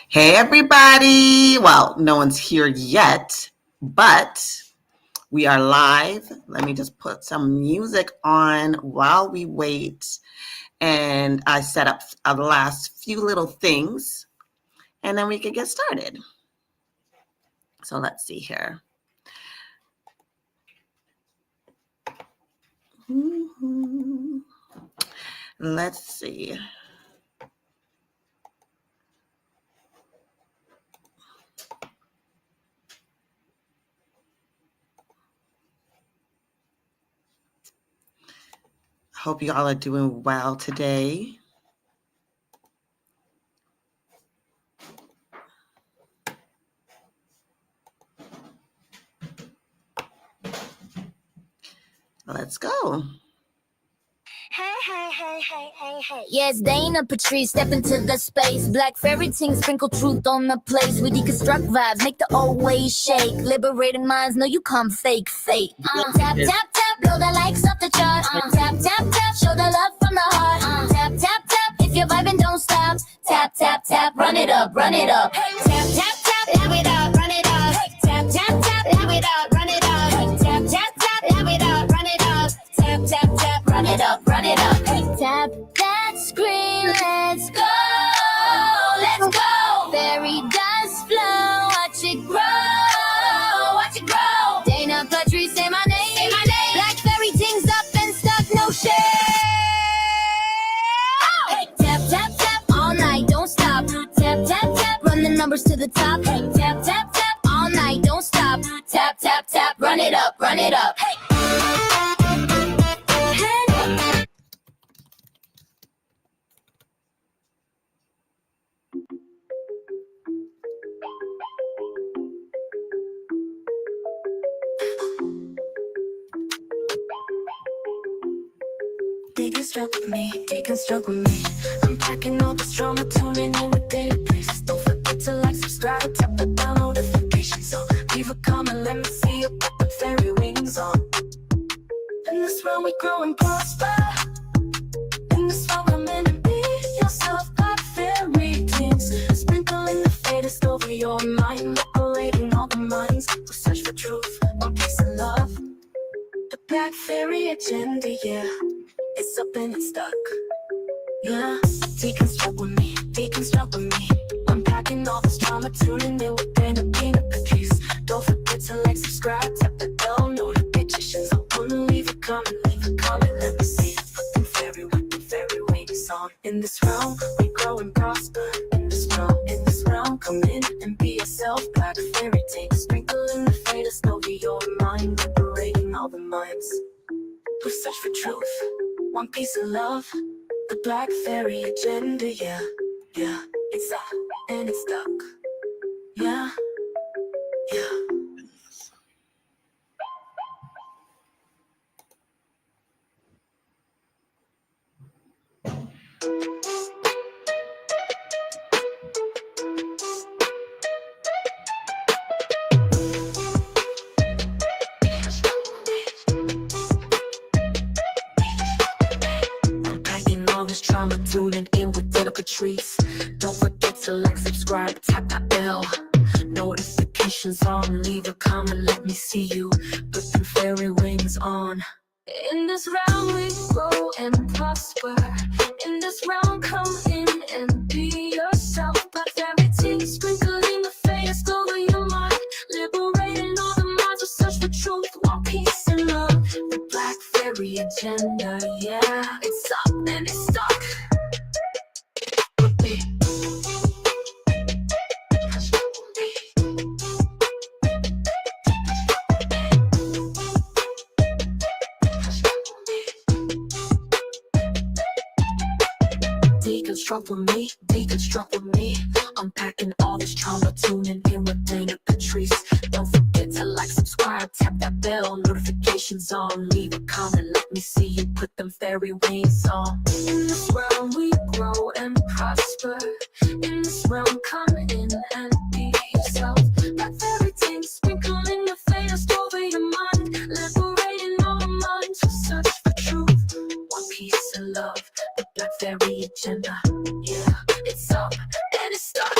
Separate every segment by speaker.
Speaker 1: Hey, everybody. Well, no one's here yet, but we are live. Let me just put some music on while we wait. And I set up the last few little things, and then we can get started. So let's see here. Let's see. Hope you all are doing well today. Let's go.
Speaker 2: Hey. Yeah, it's Dana Patrice, step into the space. Black fairy ting, sprinkle truth on the place. We deconstruct vibes, make the old ways shake. Liberating minds, no, you come fake. Tap, tap, tap, blow the likes off the chart. Tap, tap, tap, show the love from the heart. Tap, tap, tap, if you're vibing, don't stop. Tap, tap, tap, run it up. Tap, tap, tap, love it up, run it up. Tap, tap, tap, love it up, run it up. Tap, tap, tap, love it up, run it up. Tap, tap, tap, run it up. Tap that screen, let's go. Fairy dust flow, watch it grow. Dana Patrice, say my name. Black fairy things up and stuck, no shame. Tap, tap, tap, all night, don't stop. Tap, tap, tap, run the numbers to the top. Tap, tap, tap, all night, don't stop. Tap, tap, tap, run it up.
Speaker 3: Deconstruct with me. I'm packing all this drama, tuning in with daily places. Don't forget to like, subscribe, tap the bell notification zone. Leave a comment, let me see you put the fairy wings on. In this realm we grow and prosper. In this realm come in and be yourself. Black fairy things, sprinkling the fairest over your mind, liberating all the minds. We'll search for truth, one piece of love. The black fairy agenda, yeah. It's up and it's stuck. Yeah, deconstruct with me. Unpacking all this drama, tuning in with Dana Patrice. Don't forget to like, subscribe, tap the bell notifications. I wanna leave a comment, let me see it. Put them fairy wings on. In this realm, we grow and prosper. In this realm, come in and be yourself. Black fairy takes, sprinkling the fairest over your mind, liberating all the minds. We search for truth, one piece of love. The black fairy agenda, yeah. It's up and it's stuck. Yeah. Trauma, tuning in with Dana Patrice. Don't forget to like, subscribe, tap that bell notifications on. Leave a comment, let me see you put them fairy wings on. In this realm we grow and prosper. In this realm come in and be yourself. Black fairy things, sprinkling the fairest over your mind, liberating all the minds. Will search for truth, one peace and love. The black fairy agenda, yeah. It's up and it's stuck. Deconstruct with me. Unpacking all this trauma, tuning in with Dana Patrice. Don't forget to like, subscribe, tap that bell notifications on. Leave a comment, let me see you put them fairy wings on. In this realm we grow and prosper. In this realm come in and be yourself. Black fairy things, sprinkling the fairest over your mind, liberating all the minds. We'll search for truth, one piece of love. The black fairy agenda, yeah. It's up and it's stuck.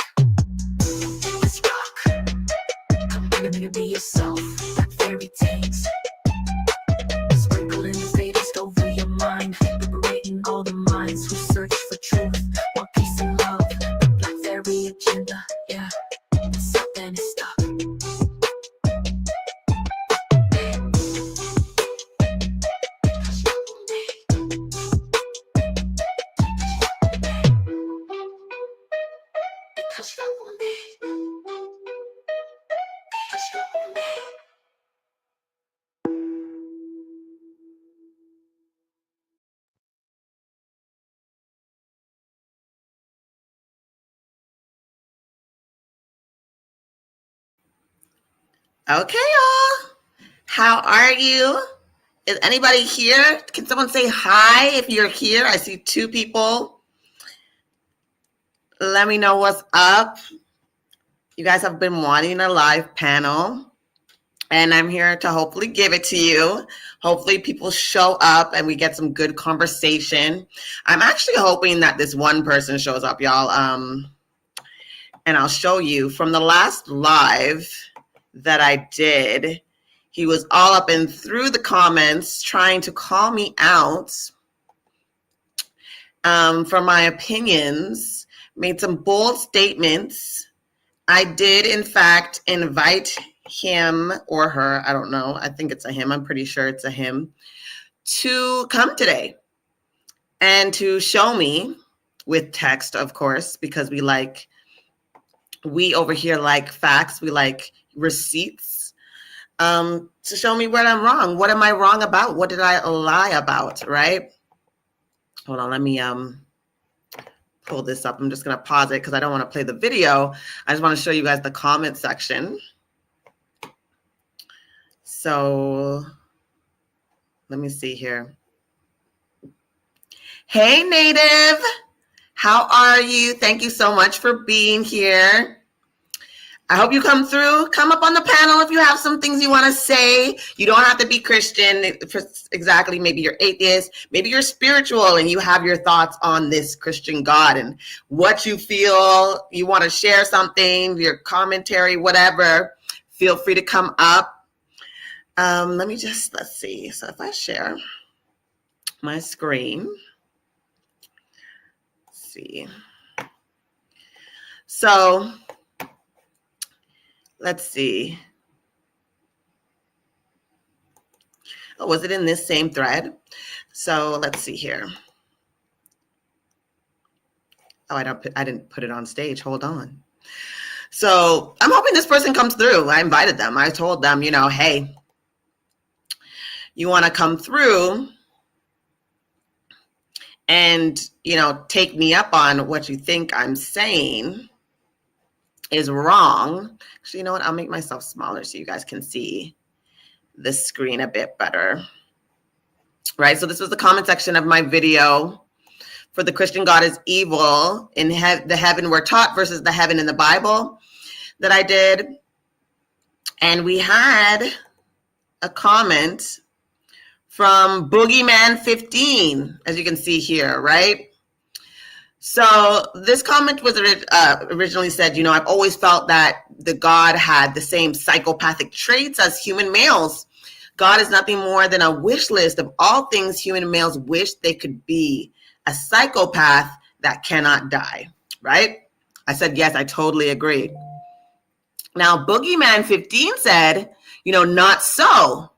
Speaker 1: Okay, y'all. How are you? Is anybody here? Can someone say hi if you're here? I see 2 people. Let me know what's up. You guys have been wanting a live panel, and I'm here to hopefully give it to you. Hopefully people show up and we get some good conversation. I'm actually hoping that this one person shows up, y'all. And I'll show you from the last live that I did. He was all up and through the comments trying to call me out for my opinions, made some bold statements. I did, in fact, invite him or her, I don't know, I think it's a him, I'm pretty sure it's a him, to come today and to show me with text, of course, because we over here like facts, we like receipts, to show me where I'm wrong. What am I wrong about? What did I lie about, right? Hold on, let me pull this up. I'm just gonna pause it because I don't want to play the video. I just want to show you guys the comment section. So let me see here. Hey, Native, how are you? Thank you so much for being here. I hope you come through. Come up on the panel if you have some things you want to say. You don't have to be Christian exactly. Maybe you're atheist. Maybe you're spiritual and you have your thoughts on this Christian God and what you feel. You want to share something, your commentary, whatever. Feel free to come up. Let's see. So if I share my screen, let's see. So let's see. Oh, was it in this same thread? So let's see here. Oh, I didn't put it on stage. Hold on. So I'm hoping this person comes through. I invited them. I told them, hey, you want to come through and, take me up on what you think I'm saying is wrong. Actually, you know what? I'll make myself smaller so you guys can see the screen a bit better. Right? So this was the comment section of my video for the Christian God is evil in the heaven we're taught versus the heaven in the Bible that I did. And we had a comment from Boogeyman 15, as you can see here, right? So this comment was originally said, I've always felt that the God had the same psychopathic traits as human males. God is nothing more than a wish list of all things human males wish they could be. A psychopath that cannot die, right? I said, yes, I totally agree. Now, Boogeyman 15 said, not so.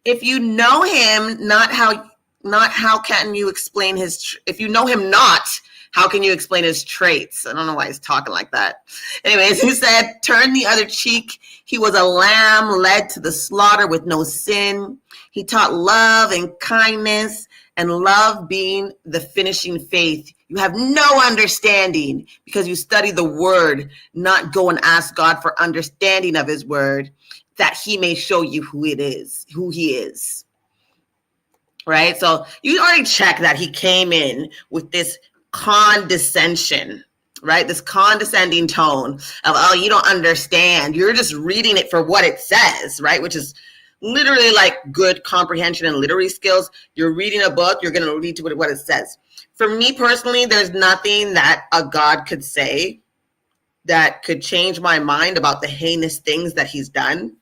Speaker 1: If you know him, how can you explain if you know him not, how can you explain his traits? I don't know why he's talking like that. Anyways, he said, turn the other cheek. He was a lamb led to the slaughter with no sin. He taught love and kindness, and love being the finishing faith. You have no understanding because you study the word, not go and ask God for understanding of his word, that he may show you who he is. Right? So you already checked that he came in with this condescension, right? This condescending tone of, oh, you don't understand. You're just reading it for what it says, right? Which is literally like good comprehension and literary skills. You're reading a book, you're going to read to what it says. For me personally, there's nothing that a God could say that could change my mind about the heinous things that he's done,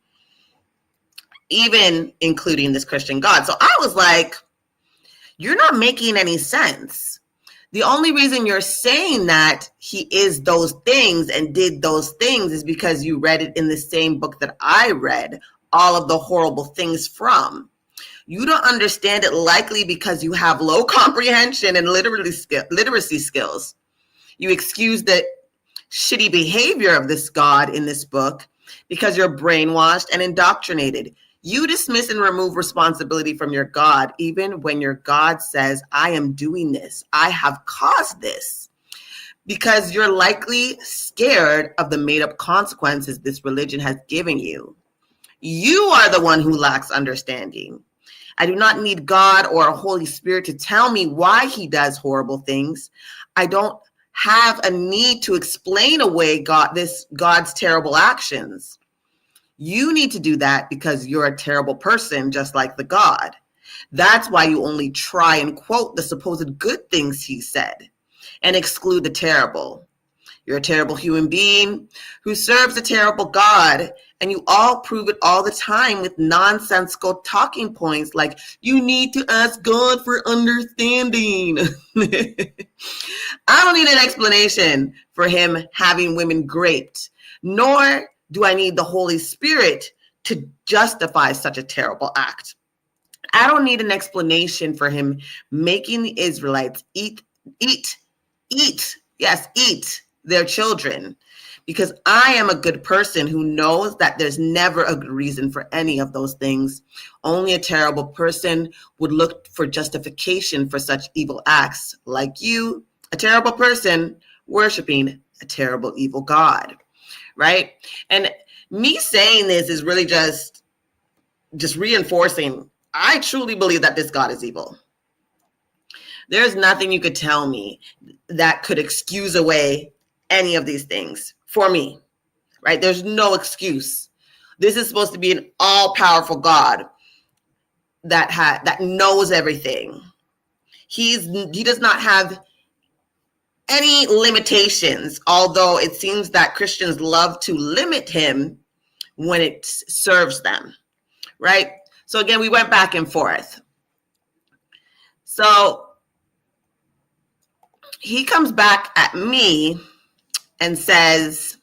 Speaker 1: even including this Christian God. So I was like, you're not making any sense. The only reason you're saying that he is those things and did those things is because you read it in the same book that I read all of the horrible things from. You don't understand it likely because you have low comprehension and literacy skills. You excuse the shitty behavior of this God in this book because you're brainwashed and indoctrinated. You dismiss and remove responsibility from your God, even when your God says, I am doing this. I have caused this. Because you're likely scared of the made-up consequences this religion has given you. You are the one who lacks understanding. I do not need God or a Holy Spirit to tell me why he does horrible things. I don't have a need to explain away God's terrible actions. You need to do that because you're a terrible person, just like the God. That's why you only try and quote the supposed good things he said and exclude the terrible. You're a terrible human being who serves a terrible God, and you all prove it all the time with nonsensical talking points like, you need to ask God for understanding. I don't need an explanation for him having women raped, nor do I need the Holy Spirit to justify such a terrible act. I don't need an explanation for him making the Israelites eat their children, because I am a good person who knows that there's never a good reason for any of those things. Only a terrible person would look for justification for such evil acts, like you, a terrible person worshiping a terrible evil God, right? And me saying this is really just reinforcing, I truly believe that this God is evil. There's nothing you could tell me that could excuse away any of these things for me, right? There's no excuse. This is supposed to be an all-powerful God that knows everything. He does not have any limitations, although it seems that Christians love to limit him when it serves them, right? So again, we went back and forth. So he comes back at me and says,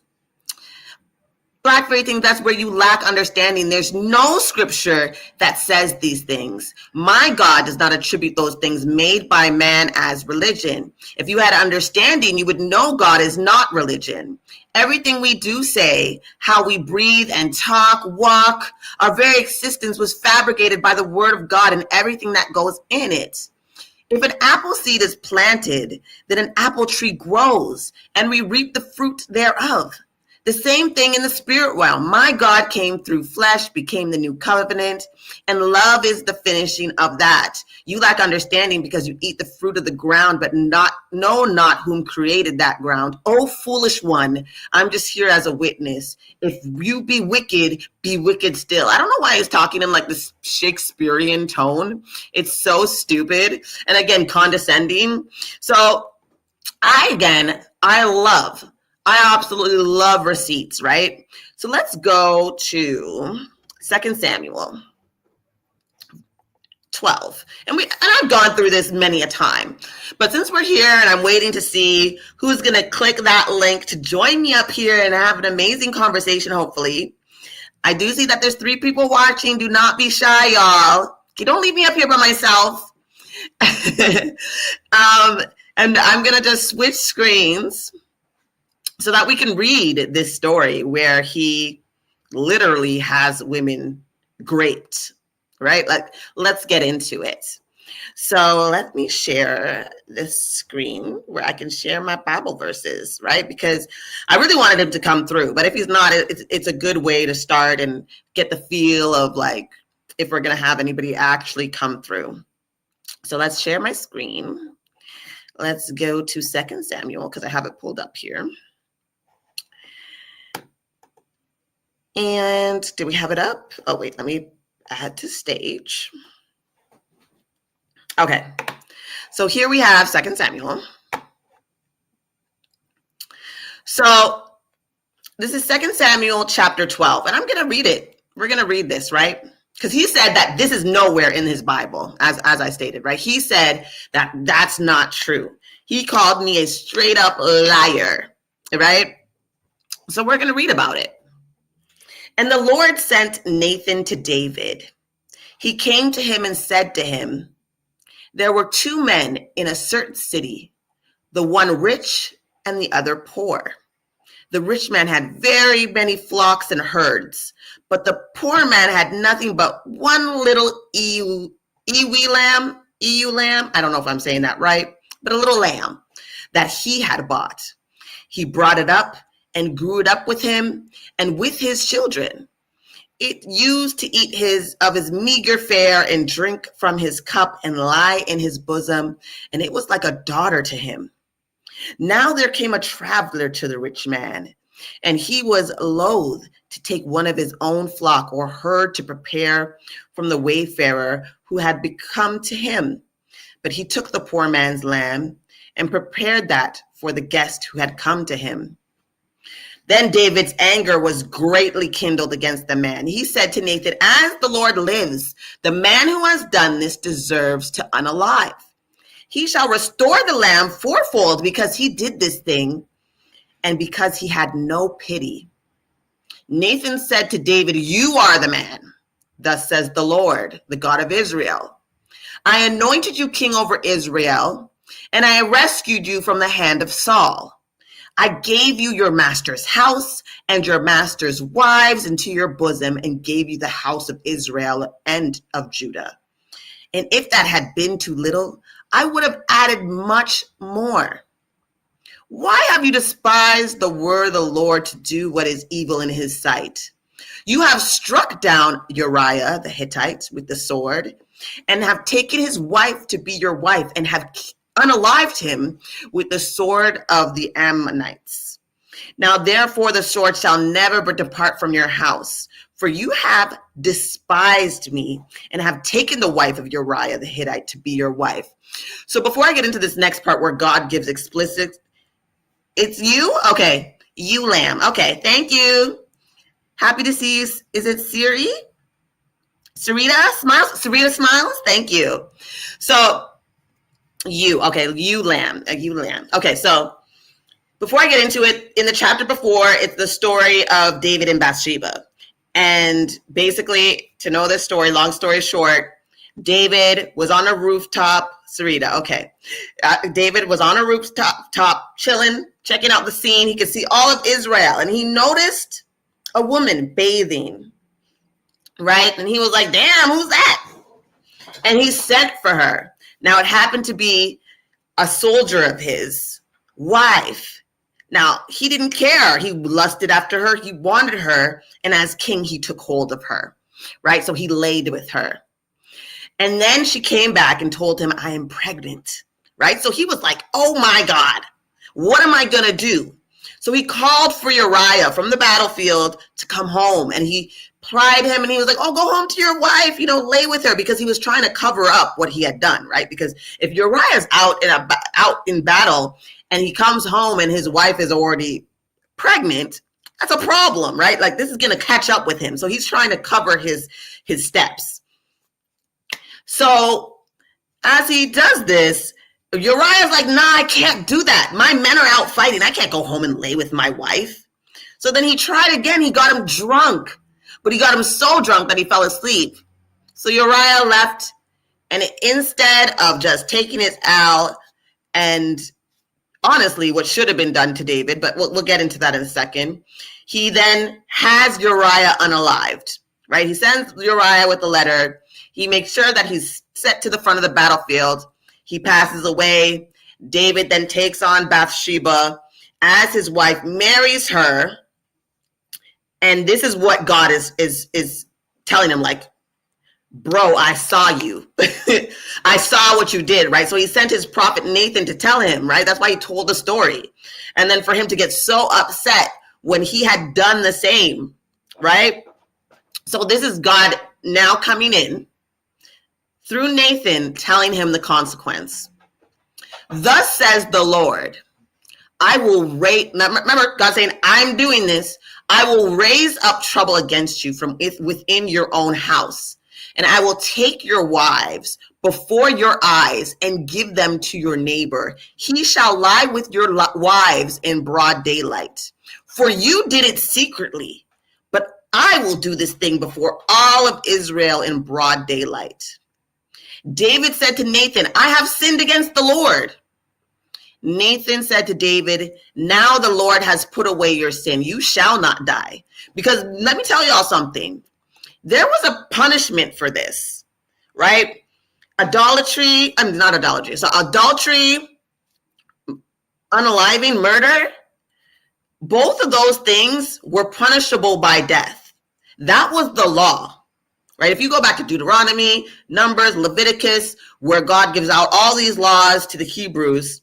Speaker 1: Black Fairy thinks that's where you lack understanding. There's no scripture that says these things. My God does not attribute those things made by man as religion. If you had understanding, you would know God is not religion. Everything we do say, how we breathe and talk, walk, our very existence was fabricated by the word of God and everything that goes in it. If an apple seed is planted, then an apple tree grows, and we reap the fruit thereof. The same thing in the spirit realm. My God came through flesh, became the new covenant, and love is the finishing of that. You lack understanding because you eat the fruit of the ground, but know not whom created that ground. Oh, foolish one, I'm just here as a witness. If you be wicked still. I don't know why he's talking in like this Shakespearean tone. It's so stupid. And again, condescending. So I absolutely love receipts, right? So let's go to 2 Samuel 12. And I've gone through this many a time. But since we're here and I'm waiting to see who's going to click that link to join me up here and have an amazing conversation, hopefully. I do see that there's 3 people watching. Do not be shy, y'all. You don't leave me up here by myself. And I'm going to just switch screens so that we can read this story where he literally has women raped, right? Let's get into it. So let me share this screen where I can share my Bible verses, right? Because I really wanted him to come through, but if he's not, it's a good way to start and get the feel of like, if we're gonna have anybody actually come through. So let's share my screen. Let's go to 2 Samuel because I have it pulled up here. And do we have it up? Oh, wait, let me add to stage. Okay, so here we have 2 Samuel. So this is 2 Samuel chapter 12, and I'm going to read it. We're going to read this, right? Because he said that this is nowhere in his Bible, as I stated, right? He said that that's not true. He called me a straight up liar, right? So we're going to read about it. And the Lord sent Nathan to David. He came to him and said to him, there were 2 men in a certain city, the one rich and the other poor. The rich man had very many flocks and herds, but the poor man had nothing but one little ewe lamb. I don't know if I'm saying that right, but a little lamb that he had bought. He brought it up and grew it up with him and with his children. it used to eat of his meager fare and drink from his cup and lie in his bosom, and it was like a daughter to him. Now there came a traveler to the rich man, and he was loath to take one of his own flock or herd to prepare from the wayfarer who had become to him. But he took the poor man's lamb and prepared that for the guest who had come to him. Then David's anger was greatly kindled against the man. He said to Nathan, as the Lord lives, the man who has done this deserves to unalive. He shall restore the lamb fourfold because he did this thing and because he had no pity. Nathan said to David, you are the man. Thus says the Lord, the God of Israel. I anointed you king over Israel, and I rescued you from the hand of Saul. I gave you your master's house and your master's wives into your bosom and gave you the house of Israel and of Judah. And if that had been too little, I would have added much more. Why have you despised the word of the Lord to do what is evil in his sight? You have struck down Uriah the Hittite with the sword and have taken his wife to be your wife and have unalived him with the sword of the Ammonites. Now, therefore, the sword shall never depart from your house, for you have despised me and have taken the wife of Uriah the Hittite to be your wife. So before I get into this next part where God gives explicit, it's you? Okay, you lamb. Okay, thank you. Happy to see you. Is it Siri? Sarita smiles? Sarita smiles? Thank you. So you lamb. Okay, so before I get into it, in the chapter before, it's the story of David and Bathsheba. And basically, to know this story, long story short, David was on a rooftop. Sarita, okay. David was on a rooftop, chilling, checking out the scene. He could see all of Israel, and he noticed a woman bathing, right? And he was like, damn, who's that? And he sent for her. Now, it happened to be a soldier of his wife. Now, he didn't care. He lusted after her. He wanted her. And as king, he took hold of her, right? So he laid with her. And then she came back and told him, I am pregnant, right? So he was like, oh my God, what am I going to do? So he called for Uriah from the battlefield to come home, and he plied him, and he was like, oh, go home to your wife, lay with her, because he was trying to cover up what he had done, right? Because if Uriah's out in battle and he comes home and his wife is already pregnant, that's a problem, right? Like, this is going to catch up with him. So he's trying to cover his steps. So as he does this, Uriah's like, nah, I can't do that. My men are out fighting. I can't go home and lay with my wife. So then he tried again. He got him drunk, but he got him so drunk that he fell asleep. So Uriah left, and instead of just taking his L, and honestly, what should have been done to David, but we'll get into that in a second, he then has Uriah unalived, right? He sends Uriah with a letter. He makes sure that he's set to the front of the battlefield. He passes away. David then takes on Bathsheba as his wife, marries her. And this is what God is telling him, like, bro, I saw you. I saw what you did, right? So he sent his prophet Nathan to tell him, right? That's why he told the story. And then for him to get so upset when he had done the same, right? So this is God now coming in through Nathan, telling him the consequence. Thus says the Lord, I will raise, remember God saying, I'm doing this. I will raise up trouble against you from within your own house. And I will take your wives before your eyes and give them to your neighbor. He shall lie with your wives in broad daylight. For you did it secretly, but I will do this thing before all of Israel in broad daylight. David said to Nathan, I have sinned against the Lord. Nathan said to David, now the Lord has put away your sin. You shall not die. Because let me tell y'all something. There was a punishment for this, right? Adultery, not idolatry. So adultery, unaliving, murder, both of those things were punishable by death. That was the law, right? If you go back to Deuteronomy, Numbers, Leviticus, where God gives out all these laws to the Hebrews,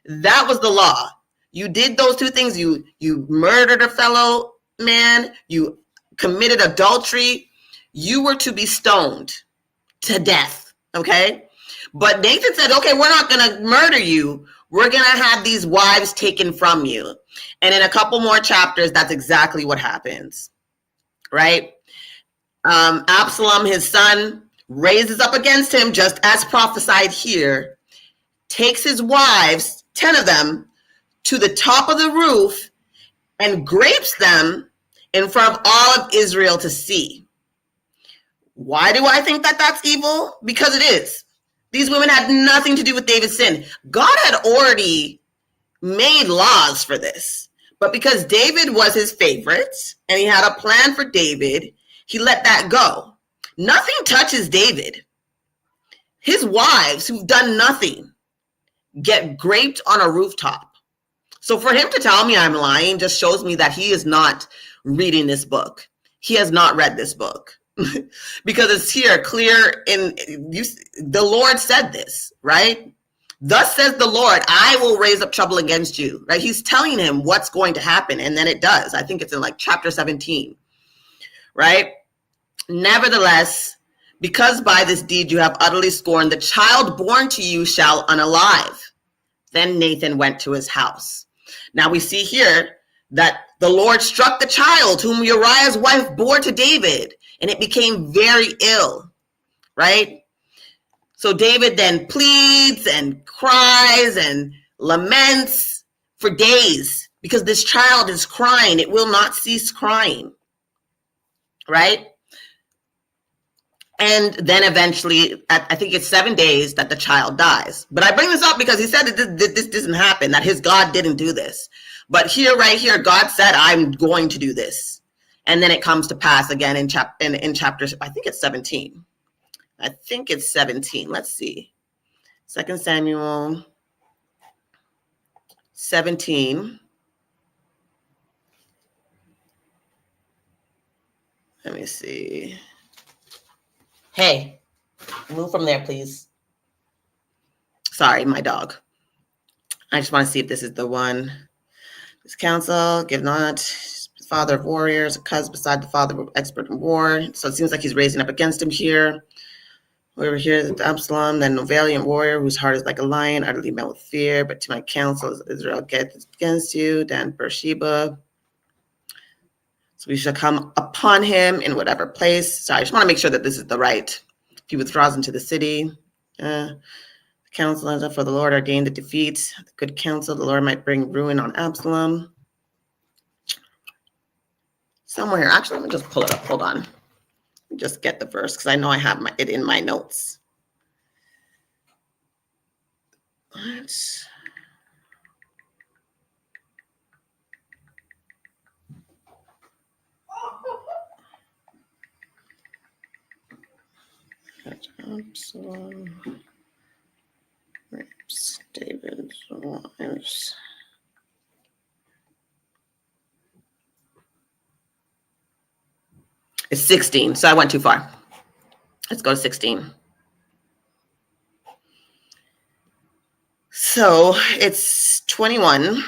Speaker 1: that was the law. You did those two things. You murdered a fellow man. You committed adultery. You were to be stoned to death, okay? But Nathan said, okay, we're not going to murder you. We're going to have these wives taken from you. And in a couple more chapters, that's exactly what happens, right? Absalom, his son, raises up against him, just as prophesied here, takes his wives, 10 of them, to the top of the roof and grapes them in front of all of Israel to see. Why do I think that that's evil? Because it is. These women had nothing to do with David's sin. God had already made laws for this. But because David was his favorite and he had a plan for David, he let that go. Nothing touches David. His wives, who've done nothing, get graped on a rooftop. So for him to tell me I'm lying just shows me that he is not reading this book. He has not read this book. Because it's here clear the Lord said this, right? Thus says the Lord, I will raise up trouble against you, right? He's telling him what's going to happen. And then it does. I think it's in like chapter 17, right? Nevertheless, because by this deed you have utterly scorned, the child born to you shall unalive. Then Nathan went to his house. Now we see here that the Lord struck the child whom Uriah's wife bore to David, and it became very ill, right? So David then pleads and cries and laments for days because this child is crying. It will not cease crying, right? And then eventually, I think it's 7 days that the child dies. But I bring this up because he said that this doesn't happen, that his God didn't do this. But here, right here, God said, I'm going to do this. And then it comes to pass again in chapter, I think it's 17. I think it's 17. Let's see. 2 Samuel 17. Let me see. Hey, move from there, please. Sorry, my dog. I just want to see if this is the one. This counsel, give not father of warriors, a cuz beside the father of expert in war. So it seems like he's raising up against him here. Whoever hears of Absalom, then a valiant warrior whose heart is like a lion, utterly met with fear. But to my counsel, Israel gets against you, Dan Beersheba. So we shall come upon him in whatever place. Sorry, I just want to make sure that this is the right. If he withdraws into the city, the counsel for the Lord ordained the defeat. The good counsel, the Lord might bring ruin on Absalom. Somewhere, actually, let me just pull it up. Hold on. Let me just get the verse because I know I have it in my notes. Let's... Absalom rapes David's wives. It's 16, so I went too far. Let's go to 16. So it's 21.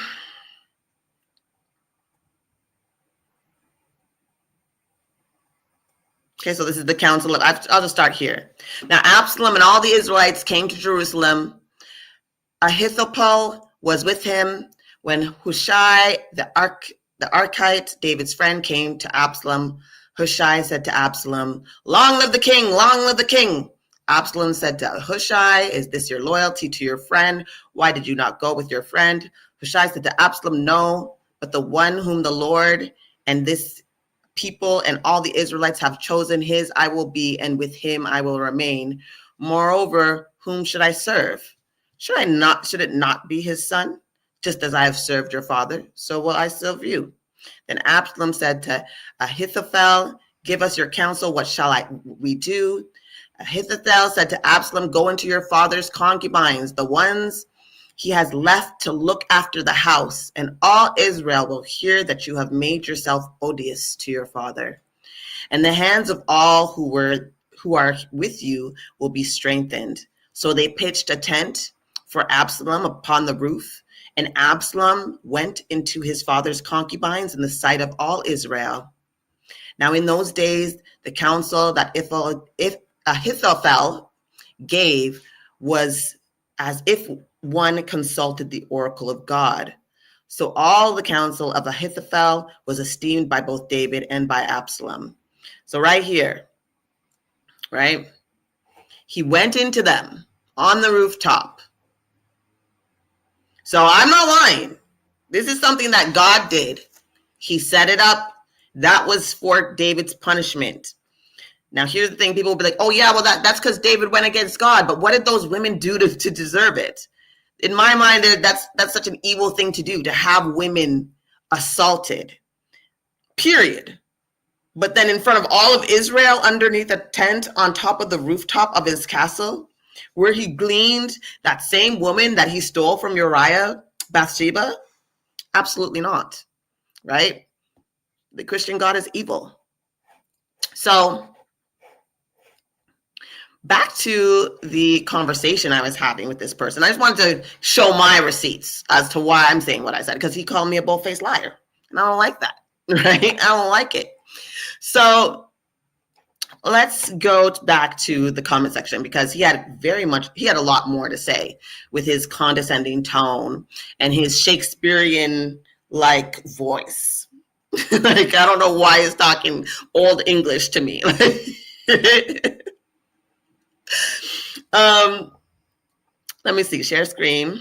Speaker 1: Okay, so this is the counsel of, I'll just start here. Now, Absalom and all the Israelites came to Jerusalem. Ahithophel was with him when Hushai, the Archite, David's friend, came to Absalom. Hushai said to Absalom, long live the king, long live the king. Absalom said to Hushai, is this your loyalty to your friend? Why did you not go with your friend? Hushai said to Absalom, no, but the one whom the Lord and this people and all the Israelites have chosen, his I will be, and with him I will remain. Moreover, whom should I serve? Should it not be his son? Just as I have served your father, so will I serve you. Then Absalom said to Ahithophel, give us your counsel. What shall we do? Ahithophel said to Absalom, go into your father's concubines, the ones he has left to look after the house, and all Israel will hear that you have made yourself odious to your father. and the hands of all who are with you will be strengthened. So they pitched a tent for Absalom upon the roof, and Absalom went into his father's concubines in the sight of all Israel. Now in those days, the counsel that Ahithophel gave was as if one consulted the oracle of God. So all the counsel of Ahithophel was esteemed by both David and by Absalom. So right here, right? He went into them on the rooftop. So I'm not lying. This is something that God did. He set it up. That was for David's punishment. Now, here's the thing. People will be like, oh, yeah, well, that's because David went against God. But what did those women do to deserve it? In my mind, that's such an evil thing to do, to have women assaulted, period. But then in front of all of Israel, underneath a tent on top of the rooftop of his castle, where he gleaned that same woman that he stole from Uriah, Bathsheba? Absolutely not, right? The Christian God is evil. So back to the conversation I was having with this person. I just wanted to show my receipts as to why I'm saying what I said, because he called me a bold-faced liar. And I don't like that, right? I don't like it. So let's go back to the comment section, because he had a lot more to say with his condescending tone and his Shakespearean-like voice. Like, I don't know why he's talking old English to me. Let me see, share screen.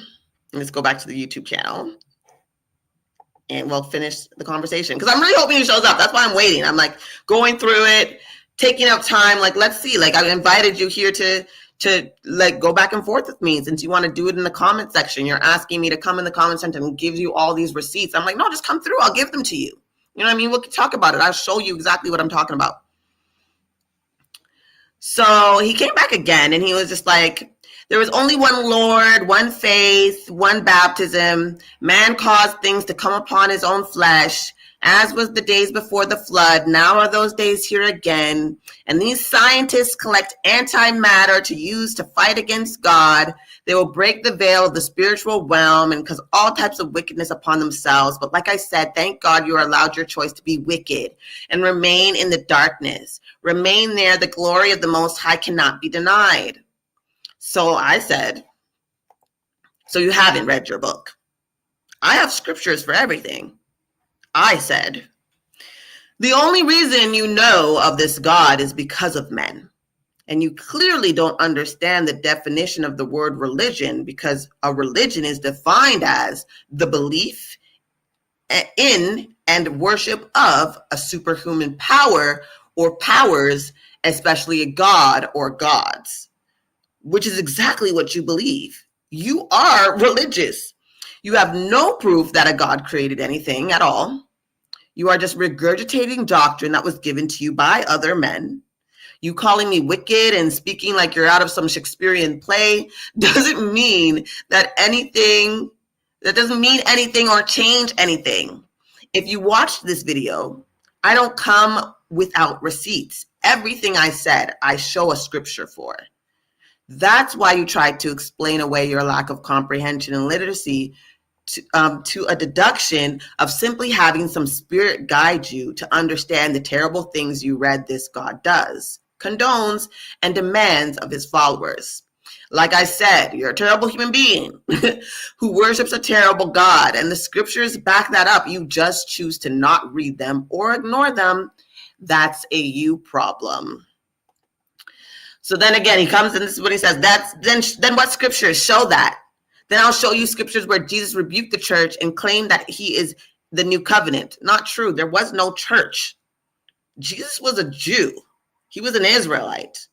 Speaker 1: Let's go back to the YouTube channel and we'll finish the conversation, because I'm really hoping he shows up. That's why I'm waiting. I'm like going through it, taking up time. Like, let's see, like, I invited you here to like go back and forth with me, since you want to do it in the comment section. You're asking me to come in the comment section and give you all these receipts. I'm like, no, just come through. I'll give them to you. You know what I mean? We'll talk about it. I'll show you exactly what I'm talking about. So he came back again and he was just like, there was only one Lord, one faith, one baptism. Man caused things to come upon his own flesh, as was the days before the flood. Now are those days here again. And these scientists collect antimatter to use to fight against God. They will break the veil of the spiritual realm and cause all types of wickedness upon themselves. But like I said, thank God you are allowed your choice to be wicked and remain in the darkness. Remain there. The glory of the Most High cannot be denied. So I said, so you haven't read your book. I have scriptures for everything. I said, the only reason you know of this God is because of men. And you clearly don't understand the definition of the word religion, because a religion is defined as the belief in and worship of a superhuman power or powers, especially a god or gods, which is exactly what you believe. You are religious. You have no proof that a God created anything at all. You are just regurgitating doctrine that was given to you by other men. You calling me wicked and speaking like you're out of some Shakespearean play doesn't mean anything or change anything. If you watched this video, I don't come without receipts. Everything I said, I show a scripture for. That's why you tried to explain away your lack of comprehension and literacy to a deduction of simply having some spirit guide you to understand the terrible things you read this God does, condones, and demands of his followers. Like I said, you're a terrible human being who worships a terrible God, and the scriptures back that up. You just choose to not read them or ignore them. That's a you problem. So then again, he comes and this is what he says. Then what scriptures show that? Then I'll show you scriptures where Jesus rebuked the church and claimed that he is the new covenant. Not true. There was no church. Jesus was a Jew. He was an Israelite.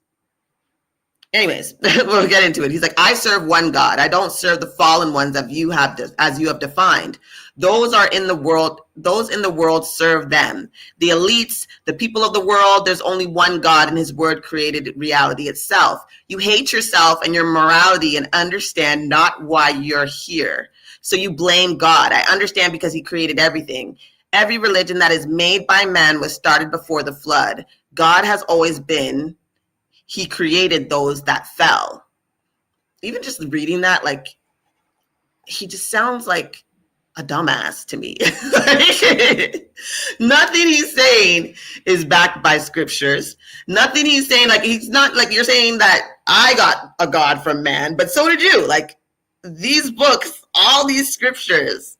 Speaker 1: Anyways, we'll get into it. He's like, I serve one God. I don't serve the fallen ones as you have defined. Those in the world serve them. The elites, the people of the world, there's only one God, and his word created reality itself. You hate yourself and your morality and understand not why you're here. So you blame God. I understand, because he created everything. Every religion that is made by man was started before the flood. God has always been, he created those that fell. Even just reading that, like, he just sounds like a dumbass to me. Nothing he's saying is backed by scriptures. Nothing he's saying, like, he's not like you're saying that I got a God from man, but so did you. Like, these books, all these scriptures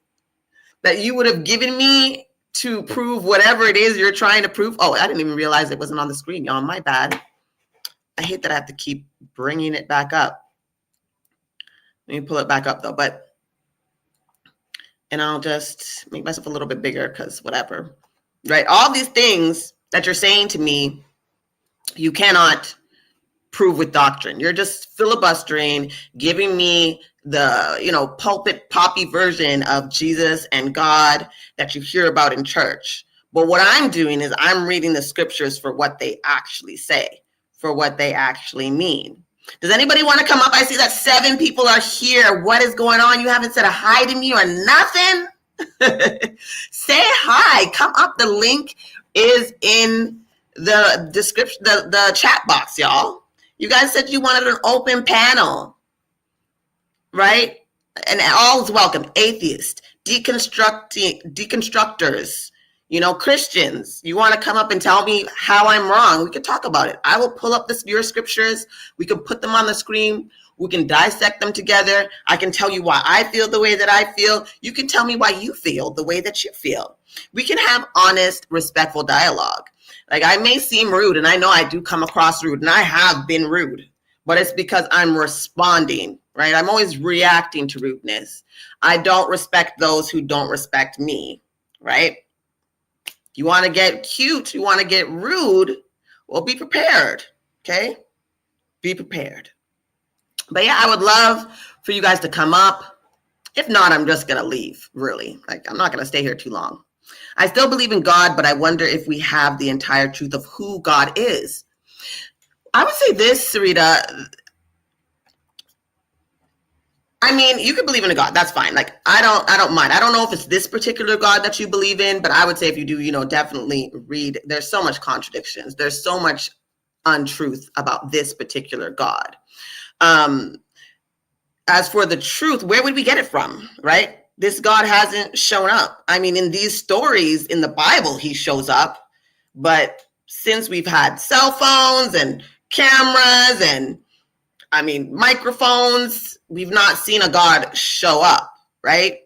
Speaker 1: that you would have given me to prove whatever it is you're trying to prove. Oh, I didn't even realize it wasn't on the screen, y'all. My bad. I hate that I have to keep bringing it back up. Let me pull it back up though, and I'll just make myself a little bit bigger because whatever, right? All these things that you're saying to me, you cannot prove with doctrine. You're just filibustering, giving me the, pulpit poppy version of Jesus and God that you hear about in church. But what I'm doing is I'm reading the scriptures for what they actually say, for what they actually mean. Does anybody want to come up? I see that 7 people are here. What is going on? You haven't said a hi to me or nothing? Say hi. Come up. The link is in the description, the chat box, y'all. You guys said you wanted an open panel, right? And all is welcome. Atheists, deconstructors, Christians. You want to come up and tell me how I'm wrong? We can talk about it. I will pull up your scriptures. We can put them on the screen. We can dissect them together. I can tell you why I feel the way that I feel. You can tell me why you feel the way that you feel. We can have honest, respectful dialogue. Like, I may seem rude, and I know I do come across rude, and I have been rude, but it's because I'm responding, right? I'm always reacting to rudeness. I don't respect those who don't respect me, right? You want to get cute, you want to get rude, well, be prepared, okay? Be prepared. But yeah, I would love for you guys to come up. If not, I'm just going to leave, really. Like, I'm not going to stay here too long. I still believe in God, but I wonder if we have the entire truth of who God is. I would say this, Sarita. I mean, you can believe in a God. That's fine. Like, I don't mind. I don't know if it's this particular God that you believe in, but I would say if you do, definitely read. There's so much contradictions. There's so much untruth about this particular God. As for the truth, where would we get it from, right? This God hasn't shown up. I mean, in these stories in the Bible, he shows up. But since we've had cell phones and cameras and, microphones, we've not seen a God show up, right?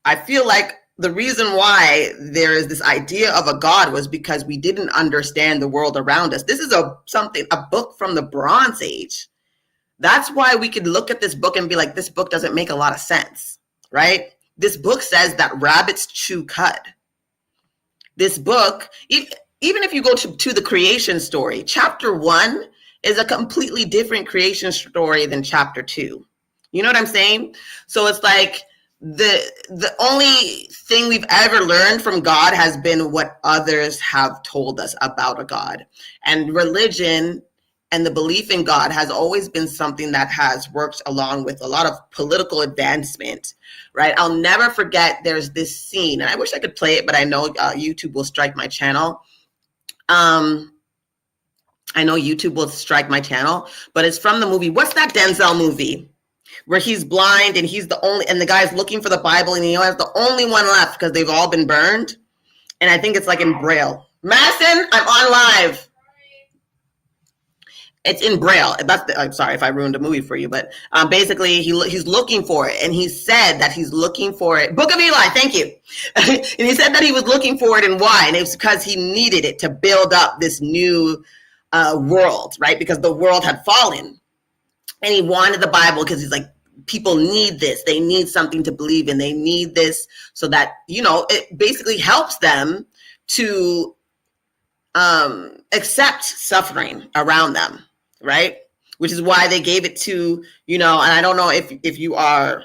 Speaker 1: I feel like the reason why there is this idea of a God was because we didn't understand the world around us. This is a book from the Bronze Age. That's why we could look at this book and be like, this book doesn't make a lot of sense, right? This book says that rabbits chew cud. This book, even if you go to the creation story, chapter 1 is a completely different creation story than chapter 2. You know what I'm saying? So it's like the only thing we've ever learned from God has been what others have told us about a God. And religion and the belief in God has always been something that has worked along with a lot of political advancement, right? I'll never forget, there's this scene, and I wish I could play it, but I know YouTube will strike my channel. But it's from the movie. What's that Denzel movie where he's blind and and the guy's looking for the Bible and he has the only one left because they've all been burned? And I think it's like in Braille. Madison, I'm on live. It's in Braille. I'm sorry if I ruined a movie for you, but basically he's looking for it, and he said that he's looking for it. Book of Eli, thank you. And he said that he was looking for it, and why? And it was because he needed it to build up this new world, right? Because the world had fallen, and he wanted the Bible because he's like, people need this. They need something to believe in. They need this so that, it basically helps them to accept suffering around them. Right? Which is why they gave it to, and I don't know if you are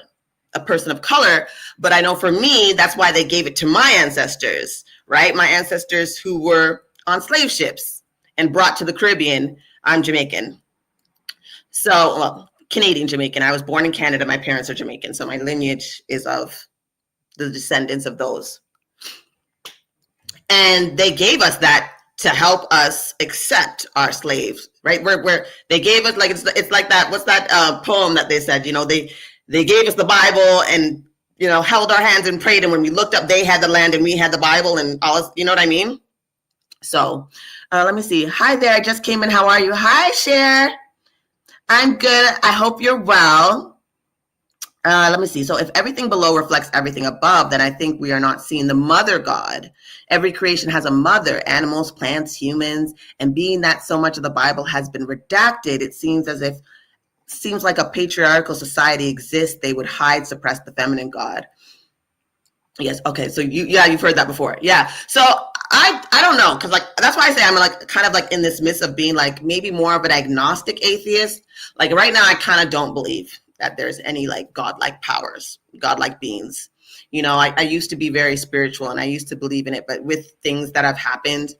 Speaker 1: a person of color, but I know for me, that's why they gave it to my ancestors, right? My ancestors who were on slave ships and brought to the Caribbean. I'm Jamaican. Canadian Jamaican. I was born in Canada. My parents are Jamaican. So my lineage is of the descendants of those. And they gave us that to help us accept our slaves, right? Where they gave us, like, it's like that, what's that poem that they said, they gave us the Bible and, held our hands and prayed, and when we looked up, they had the land and we had the Bible and all, you know what I mean? So let me see. Hi there, I just came in. How are you? Hi, Cher. I'm good. I hope you're well. Let me see. So if everything below reflects everything above, then I think we are not seeing the mother God. Every creation has a mother, animals, plants, humans, and being that so much of the Bible has been redacted, it seems like a patriarchal society exists. They would hide, suppress the feminine God. Yes. Okay. So you've heard that before. Yeah. So I don't know. Cause that's why I say I'm kind of in this midst of being maybe more of an agnostic atheist. Right now, I kind of don't believe that there's any godlike powers, godlike beings. I used to be very spiritual and I used to believe in it, but with things that have happened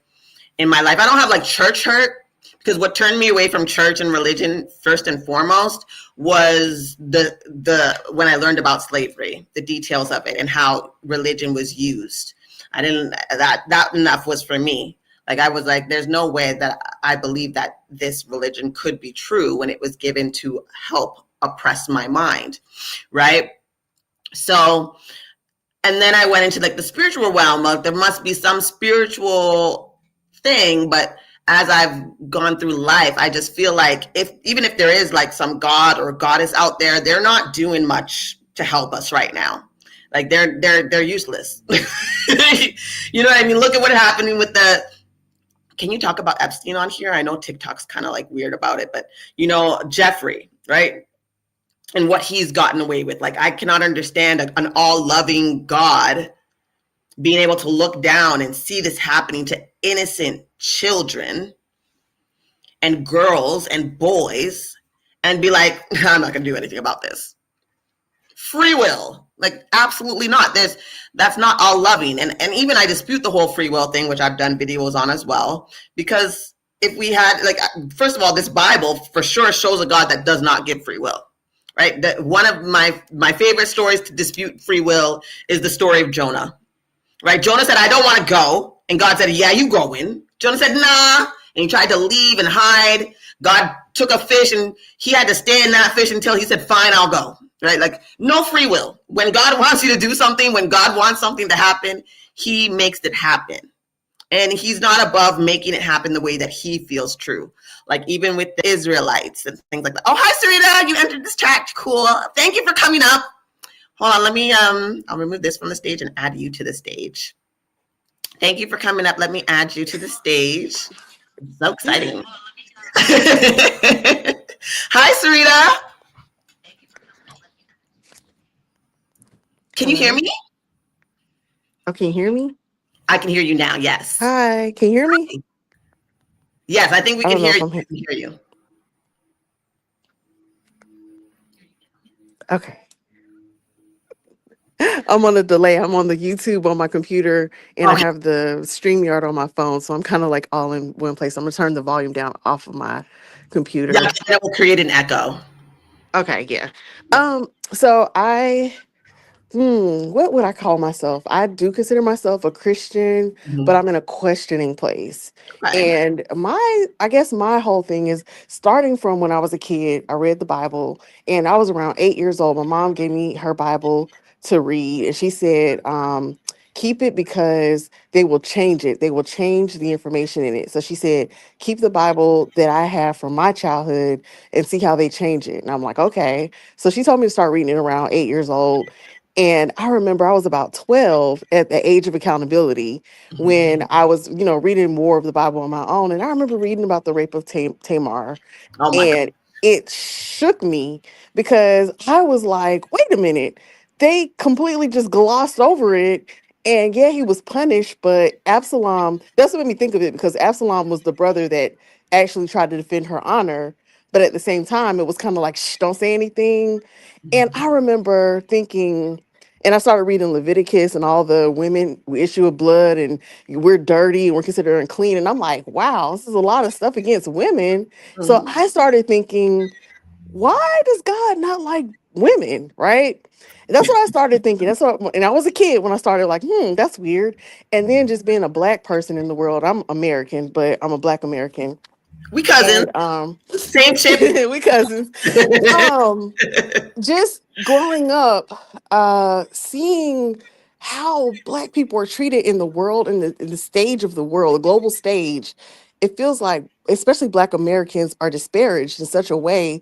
Speaker 1: in my life, I don't have church hurt, because what turned me away from church and religion first and foremost was when I learned about slavery, the details of it and how religion was used. That enough was for me. I was there's no way that I believe that this religion could be true when it was given to help oppress my mind, right? So, and then I went into the spiritual realm of there must be some spiritual thing, but as I've gone through life, I just feel even if there is some God or goddess out there, they're not doing much to help us right now. They're useless. You know what I mean? Look at what happened with can you talk about Epstein on here? I know TikTok's kind of weird about it, but Jeffrey, right? And what he's gotten away with. I cannot understand an all-loving God being able to look down and see this happening to innocent children and girls and boys and be I'm not going to do anything about this. Free will. Absolutely not. That's not all loving. And even I dispute the whole free will thing, which I've done videos on as well, because if we had first of all, this Bible for sure shows a God that does not give free will. Right. One of my favorite stories to dispute free will is the story of Jonah. Right. Jonah said, I don't want to go. And God said, yeah, you going. Jonah said, nah. And he tried to leave and hide. God took a fish and he had to stay in that fish until he said, fine, I'll go. Right. No free will. When God wants you to do something, when God wants something to happen, he makes it happen. And he's not above making it happen the way that he feels true. Even with the Israelites and things like that. Oh, hi, Sarita. You entered this chat. Cool. Thank you for coming up. Hold on. Let me, I'll remove this from the stage and add you to the stage. Thank you for coming up. Let me add you to the stage. It's so exciting. Hi, Sarita. Can you hear me?
Speaker 4: Oh, can you hear me?
Speaker 1: I can hear you now. Yes.
Speaker 4: Hi. Can you hear me?
Speaker 1: Yes, I think we can hear you.
Speaker 4: I can hear you. Okay. I'm on a delay. I'm on the YouTube on my computer and I have the StreamYard on my phone. So I'm kind of all in one place. I'm going to turn the volume down off of my computer.
Speaker 1: Yeah, that will create an echo.
Speaker 4: Okay, yeah. So what would I call myself? I do consider myself a Christian, but I'm in a questioning place.
Speaker 1: Okay.
Speaker 4: And I guess my whole thing is starting from when I was a kid, I read the Bible and I was around 8 years old. My mom gave me her Bible to read and she said, keep it because they will change it. They will change the information in it. So she said, keep the Bible that I have from my childhood and see how they change it. And I'm like, okay. So she told me to start reading it around 8 years old. And I remember I was about 12 at the age of accountability when I was, reading more of the Bible on my own. And I remember reading about the rape of Tamar.
Speaker 1: Oh my
Speaker 4: And it shook me because I was like, wait a minute. They completely just glossed over it. And yeah, he was punished, but Absalom, that's what made me think of it because Absalom was the brother that actually tried to defend her honor. But at the same time, it was kind of like, shh, don't say anything. And I remember thinking, and I started reading Leviticus and all the women issue of blood and we're dirty and we're considered unclean. And I'm like, wow, this is a lot of stuff against women. So I started thinking, why does God not like women, right? And that's what I started thinking. And I was a kid when I started like, that's weird. And then just being a black person in the world, I'm American, but I'm a black American.
Speaker 1: We cousins,
Speaker 4: And
Speaker 1: same ship.
Speaker 4: we cousins. Um, just growing up, seeing how black people are treated in the world, in the stage of the world, the global stage, it feels like, especially black Americans, are disparaged in such a way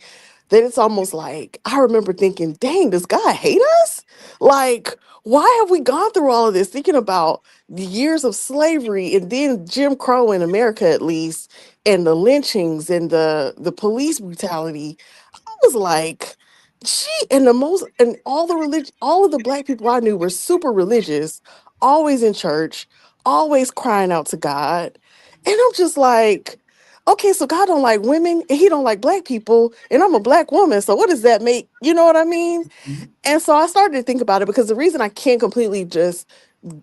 Speaker 4: that it's almost like I remember thinking, dang, does God hate us? Like, why have we gone through all of this? Thinking about the years of slavery and then Jim Crow in America, at least, and the lynchings and the police brutality. I was like, gee, and all of the black people I knew were super religious, always in church, always crying out to God. And I'm just like, okay, so God don't like women and he don't like black people, and I'm a black woman. So what does that make? You know what I mean? And so I started to think about it, because the reason I can't completely just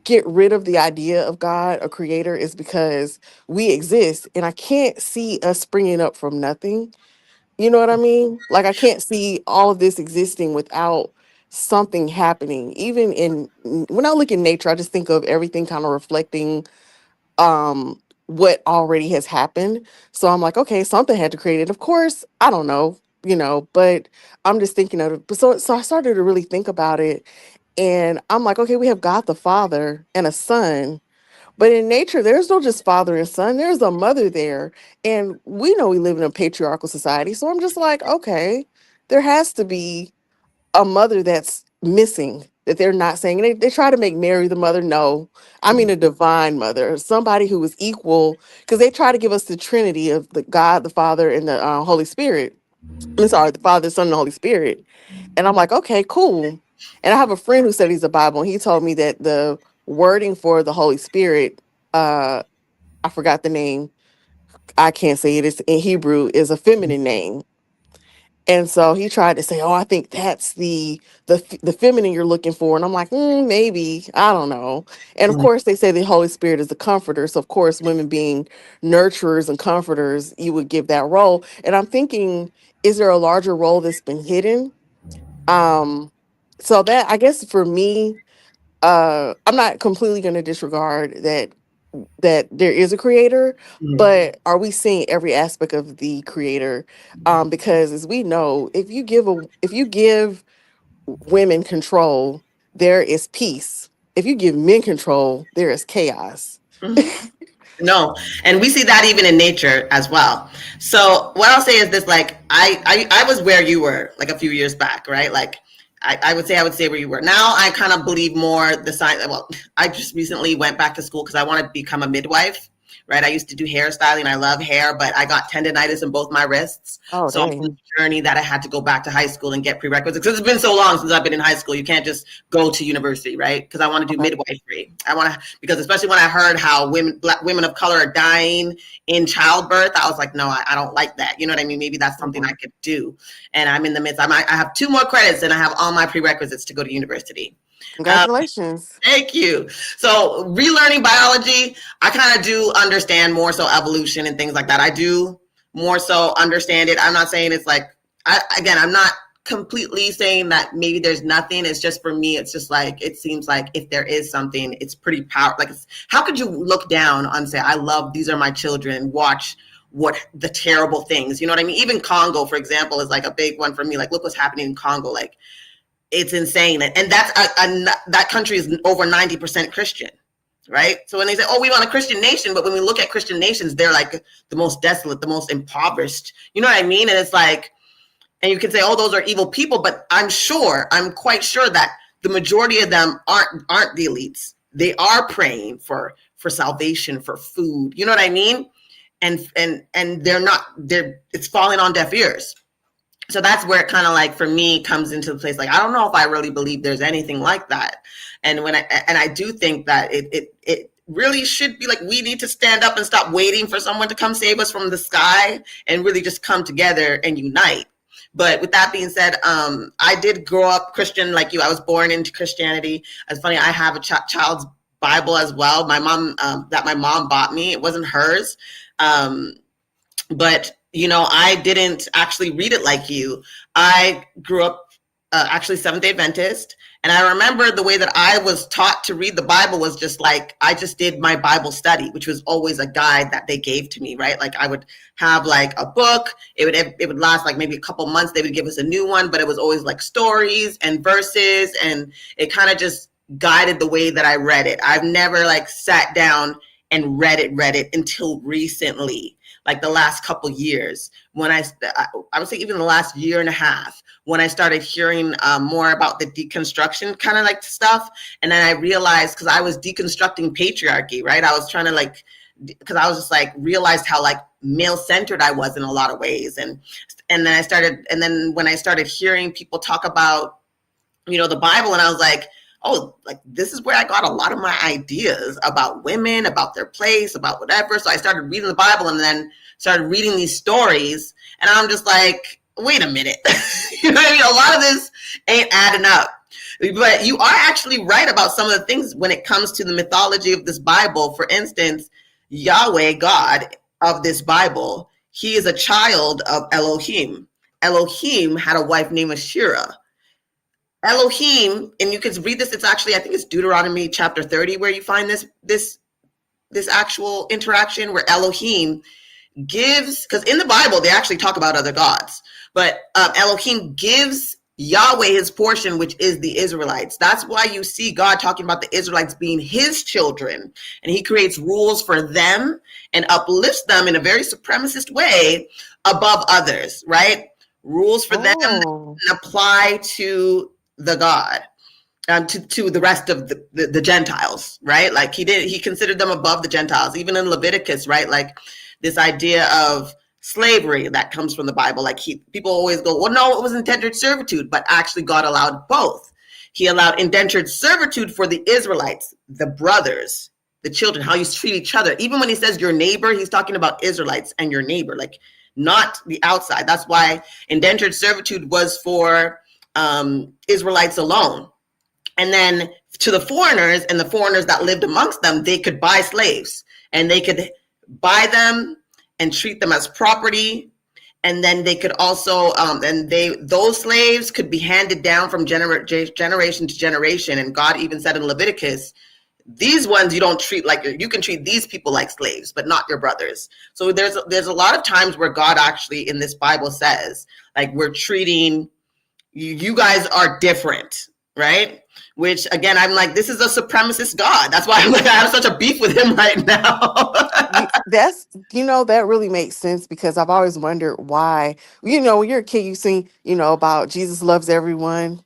Speaker 4: get rid of the idea of God, a creator, is because we exist and I can't see us springing up from nothing. You know what I mean? Like, I can't see all of this existing without something happening. Even when I look in nature, I just think of everything kind of reflecting what already has happened. So I'm like, okay, something had to create it. Of course, I don't know, but I'm just thinking of it. So I started to really think about it, and I'm like, okay, we have God the Father and a son. But in nature, there's no just father and son. There's a mother there. And we know we live in a patriarchal society. So I'm just like, okay, there has to be a mother that's missing, that they're not saying. And they try to make Mary the mother. No, I mean a divine mother, somebody who is equal, because they try to give us the Trinity of the God, the Father, and the Holy Spirit. I'm sorry, the Father, the Son, and the Holy Spirit. And I'm like, okay, cool. And I have a friend who studies the Bible, and he told me that the wording for the Holy Spirit, I forgot the name. I can't say it. It's in Hebrew, is a feminine name. And so he tried to say, "Oh, I think that's the feminine you're looking for." And I'm like, maybe, I don't know. And of course, they say the Holy Spirit is the comforter. So of course, women being nurturers and comforters, you would give that role. And I'm thinking, is there a larger role that's been hidden? Um, so that, I guess, for me, I'm not completely going to disregard that there is a creator, but are we seeing every aspect of the creator? Because as we know, if you give women control, there is peace. If you give men control, there is chaos.
Speaker 1: No, and we see that even in nature as well. So what I'll say is this: like I was where you were like a few years back, right? Like I would say where you were. Now I kind of believe more the science. Well, I just recently went back to school because I want to become a midwife. Right, I used to do hairstyling. I love hair, but I got tendonitis in both my wrists.
Speaker 4: Oh,
Speaker 1: So I'm on
Speaker 4: dang.
Speaker 1: a journey that I had to go back to high school and get prerequisites, because it's been so long since I've been in high school. You can't just go to university, right? Because I want to do
Speaker 4: Okay.
Speaker 1: midwifery. I want to, because especially when I heard how black women of color are dying in childbirth, I was like, no, I don't like that. You know what I mean? Maybe that's something I could do. And I'm in the midst. I have 2 more credits and I have all my prerequisites to go to university.
Speaker 4: Congratulations.
Speaker 1: Thank you. So relearning biology, I kind of do understand more so evolution and things like that. I do more so understand it. I'm not saying it's like, I'm not completely saying that maybe there's nothing. It's just, for me, it's just like, it seems like if there is something, it's pretty powerful. Like, how could you look down and say, I love, these are my children, watch what the terrible things, you know what I mean? Even Congo, for example, is like a big one for me. Like, look what's happening in Congo. Like, it's insane. And that's that country is over 90% Christian, right? So when they say, oh, we want a Christian nation, but when we look at Christian nations, they're like the most desolate, the most impoverished, you know what I mean? And it's like, and you can say, oh, those are evil people, but I'm quite sure that the majority of them aren't the elites. They are praying for salvation, for food, you know what I mean? And it's falling on deaf ears. So that's where it kind of like, for me, comes into the place. Like, I don't know if I really believe there's anything like that. And I do think that it really should be like, we need to stand up and stop waiting for someone to come save us from the sky, and really just come together and unite. But with that being said, I did grow up Christian like you. I was born into Christianity. It's funny, I have a child's Bible as well. My mom, that my mom bought me. It wasn't hers. But, you know, I didn't actually read it like you. I grew up actually Seventh-day Adventist. And I remember the way that I was taught to read the Bible was just like, I just did my Bible study, which was always a guide that they gave to me, right? Like I would have like a book, it would last like maybe a couple months. They would give us a new one, but it was always like stories and verses. And it kind of just guided the way that I read it. I've never like sat down and read it until recently, like the last couple years, when I would say even the last year and a half, when I started hearing more about the deconstruction kind of like stuff. And then I realized, because I was deconstructing patriarchy, right? I was trying to like, because I was just like, realized how like male-centered I was in a lot of ways. And then when I started hearing people talk about, you know, the Bible, and I was like, oh, like this is where I got a lot of my ideas about women, about their place, about whatever. So I started reading the Bible and then started reading these stories. And I'm just like, wait a minute. You know what I mean? A lot of this ain't adding up. But you are actually right about some of the things when it comes to the mythology of this Bible. For instance, Yahweh, God of this Bible, he is a child of Elohim. Elohim had a wife named Asherah. Elohim, and you can read this, it's actually, I think it's Deuteronomy chapter 30 where you find this actual interaction where Elohim gives, because in the Bible they actually talk about other gods, but Elohim gives Yahweh his portion, which is the Israelites. That's why you see God talking about the Israelites being his children, and he creates rules for them and uplifts them in a very supremacist way above others, right? Rules for them and apply to the God, to the rest of the Gentiles, right? Like he considered them above the Gentiles, even in Leviticus, right? Like this idea of slavery that comes from the Bible. Like people always go, well, no, it was indentured servitude, but actually God allowed both. He allowed indentured servitude for the Israelites, the brothers, the children, how you treat each other. Even when he says your neighbor, he's talking about Israelites and your neighbor, like not the outside. That's why indentured servitude was for Israelites alone. And then to the foreigners and the foreigners that lived amongst them, they could buy slaves and they could buy them and treat them as property. And then they could also, those slaves could be handed down from generation to generation. And God even said in Leviticus, these ones you don't treat like, you can treat these people like slaves, but not your brothers. So there's a lot of times where God actually in this Bible says, like, we're treating you guys are different, right? Which again, I'm like, this is a supremacist God. That's why I'm like, I have such a beef with him right now.
Speaker 4: That really makes sense, because I've always wondered why, when you're a kid, you sing, about Jesus loves everyone.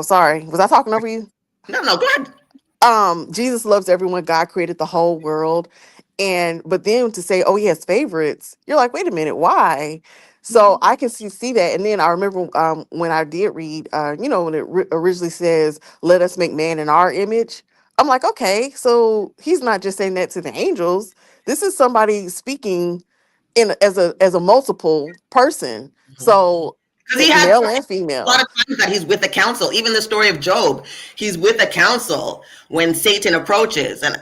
Speaker 4: Sorry. Was I talking over you?
Speaker 1: No, go ahead.
Speaker 4: Jesus loves everyone. God created the whole world. But then to say, oh, he has favorites, you're like, wait a minute, why? So I can see that. And then I remember when I did read, when it originally says, let us make man in our image. I'm like, okay, so he's not just saying that to the angels. This is somebody speaking as a multiple person. So
Speaker 1: Because he had
Speaker 4: male and female.
Speaker 1: A lot of times that he's with the council. Even the story of Job, he's with the council when Satan approaches. And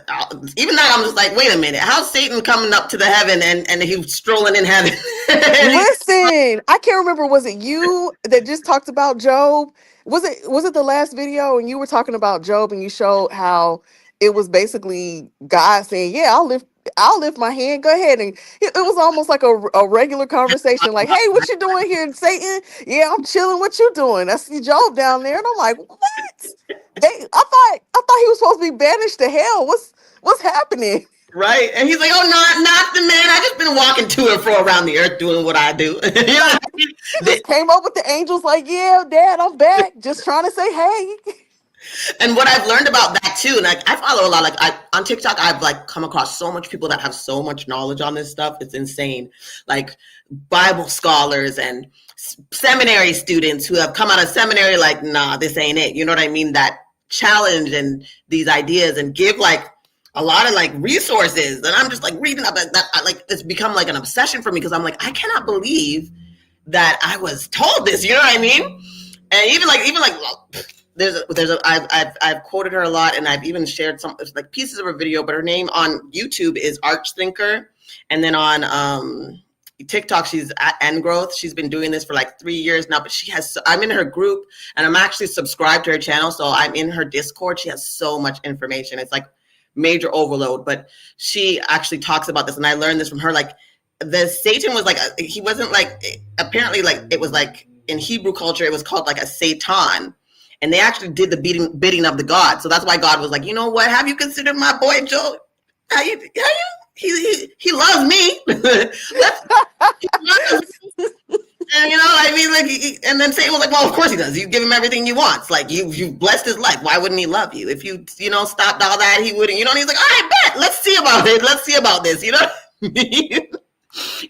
Speaker 1: even that, I'm just like, wait a minute. How's Satan coming up to the heaven and he's strolling in heaven?
Speaker 4: Listen, I can't remember. Was it you that just talked about Job? Was it the last video and you were talking about Job and you showed how it was basically God saying, yeah, I'll lift my hand. Go ahead. And it was almost like a regular conversation. Like, hey, what you doing here, Satan? Yeah, I'm chilling. What you doing? I see Job down there. And I'm like, what? I thought he was supposed to be banished to hell. What's happening?
Speaker 1: Right. And he's like, oh, not the man. I just been walking to and fro around the earth doing what I do. You know what I mean?
Speaker 4: Just came up with the angels like, yeah, Dad, I'm back. Just trying to say, hey.
Speaker 1: And what I've learned about that too, and I follow a lot, on TikTok, I've come across so much people that have so much knowledge on this stuff. It's insane. Like Bible scholars and seminary students who have come out of seminary like, nah, this ain't it. You know what I mean? That challenge and these ideas and give a lot of resources. And I'm just reading up that, it's become like an obsession for me, because I'm like, I cannot believe that I was told this. You know what I mean? And even I've quoted her a lot, and I've even shared some pieces of her video, but her name on YouTube is Archthinker, and then on TikTok. She's at End Growth. She's been doing this for like 3 years now, but I'm in her group and I'm actually subscribed to her channel. So I'm in her Discord. She has so much information. It's like major overload, but she actually talks about this. And I learned this from her. Like the Satan was like, he wasn't like, apparently like, it was like in Hebrew culture, it was called like a Satan. And they actually did the bidding of the God. So that's why God was like, you know what? Have you considered my boy Job? He loves me. And I mean, like, and then Satan was like, well, of course he does. You give him everything he wants. Like you've blessed his life. Why wouldn't he love you? If you stopped all that, he wouldn't. And he's like, all right, bet. Let's see about it. Let's see about this. You know what I mean?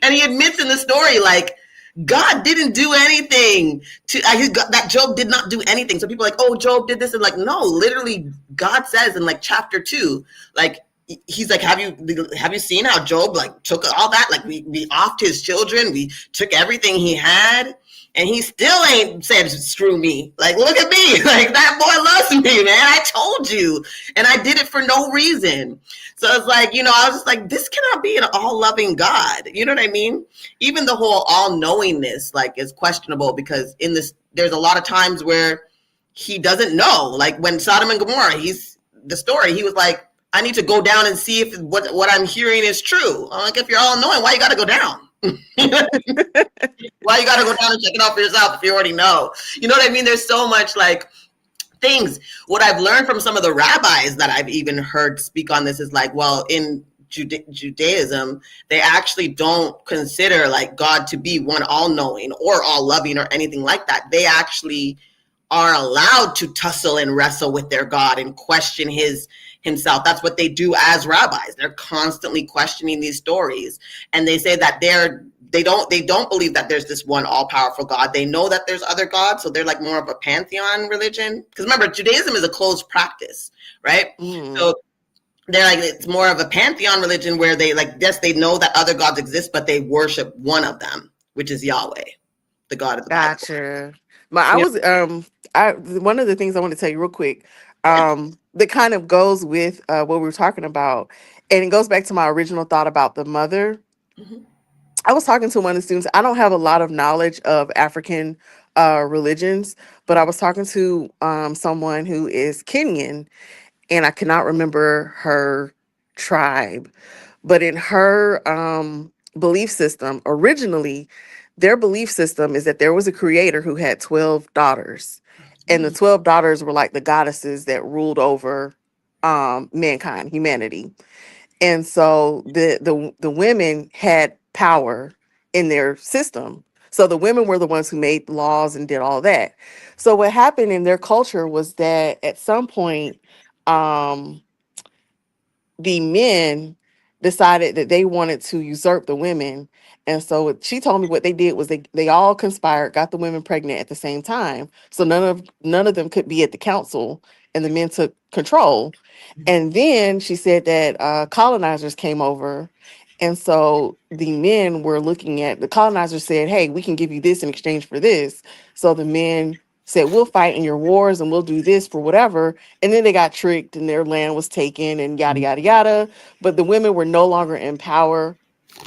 Speaker 1: And he admits in the story, like, God didn't do anything that Job did not do anything. So people are like, oh, Job did this. And like, no, literally God says in like chapter 2, like, he's like, have you seen how Job like took all that? Like we offed his children. We took everything he had and he still ain't said, screw me. Like, look at me. Like that boy loves me, man. I told you. And I did it for no reason. So it's like, I was just like, this cannot be an all loving God. You know what I mean? Even the whole all knowingness, like, is questionable because there's a lot of times where he doesn't know. Like when Sodom and Gomorrah, he was like, I need to go down and see if what I'm hearing is true. I'm like, if you're all knowing, why you got to go down? Why you got to go down and check it out for yourself if you already know? You know what I mean? There's so much like things. What I've learned from some of the rabbis that I've even heard speak on this is like, well, in Judaism, they actually don't consider like God to be one all-knowing or all-loving or anything like that. They actually are allowed to tussle and wrestle with their God and question himself. That's what they do as rabbis. They're constantly questioning these stories. And they say that they don't believe that there's this one all-powerful God. They know that there's other gods, so they're like more of a pantheon religion. Because remember, Judaism is a closed practice, right? Mm. So they're like, it's more of a pantheon religion where they like, yes, they know that other gods exist, but they worship one of them, which is Yahweh, the God of the Bible.
Speaker 4: Gotcha. One of the things I want to tell you real quick, that kind of goes with what we were talking about, and it goes back to my original thought about the mother. Mm-hmm. I was talking to one of the students. I don't have a lot of knowledge of African religions, but I was talking to someone who is Kenyan, and I cannot remember her tribe, but in her belief system, originally, their belief system is that there was a creator who had 12 daughters. And the 12 daughters were like the goddesses that ruled over mankind, humanity. And so the women had power in their system. So the women were the ones who made laws and did all that. So what happened in their culture was that at some point, the men decided that they wanted to usurp the women. And so she told me what they did was they all conspired, got the women pregnant at the same time. So none of them could be at the council, and the men took control. And then she said that colonizers came over. And so the men were looking at, the colonizers said, hey, we can give you this in exchange for this. So the men said, we'll fight in your wars and we'll do this for whatever. And then they got tricked and their land was taken and yada, yada, yada. But the women were no longer in power,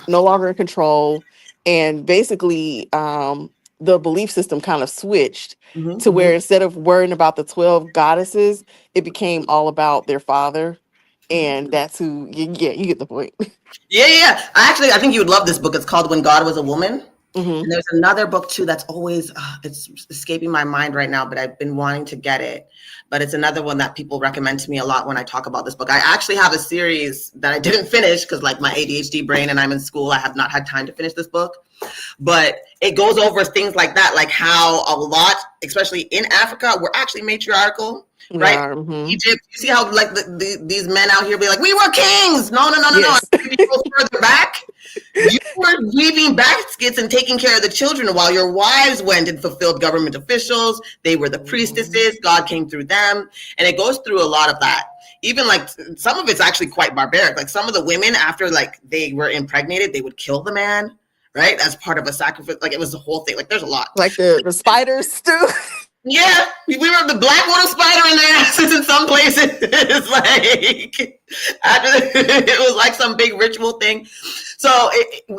Speaker 4: no longer in control. And basically, the belief system kind of switched to where instead of worrying about the 12 goddesses, it became all about their father. And that's who, you get the point.
Speaker 1: Yeah. I think you would love this book. It's called When God Was a Woman. Mm-hmm. And there's another book too that's always it's escaping my mind right now, but I've been wanting to get it. But it's another one that people recommend to me a lot when I talk about this book. I actually have a series that I didn't finish because like my ADHD brain and I'm in school, I have not had time to finish this book. But it goes over things like that, like how a lot, especially in Africa, we're actually matriarchal. Right, mm-hmm. Egypt. You see how like these men out here be like, we were kings. No. Yes. You go further back. You were weaving baskets and taking care of the children while your wives went and fulfilled government officials. They were the priestesses. God came through them, and it goes through a lot of that. Even like some of it's actually quite barbaric. Like some of the women, after like they were impregnated, they would kill the man. Right, as part of a sacrifice. Like it was the whole thing. Like there's a lot.
Speaker 4: Like the spiders too.
Speaker 1: Yeah, we were the black widow spider in their asses in some places. It's like it was like some big ritual thing. So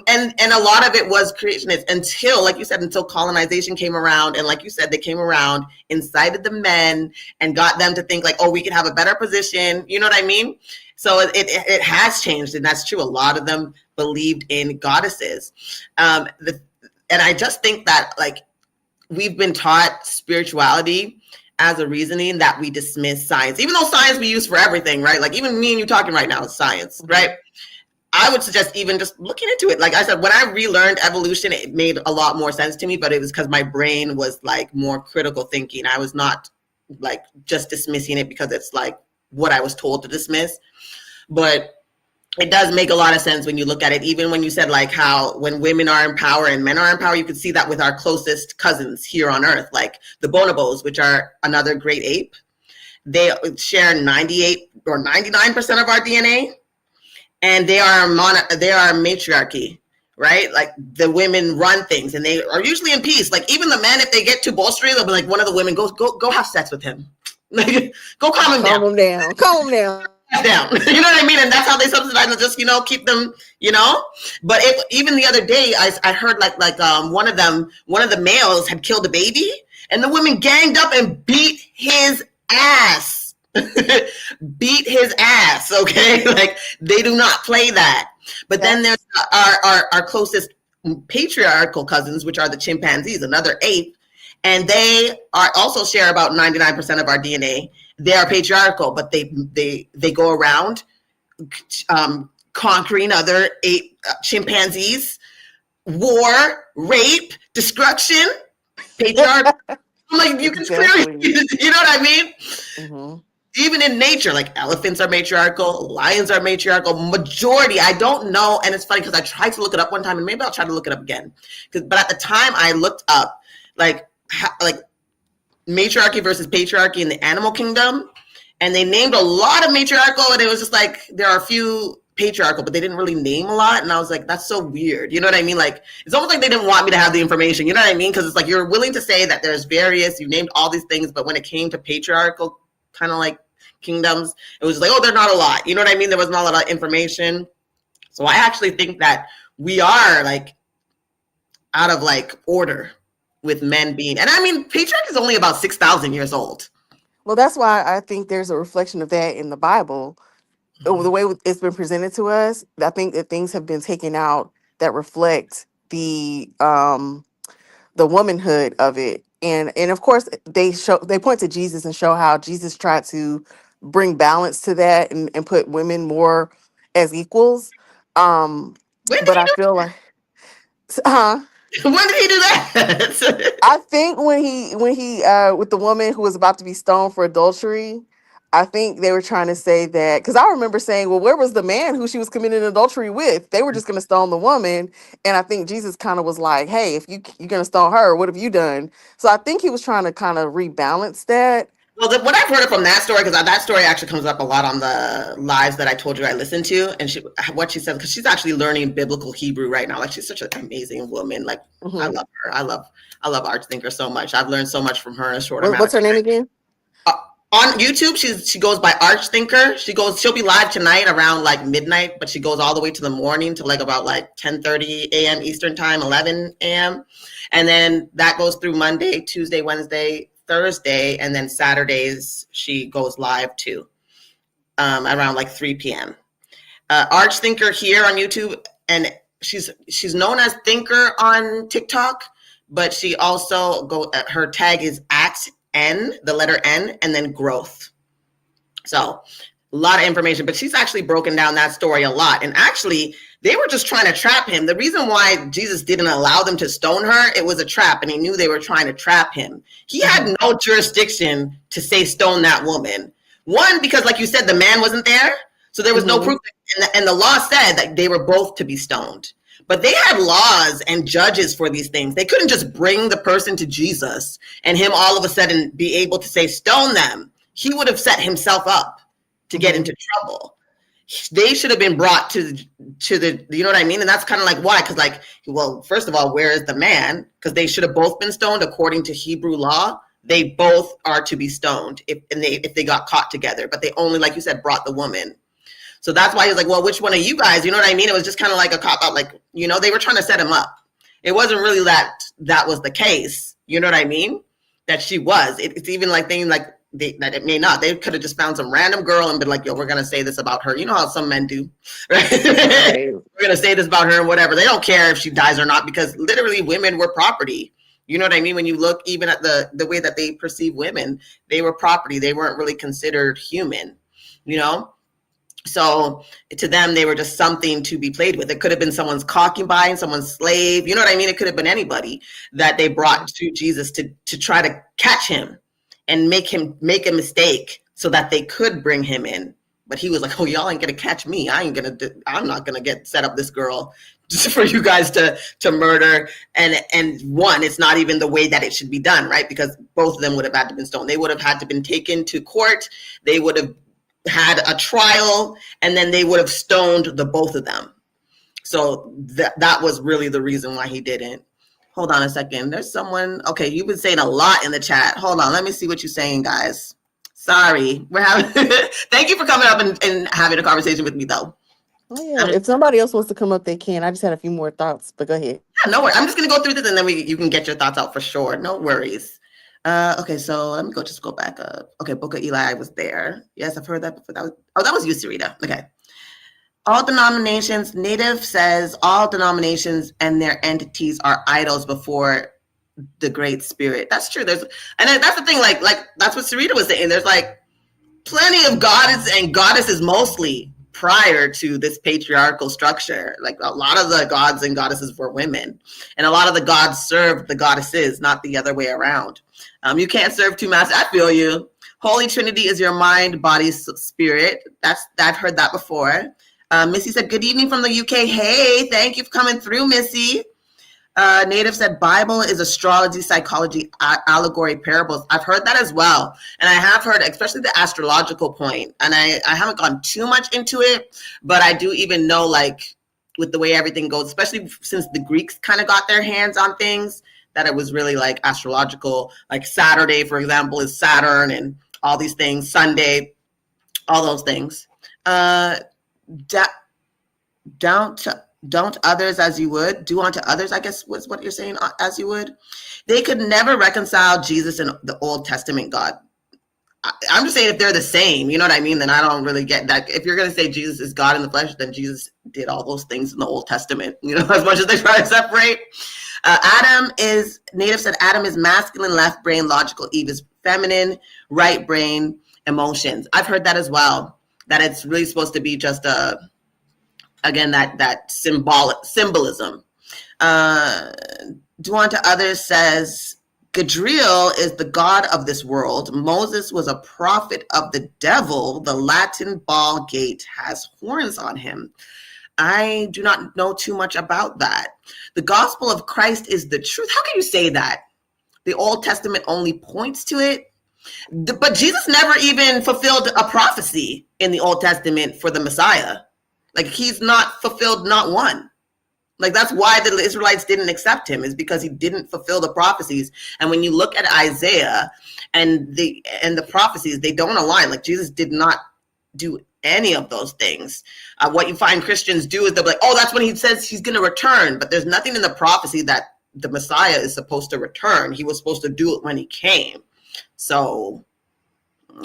Speaker 1: and a lot of it was creationist until, like you said, until colonization came around, and like you said, they came around, incited the men, and got them to think like, oh, we could have a better position. You know what I mean? So it has changed, and that's true. A lot of them believed in goddesses, and I just think that like we've been taught spirituality as a reasoning that we dismiss science, even though science we use for everything, right? Like even me and you talking right now is science, right? I would suggest even just looking into it. Like I said, when I relearned evolution, it made a lot more sense to me, but it was because my brain was like more critical thinking. I was not like just dismissing it because it's like what I was told to dismiss. But it does make a lot of sense when you look at it, even when you said like how when women are in power and men are in power, you can see that with our closest cousins here on earth, like the bonobos, which are another great ape. They share 98 or 99% of our DNA, and they are matriarchy, right? Like the women run things, and they are usually in peace. Like even the men, if they get too bolstery, they'll be like, one of the women go have sex with him. Like, go calm him down.
Speaker 4: Calm him down.
Speaker 1: Down. You know what I mean? And that's how they subsidize and just, keep them, But even the other day, I heard like one of the males had killed a baby, and the women ganged up and beat his ass. Beat his ass, okay? Like they do not play that. But then there's our closest patriarchal cousins, which are the chimpanzees, another ape, and they are also share about 99% of our DNA. They are patriarchal, but they go around conquering other ape chimpanzees, war, rape, destruction, patriarchal. Like you can clearly, you know what I mean? Mm-hmm. Even in nature, like elephants are matriarchal, lions are matriarchal. Majority, I don't know, and it's funny because I tried to look it up one time, and maybe I'll try to look it up again. But at the time, I looked up like matriarchy versus patriarchy in the animal kingdom, and they named a lot of matriarchal, and it was just like there are a few patriarchal, but they didn't really name a lot, and I was like, that's so weird. You know what I mean? Like it's almost like they didn't want me to have the information. You know what I mean? Because it's like you're willing to say that there's various, you named all these things, but when it came to patriarchal kind of like kingdoms, it was like, oh, they're not a lot. You know what I mean? There was not a lot of information. So I actually think that we are like out of like order with men being, and I mean, patriarchy is only about 6,000 years old.
Speaker 4: Well, that's why I think there's a reflection of that in the Bible. Mm-hmm. The way it's been presented to us, I think that things have been taken out that reflect the womanhood of it. And of course they point to Jesus and show how Jesus tried to bring balance to that and put women more as equals. But I feel like
Speaker 1: when did he do that?
Speaker 4: I think when he with the woman who was about to be stoned for adultery, I think they were trying to say that, because I remember saying, well, where was the man who she was committing adultery with? They were just going to stone the woman. And I think Jesus kind of was like, hey, if you're going to stone her, what have you done? So I think he was trying to kind of rebalance that.
Speaker 1: Well, what I've heard from that story, because that story actually comes up a lot on the lives that I told you I listened to, and what she said, because she's actually learning biblical Hebrew right now. Like she's such an amazing woman. Like mm-hmm. I love her. I love Archthinker so much. I've learned so much from her in a short amount.
Speaker 4: What's her name again?
Speaker 1: On YouTube, she goes by Archthinker. She'll be live tonight around like midnight, but she goes all the way to the morning to like about like 10:30 a.m. Eastern time, 11 a.m. And then that goes through Monday, Tuesday, Wednesday, Thursday, and then Saturdays she goes live too, around like 3 p.m. Archthinker here on YouTube, and she's known as Thinker on TikTok, but she also her tag is @N, the letter N, and then growth. So a lot of information, but she's actually broken down that story a lot. And actually, they were just trying to trap him. The reason why Jesus didn't allow them to stone her, it was a trap, and he knew they were trying to trap him. He had no jurisdiction to say stone that woman. One, because like you said, the man wasn't there, so there was no proof, and the law said that they were both to be stoned. But they had laws and judges for these things. They couldn't just bring the person to Jesus and him all of a sudden be able to say, stone them. He would have set himself up to get into trouble. They should have been brought to the, you know what I mean? And that's kind of like, why? Because like, well, first of all, where is the man? Because they should have both been stoned according to Hebrew law. they both are to be stoned if they got caught together. But they only, like you said, brought the woman. So that's why he was like, well, which one of you guys? You know what I mean? It was just kind of like a cop out, like, you know, they were trying to set him up. It wasn't really that was the case. You know what I mean? That she was. It's even like things like that it may not. They could have just found some random girl and been like, yo, we're going to say this about her. You know how some men do, right?
Speaker 4: Right.
Speaker 1: We're going to say this about her and whatever. They don't care if she dies or not, because literally women were property. You know what I mean? When you look even at the way that they perceive women, they were property. They weren't really considered human, you know? So to them, they were just something to be played with. It could have been someone's concubine, someone's slave. You know what I mean? It could have been anybody that they brought to Jesus to try to catch him and make him make a mistake so that they could bring him in. But he was like, oh, y'all ain't going to catch me. I'm not going to get set up this girl just for you guys to murder. And one, it's not even the way that it should be done, right? Because both of them would have had to been stoned. They would have had to been taken to court. They would have had a trial, and then they would have stoned the both of them. So that was really the reason why he didn't. Hold on a second. There's someone. Okay, you've been saying a lot in the chat. Hold on. Let me see what you're saying, guys. Sorry. We're having. Thank you for coming up and having a conversation with me, though.
Speaker 4: Oh, yeah. If somebody else wants to come up, they can. I just had a few more thoughts, but go ahead.
Speaker 1: Yeah, no worries. I'm just going to go through this, and then you can get your thoughts out for sure. No worries. Okay, so let me just go back up. Okay, Book of Eli was there. Yes, I've heard that before. That was you, Sarita. Okay. All denominations, Native says all denominations and their entities are idols before the Great Spirit. That's true. That's the thing, like that's what Sarita was saying. There's like plenty of gods and goddesses mostly prior to this patriarchal structure. Like a lot of the gods and goddesses were women, and a lot of the gods served the goddesses, not the other way around. You can't serve two masters. I feel you. Holy Trinity is your mind, body, spirit. I've heard that before. Missy said, good evening from the UK. Hey, thank you for coming through, Missy. Native said, Bible is astrology, psychology, allegory, parables. I've heard that as well. And I have heard, especially the astrological point. And I haven't gone too much into it, but I do even know, like, with the way everything goes, especially since the Greeks kind of got their hands on things, that it was really like astrological. Like Saturday, for example, is Saturn and all these things. Sunday, all those things. Don't others as you would. Do unto others, I guess was what you're saying, as you would. They could never reconcile Jesus and the Old Testament God. I'm just saying if they're the same, you know what I mean? Then I don't really get that. If you're going to say Jesus is God in the flesh, then Jesus did all those things in the Old Testament, you know, as much as they try to separate. Native said Adam is masculine, left brain, logical. Eve is feminine, right brain, emotions. I've heard that as well, that it's really supposed to be just again, that symbolism. Do unto others says Gadriel is the god of this world. Moses was a prophet of the devil. The Latin ball gate has horns on him. I do not know too much about that. The gospel of Christ is the truth. How can you say that? The Old Testament only points to it. But Jesus never even fulfilled a prophecy in the Old Testament for the Messiah. Like, he's not fulfilled not one. Like, that's why the Israelites didn't accept him, is because he didn't fulfill the prophecies. And when you look at Isaiah and the prophecies, they don't align. Like, Jesus did not do any of those things. What you find Christians do is they'll be like, oh, that's when he says he's going to return. But there's nothing in the prophecy that the Messiah is supposed to return. He was supposed to do it when he came. So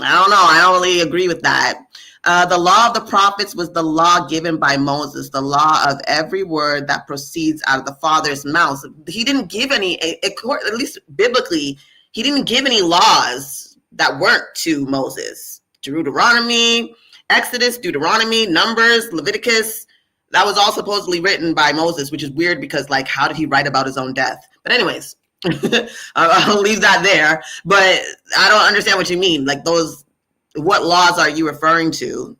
Speaker 1: I don't know. I don't really agree with that. The law of the prophets was the law given by Moses, the law of every word that proceeds out of the Father's mouth. He didn't give any, at least biblically, he didn't give any laws that weren't to Moses. Deuteronomy, Exodus, Deuteronomy, Numbers, Leviticus, that was all supposedly written by Moses, which is weird because, like, how did he write about his own death? But anyways, I'll leave that there. But I don't understand what you mean. Like, what laws are you referring to?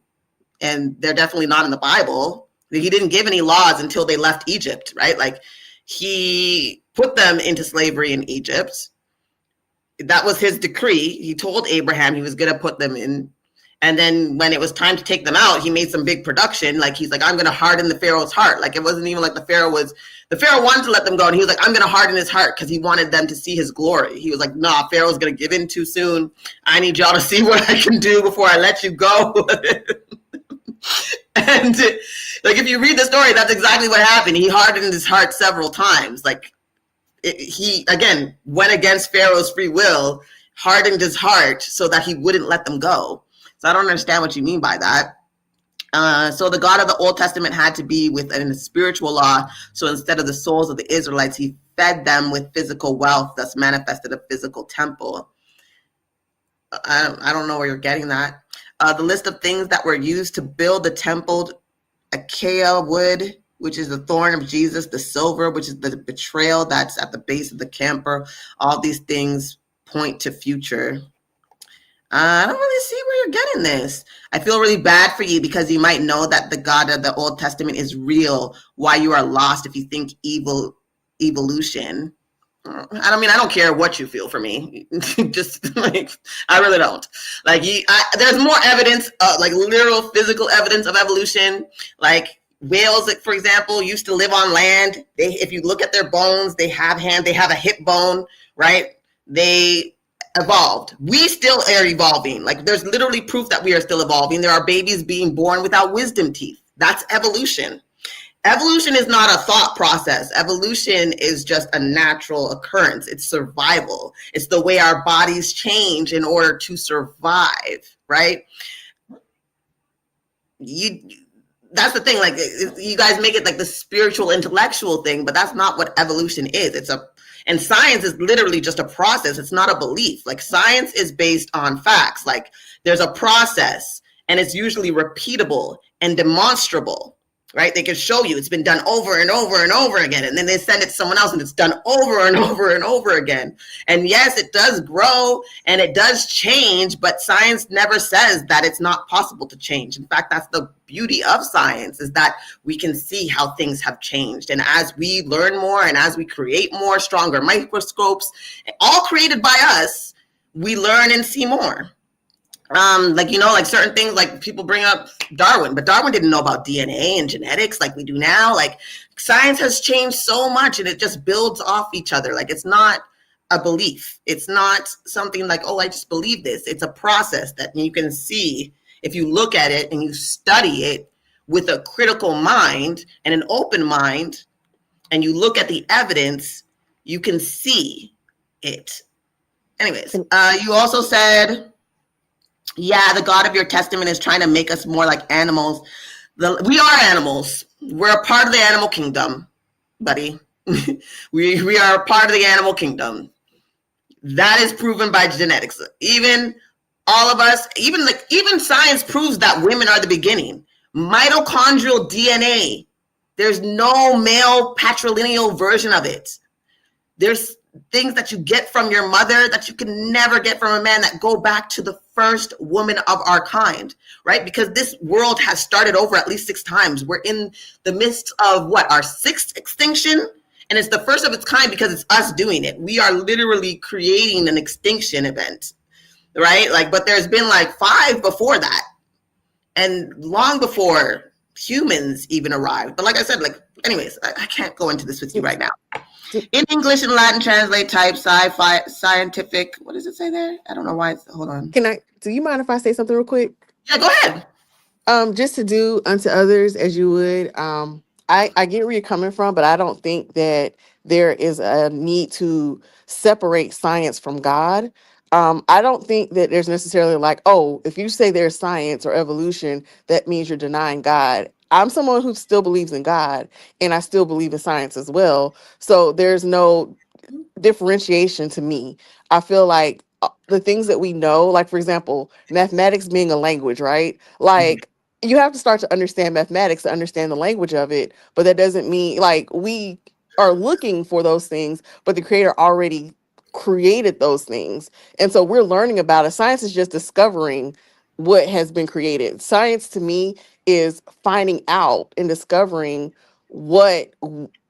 Speaker 1: And they're definitely not in the Bible. He didn't give any laws until they left Egypt, right? Like, he put them into slavery in Egypt. That was his decree. He told Abraham he was going to put them in. And then when it was time to take them out, he made some big production. Like, he's like, I'm going to harden the Pharaoh's heart. Like, it wasn't even like the Pharaoh wanted to let them go. And he was like, I'm going to harden his heart because he wanted them to see his glory. He was like, nah, Pharaoh's going to give in too soon. I need y'all to see what I can do before I let you go. And like, if you read the story, that's exactly what happened. He hardened his heart several times. Like, he, again, went against Pharaoh's free will, hardened his heart so that he wouldn't let them go. So I don't understand what you mean by that. So the God of the Old Testament had to be within a spiritual law. So instead of the souls of the Israelites, he fed them with physical wealth, thus manifested a physical temple. I don't know where you're getting that. The list of things that were used to build the temple: acacia wood, which is the thorn of Jesus; the silver, which is the betrayal that's at the base of the camper. All these things point to future. I don't really see where you're getting this. I feel really bad for you because you might know that the God of the Old Testament is real. Why you are lost if you think evolution. I mean, I don't care what you feel for me. Just like, I really don't. Like, there's more evidence, like literal physical evidence of evolution. Like whales, like, for example, used to live on land. If you look at their bones, they have a hip bone, right? They evolved. We still are evolving. Like, there's literally proof that we are still evolving. There are babies being born without wisdom teeth. That's evolution. Evolution is not a thought process. Evolution is just a natural occurrence. It's survival. It's the way our bodies change in order to survive, right? That's the thing. Like, you guys make it like the spiritual, intellectual thing, but that's not what evolution is. And science is literally just a process. It's not a belief. Like, science is based on facts. Like, there's a process, and it's usually repeatable and demonstrable, right? They can show you it's been done over and over and over again. And then they send it to someone else and it's done over and over and over again. And yes, it does grow and it does change, but science never says that it's not possible to change. In fact, that's the beauty of science, is that we can see how things have changed. And as we learn more and as we create more, stronger microscopes, all created by us, we learn and see more. Like, you know, like certain things, like people bring up Darwin, but Darwin didn't know about DNA and genetics like we do now. Like, science has changed so much and it just builds off each other. Like, it's not a belief. It's not something like, oh, I just believe this. It's a process that you can see if you look at it and you study it with a critical mind and an open mind, and you look at the evidence, you can see it. Anyways, you also said, yeah, the God of your testament is trying to make us more like animals. We are animals. We're a part of the animal kingdom, buddy. we are a part of the animal kingdom. That is proven by genetics. Even all of us, even science proves that women are the beginning. Mitochondrial DNA. There's no male patrilineal version of it. There's things that you get from your mother that you can never get from a man that go back to the first woman of our kind, right? Because this world has started over at least 6 times. We're in the midst of our 6th extinction, and it's the first of its kind because it's us doing it. We are literally creating an extinction event, right? Like, but there's been like 5 before that, and long before humans even arrived. But like I said, like, anyways, I can't go into this with you right now. In English and Latin, translate type sci-fi, scientific. What does it say there? I don't know why. Hold on.
Speaker 4: Do you mind if I say something real quick?
Speaker 1: Yeah, go ahead.
Speaker 4: Just to do unto others as you would. I get where you're coming from, but I don't think that there is a need to separate science from God. I don't think that there's necessarily like, oh, if you say there's science or evolution, that means you're denying God. I'm someone who still believes in God, and I still believe in science as well. So there's no differentiation to me. I feel like the things that we know, like, for example, mathematics being a language, right? Like, you have to start to understand mathematics to understand the language of it. But that doesn't mean, like, we are looking for those things, but the creator already created those things. And so we're learning about it. Science is just discovering what has been created. Science to me is finding out and discovering what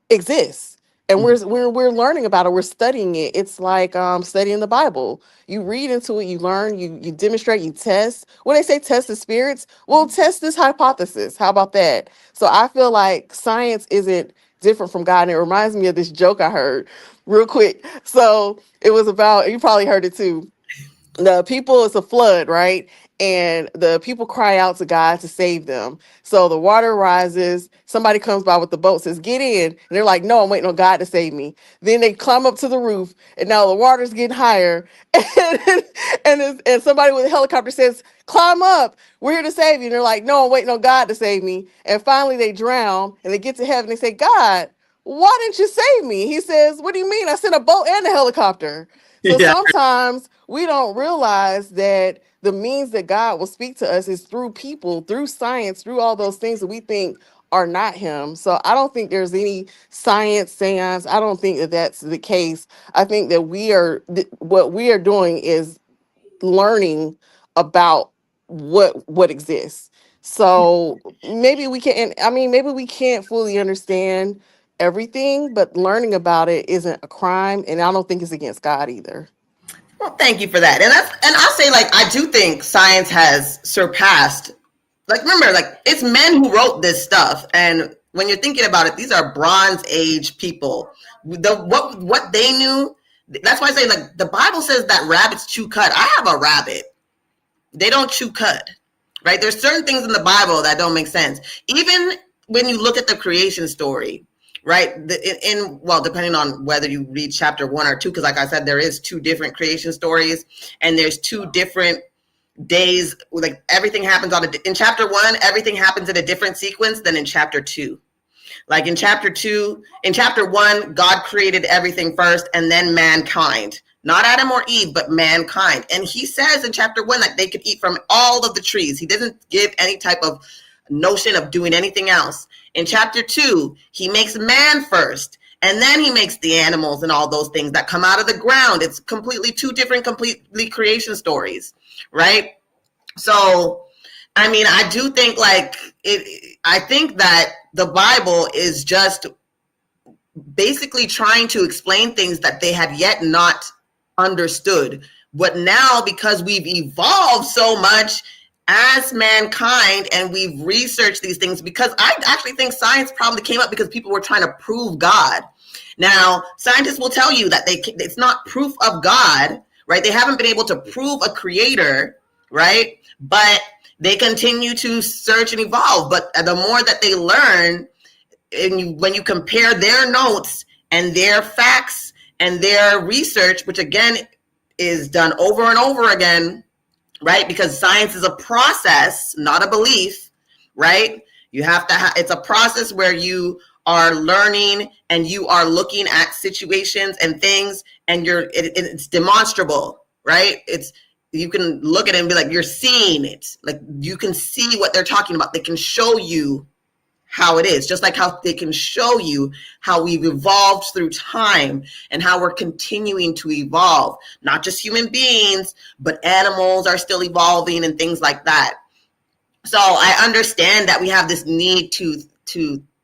Speaker 4: exists. and we're learning about it, we're studying it. It's like studying the Bible. You read into it, you learn, you demonstrate, you test. When they say test the spirits, well, test this hypothesis. How about that? So I feel like science isn't different from God. And it reminds me of this joke I heard real quick. So it was about, you probably heard it too, the people, it's a flood, right? And the people cry out to God to save them. So the water rises, somebody comes by with the boat, says, get in. And they're like, no, I'm waiting on God to save me. Then they climb up to the roof, and now the water's getting higher. And somebody with a helicopter says, climb up, we're here to save you. And they're like, no, I'm waiting on God to save me. And finally they drown, and they get to heaven. They say, God, why didn't you save me? He says, what do you mean? I sent a boat and a helicopter. So
Speaker 1: Yeah.
Speaker 4: sometimes we don't realize that the means that God will speak to us is through people, through science, through all those things that we think are not him. So I don't think there's any seance. I don't think that that's the case. I think that what we are doing is learning about what exists. So maybe we can, I mean, maybe we can't fully understand everything, but learning about it isn't a crime, and I don't think it's against God either.
Speaker 1: Well, thank you for that. And I'll say, like, I do think science has surpassed, like, remember, like, it's men who wrote this stuff. And when you're thinking about it, these are Bronze Age people. What they knew, that's why I say, like, the Bible says that rabbits chew cud. I have a rabbit. They don't chew cud, right? There's certain things in the Bible that don't make sense. Even when you look at the creation story, right? Well, depending on whether you read chapter 1 or 2, because like I said, there is 2 different creation stories, and there's 2 different days. Like, everything happens in chapter 1, everything happens in a different sequence than in chapter 2. Like in chapter 1, God created everything first, and then mankind. Not Adam or Eve, but mankind. And he says in chapter 1 that they could eat from all of the trees. He doesn't give any type of notion of doing anything else. In chapter 2, he makes man first, and then he makes the animals and all those things that come out of the ground. It's completely 2 different completely creation stories, right? So, I mean, I do think, like, I think that the Bible is just basically trying to explain things that they had yet not understood. But now, because we've evolved so much as mankind, and we've researched these things, because I actually think science probably came up because people were trying to prove God. Now, scientists will tell you that it's not proof of God, right? They haven't been able to prove a creator, right? But they continue to search and evolve. But the more that they learn, and when you compare their notes and their facts and their research, which again is done over and over again, right? Because science is a process, not a belief, right? You have to it's a process where you are learning and you are looking at situations and things, and it's demonstrable, right? You can look at it and be like, you're seeing it. Like, you can see what they're talking about. They can show you how it is, just like how they can show you how we've evolved through time and how we're continuing to evolve. Not just human beings, but animals are still evolving and things like that. So I understand that we have this need to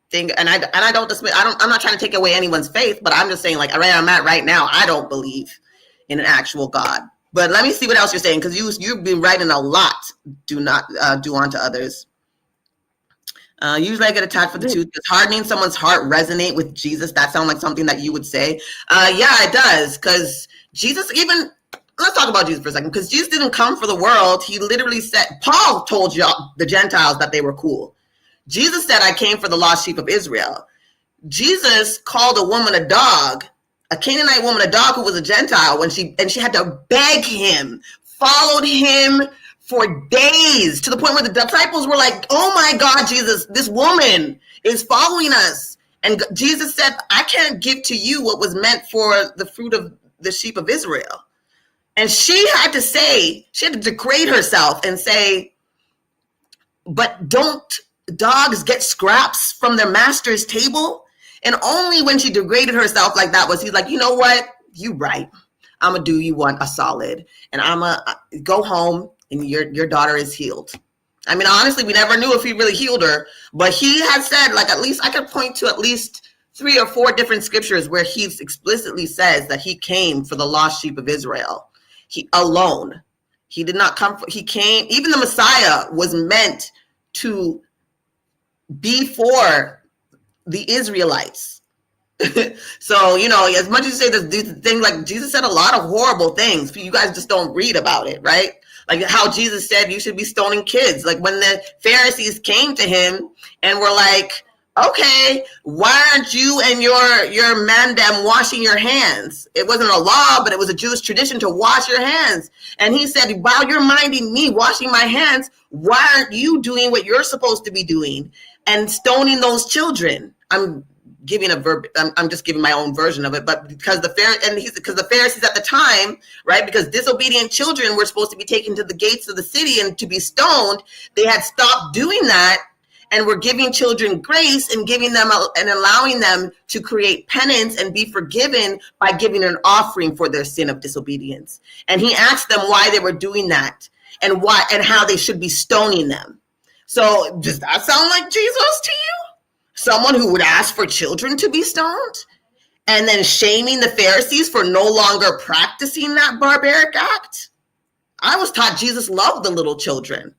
Speaker 1: think, and I don't dismiss. I'm not trying to take away anyone's faith, but I'm just saying, like, where I'm at right now, I don't believe in an actual God. But let me see what else you're saying, because you've been writing a lot. Do not do unto others. Usually I get attacked for the truth. Does hardening someone's heart resonate with Jesus? That sounds like something that you would say. Yeah, it does. Because Jesus, let's talk about Jesus for a second. Because Jesus didn't come for the world. He literally said, Paul told y'all, the Gentiles, that they were cool. Jesus said, I came for the lost sheep of Israel. Jesus called a woman a dog, a Canaanite woman a dog who was a Gentile, when she had to beg him, followed him for days, to the point where the disciples were like, oh my God, Jesus, this woman is following us. And Jesus said, I can't give to you what was meant for the fruit of the sheep of Israel. And she had to degrade herself and say, but don't dogs get scraps from their master's table? And only when she degraded herself like that was he's like, you know what? You right. I'm going to do you one a solid. And I'm going to go home, and your daughter is healed. I mean, honestly, we never knew if he really healed her, but he had said, like, at least I could point to at least 3 or 4 different scriptures where he explicitly says that he came for the lost sheep of Israel. He alone. He did not come. He came. Even the Messiah was meant to be for the Israelites. So, you know, as much as you say this thing, like Jesus said a lot of horrible things, you guys just don't read about it, right? Like how Jesus said you should be stoning kids. Like when the Pharisees came to him and were like, okay, why aren't you and your mandem washing your hands? It wasn't a law, but it was a Jewish tradition to wash your hands. And he said, while you're minding me washing my hands, why aren't you doing what you're supposed to be doing and stoning those children? I'm giving I'm just giving my own version of it, but because the Pharisees at the time, right, because disobedient children were supposed to be taken to the gates of the city and to be stoned, they had stopped doing that and were giving children grace and giving them and allowing them to create penance and be forgiven by giving an offering for their sin of disobedience. And he asked them why they were doing that and why and how they should be stoning them. So does that sound like Jesus to you? Someone who would ask for children to be stoned and then shaming the Pharisees for no longer practicing that barbaric act? I was taught Jesus loved the little children.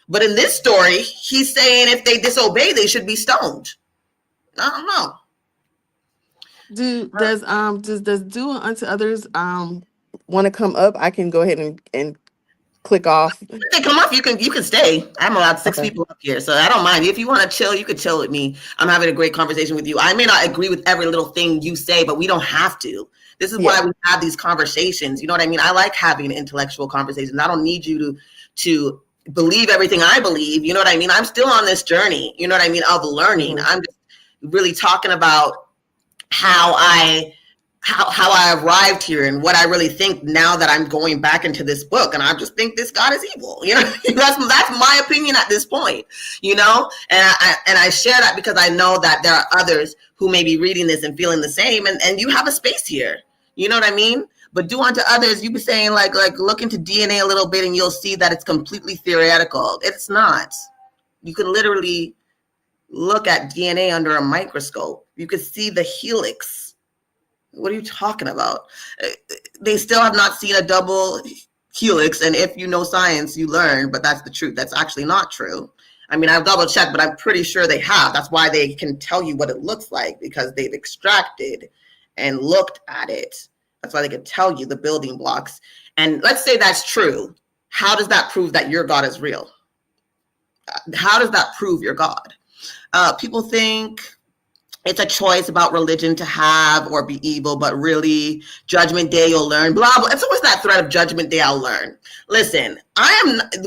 Speaker 1: But in this story, he's saying if they disobey, they should be stoned. I don't know.
Speaker 4: Does do unto others want to come up? I can go ahead and click off.
Speaker 1: If they come off, you can stay. I'm allowed 6
Speaker 4: Okay.
Speaker 1: people up here, so I don't mind. If you want to chill, you could chill with me. I'm having a great conversation with you. I may not agree with every little thing you say, but we don't have to. This is why we have these conversations. You know what I mean? I like having intellectual conversations. I don't need you to believe everything I believe. You know what I mean? I'm still on this journey, you know what I mean, of learning. I'm just really talking about how I arrived here and what I really think now that I'm going back into this book. And I just think this God is evil. You know, that's my opinion at this point, you know, and I share that because I know that there are others who may be reading this and feeling the same. And you have a space here. You know what I mean? But do unto others, you be saying like look into DNA a little bit and you'll see that it's completely theoretical. It's not. You can literally look at DNA under a microscope. You could see the helix. What are you talking about? They still have not seen a double helix. And if you know science, you learn, but that's the truth. That's actually not true. I mean, I've double checked, but I'm pretty sure they have. That's why they can tell you what it looks like, because they've extracted and looked at it. That's why they could tell you the building blocks. And let's say that's true. How does that prove that your God is real? How does that prove your God? People think it's a choice about religion to have or be evil, but really judgment day you'll learn, blah, blah. It's always that threat of judgment day I'll learn. Listen,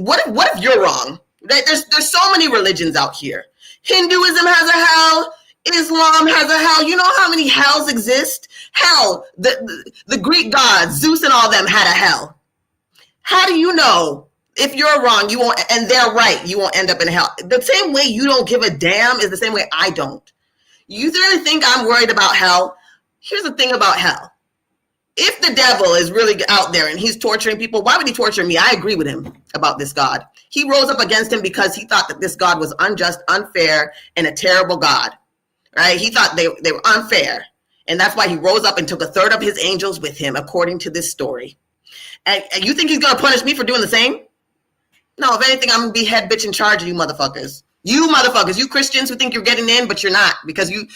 Speaker 1: what if you're wrong? There's so many religions out here. Hinduism has a hell. Islam has a hell. You know how many hells exist? Hell, the Greek gods, Zeus and all them had a hell. How do you know if you're wrong, you won't, and they're right, you won't end up in hell? The same way you don't give a damn is the same way I don't. You really think I'm worried about hell? Here's the thing about hell. If the devil is really out there and he's torturing people, why would he torture me? I agree with him about this God. He rose up against him because he thought that this God was unjust, unfair, and a terrible God. Right? He thought they were unfair. And that's why he rose up and took a third of his angels with him, according to this story. And you think he's going to punish me for doing the same? No, if anything, I'm going to be head bitch in charge of you motherfuckers. You motherfuckers, you Christians who think you're getting in, but you're not. Because you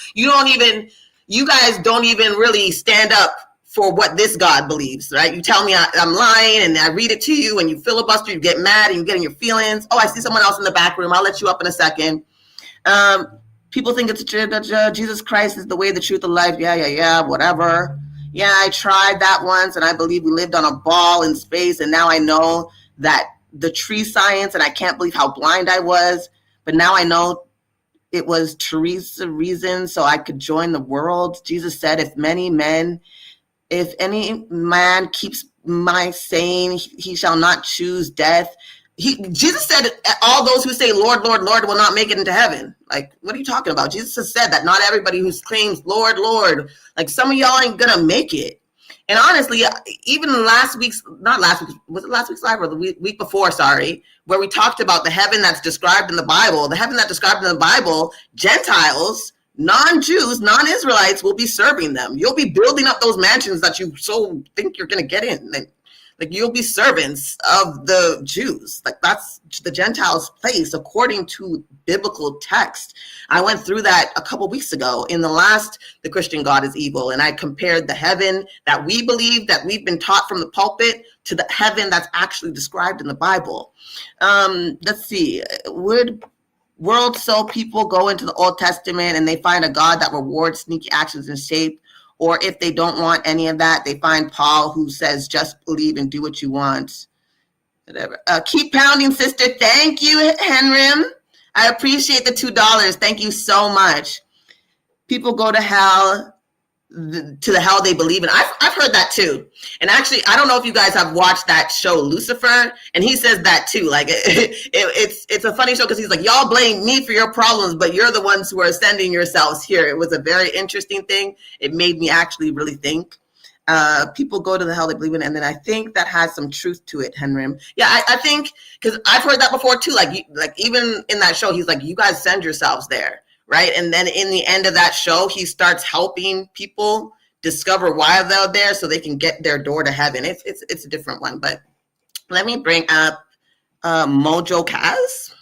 Speaker 1: guys don't even really stand up for what this God believes, right? You tell me I'm lying and I read it to you and you filibuster, you get mad and you get in your feelings. Oh, I see someone else in the back room. I'll let you up in a second. People think it's Jesus Christ is the way, the truth, the life. Yeah, whatever. Yeah, I tried that once, and I believe we lived on a ball in space, and now I know that the tree science, and I can't believe how blind I was, but now I know it was Teresa reason so I could join the world. Jesus said, if any man keeps my saying, he shall not choose death. Jesus said, all those who say, Lord, Lord, Lord, will not make it into heaven. Like, what are you talking about? Jesus has said that not everybody who claims, Lord, Lord, like some of y'all ain't gonna make it. And honestly, even was it last week's live or the week before, where we talked about the heaven that's described in the Bible, Gentiles non-Jews, non-Israelites will be serving them. You'll be building up those mansions that you so think you're going to get in. Like you'll be servants of the Jews. Like that's the Gentiles' place according to biblical text. I went through that a couple weeks ago in the last The Christian God is Evil, and I compared the heaven that we believe, that we've been taught from the pulpit, to the heaven that's actually described in the Bible. Let's see. Would world so people go into the Old Testament and they find a God that rewards sneaky actions and shape? Or if they don't want any of that, they find Paul who says, just believe and do what you want. Whatever. Keep pounding, sister. Thank you, Henrim. I appreciate the $2. Thank you so much. People go to hell, to the hell they believe in. I've heard that too. And actually, I don't know if you guys have watched that show, Lucifer, and he says that too. Like it's a funny show because he's like, y'all blame me for your problems, but you're the ones who are sending yourselves here. It was a very interesting thing. It made me actually really think. People go to the hell they believe in, and then I think that has some truth to it, Henrim. Yeah, I think, because I've heard that before too. Like even in that show, he's like, you guys send yourselves there. Right. And then in the end of that show, he starts helping people discover why they're there so they can get their door to heaven. It's a different one. But let me bring up Mojo Kaz.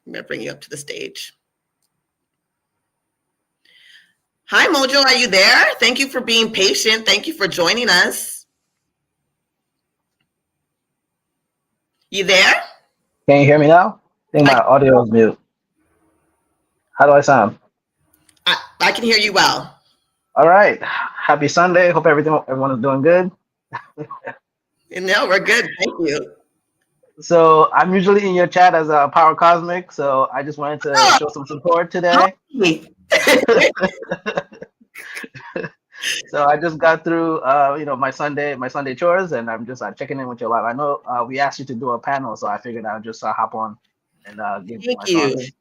Speaker 1: I'm going to bring you up to the stage. Hi, Mojo. Are you there? Thank you for being patient. Thank you for joining us. You there?
Speaker 5: Can you hear me now? I think my audio is mute. How do I sound?
Speaker 1: I can hear you well.
Speaker 5: All right. Happy Sunday. Hope everyone is doing good.
Speaker 1: No, we're good. Thank you.
Speaker 5: So I'm usually in your chat as a Power Cosmic, so I just wanted to show some support today. So I just got through, my Sunday chores, and I'm just checking in with you live. I know we asked you to do a panel, so I figured I'd just hop on and give
Speaker 1: Thank
Speaker 5: my
Speaker 1: you.
Speaker 5: thoughts.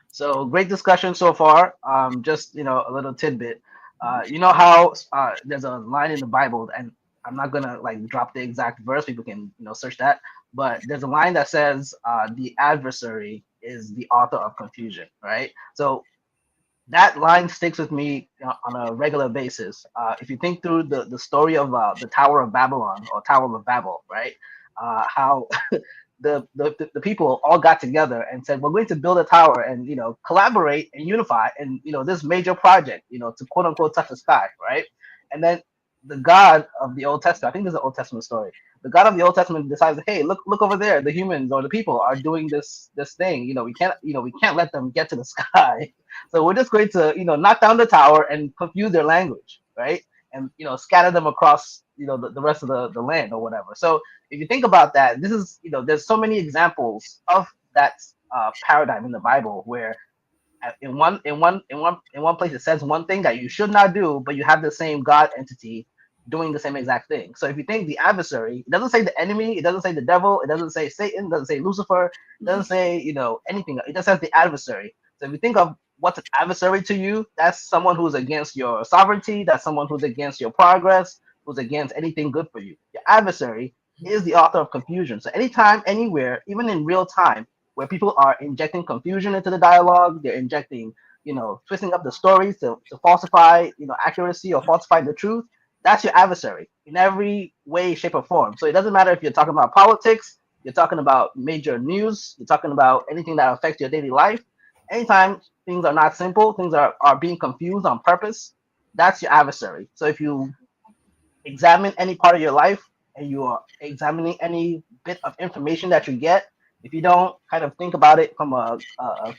Speaker 5: So great discussion so far. Just a little tidbit. You know how there's a line in the Bible, and I'm not gonna drop the exact verse. People can search that. But there's a line that says the adversary is the author of confusion, right? So that line sticks with me on a regular basis. If you think through the story of the Tower of Babylon or Tower of Babel, right? How the people all got together and said, we're going to build a tower and collaborate and unify and this major project to quote unquote touch the sky, right? And then the God of the Old Testament, I think this is an Old Testament story, the God of the Old Testament decides, hey, look over there, the humans or the people are doing this thing, we can't let them get to the sky, so we're just going to knock down the tower and confuse their language, right? And scatter them across the rest of the land or whatever. So if you think about that, this is there's so many examples of that paradigm in the Bible where in one place it says one thing that you should not do, but you have the same God entity doing the same exact thing. So if you think the adversary, it doesn't say the enemy, it doesn't say the devil, it doesn't say Satan, it doesn't say Lucifer, it doesn't say anything. It just says the adversary. So if you think of what's an adversary to you, that's someone who's against your sovereignty, that's someone who's against your progress, who's against anything good for you. Your adversary is the author of confusion. So anytime, anywhere, even in real time, where people are injecting confusion into the dialogue, they're injecting, twisting up the stories to falsify, accuracy or falsify the truth, that's your adversary in every way, shape, or form. So it doesn't matter if you're talking about politics, you're talking about major news, you're talking about anything that affects your daily life. Anytime things are not simple, things are being confused on purpose, that's your adversary. So if you examine any part of your life and you are examining any bit of information that you get, if you don't kind of think about it from a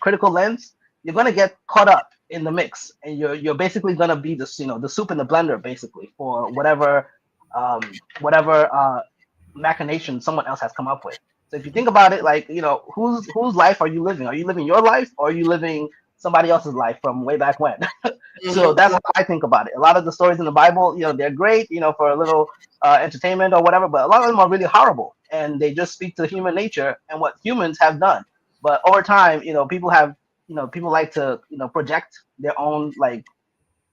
Speaker 5: critical lens, you're going to get caught up in the mix, and you're basically going to be the soup in the blender basically for whatever machination someone else has come up with. So if you think about it, whose life are you living? Are you living your life, or are you living somebody else's life from way back when? So that's how I think about it. A lot of the stories in the Bible, they're great, for a little entertainment or whatever, but a lot of them are really horrible, and they just speak to human nature and what humans have done. But over time, people like to project their own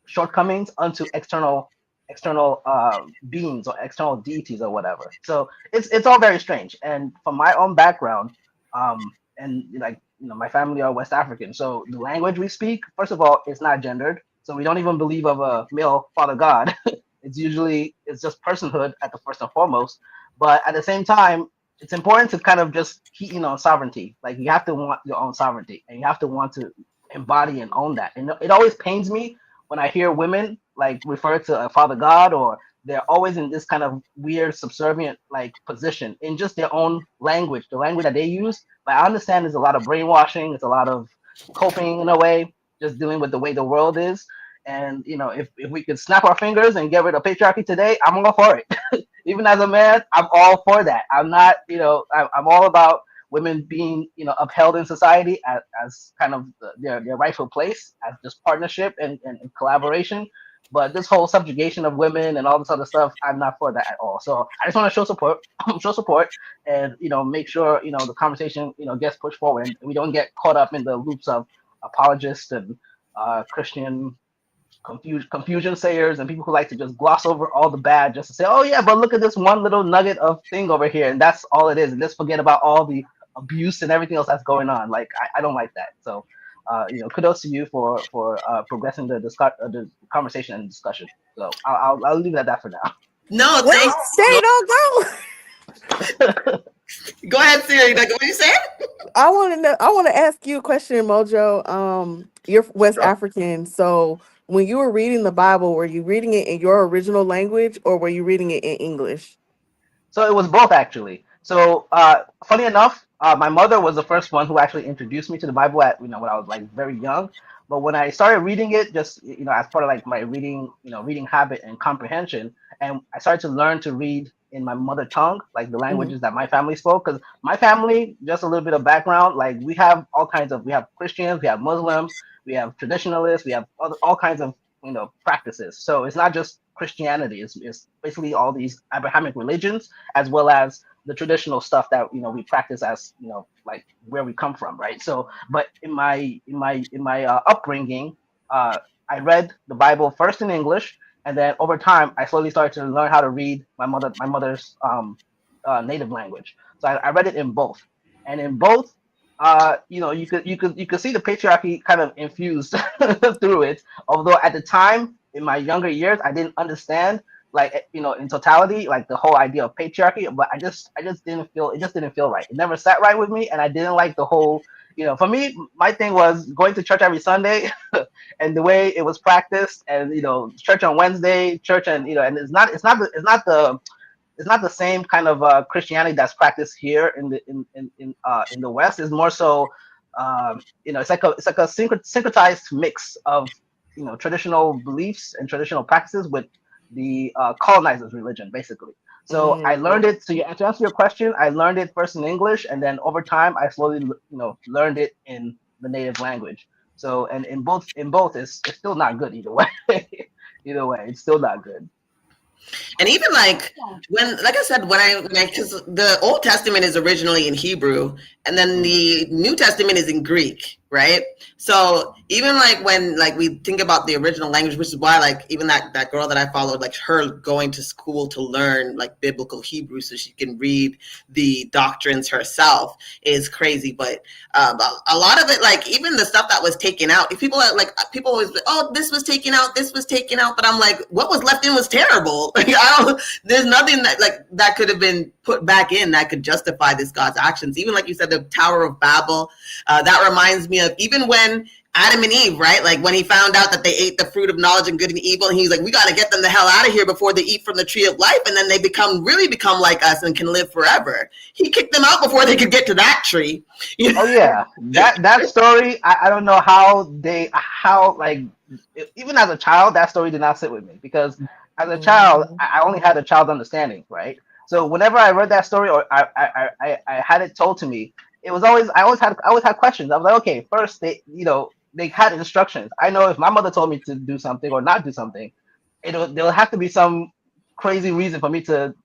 Speaker 5: shortcomings onto external beings or external deities or whatever. So it's all very strange. And from my own background, and like my family are West African, so the language we speak, first of all, it's not gendered, so we don't even believe of a male father God. It's just personhood at the first and foremost. But at the same time, it's important to kind of just keep sovereignty. Like you have to want your own sovereignty, and you have to want to embody and own that. And it always pains me when I hear women like refer to a father God, or they're always in this kind of weird subservient like position in just their own language, the language that they use. But I understand there's a lot of brainwashing, it's a lot of coping in a way, just dealing with the way the world is. And if we could snap our fingers and get rid of patriarchy today, I'm all for it. Even as a man, I'm all for that. I'm not, I'm all about women being, upheld in society as kind of their rightful place, as just partnership and collaboration. But this whole subjugation of women and all this other stuff, I'm not for that at all. So I just want to show support, show support, and make sure the conversation gets pushed forward, and we don't get caught up in the loops of apologists and Christian confusion sayers and people who like to just gloss over all the bad just to say, oh yeah, but look at this one little nugget of thing over here, and that's all it is, and just forget about all the abuse and everything else that's going on. Like I don't like that. So kudos to you for progressing the conversation and discussion. So I'll leave it at that for now.
Speaker 1: No,
Speaker 4: Wait,
Speaker 1: thanks.
Speaker 4: Siri, don't go.
Speaker 1: Go ahead, Siri. Like, what you saying?
Speaker 4: I want to know. I want to ask you a question, Mojo. You're West
Speaker 5: Sure.
Speaker 4: African, so when you were reading the Bible, were you reading it in your original language or were you reading it in English?
Speaker 5: So it was both actually. So funny enough, my mother was the first one who actually introduced me to the Bible at when I was like very young. But when I started reading it, just as part of like my reading reading habit and comprehension, and I started to learn to read in my mother tongue, like the
Speaker 4: Hmm.
Speaker 5: languages that my family spoke. Because my family, just a little bit of background, like we have Christians, we have Muslims, we have traditionalists, we have all kinds of practices. So it's not just Christianity; it's basically all these Abrahamic religions as well as the traditional stuff that we practice as like where we come from, right? So but in my upbringing, I read the Bible first in English, and then over time I slowly started to learn how to read my mother's native language. So I read it in both, and in both you could see the patriarchy kind of infused through it. Although at the time in my younger years I didn't understand like in totality like the whole idea of patriarchy, but I just didn't feel right. It never sat right with me, and I didn't like the whole for me, my thing was going to church every Sunday and the way it was practiced, and church on Wednesday, church, and and it's not the same kind of Christianity that's practiced here in the West. It's more so, it's like a syncretized mix of traditional beliefs and traditional practices with the colonizers' religion, basically. So I
Speaker 4: Mm.
Speaker 5: learned it. So to answer your question, I learned it first in English, and then over time, I slowly learned it in the native language. So and in both, it's still not good either way. Either way, it's still not good.
Speaker 1: And even like like I said, because the Old Testament is originally in Hebrew, and then the New Testament is in Greek, right? So even like when like we think about the original language, which is why like even that girl that I followed, like her going to school to learn like biblical Hebrew so she can read the doctrines herself is crazy. But a lot of it, like even the stuff that was taken out, if people are like people always, oh, this was taken out, this was taken out, but I'm like, what was left in was terrible. Like there's nothing that like that could have been put back in that could justify this God's actions. Even like you said, the Tower of Babel, that reminds me of even when Adam and Eve, right? Like when he found out that they ate the fruit of knowledge and good and evil, and he's like, we got to get them the hell out of here before they eat from the tree of life, and then they really become like us and can live forever. He kicked them out before they could get to that tree.
Speaker 5: Oh yeah, that story. I don't know how like even as a child that story did not sit with me, because as a child
Speaker 4: Mhm.
Speaker 5: I only had a child's understanding, right? So whenever I read that story or I had it told to me, it was always I always had questions. I was like, okay, first they had instructions. I know if my mother told me to do something or not do something, there'll have to be some crazy reason for me to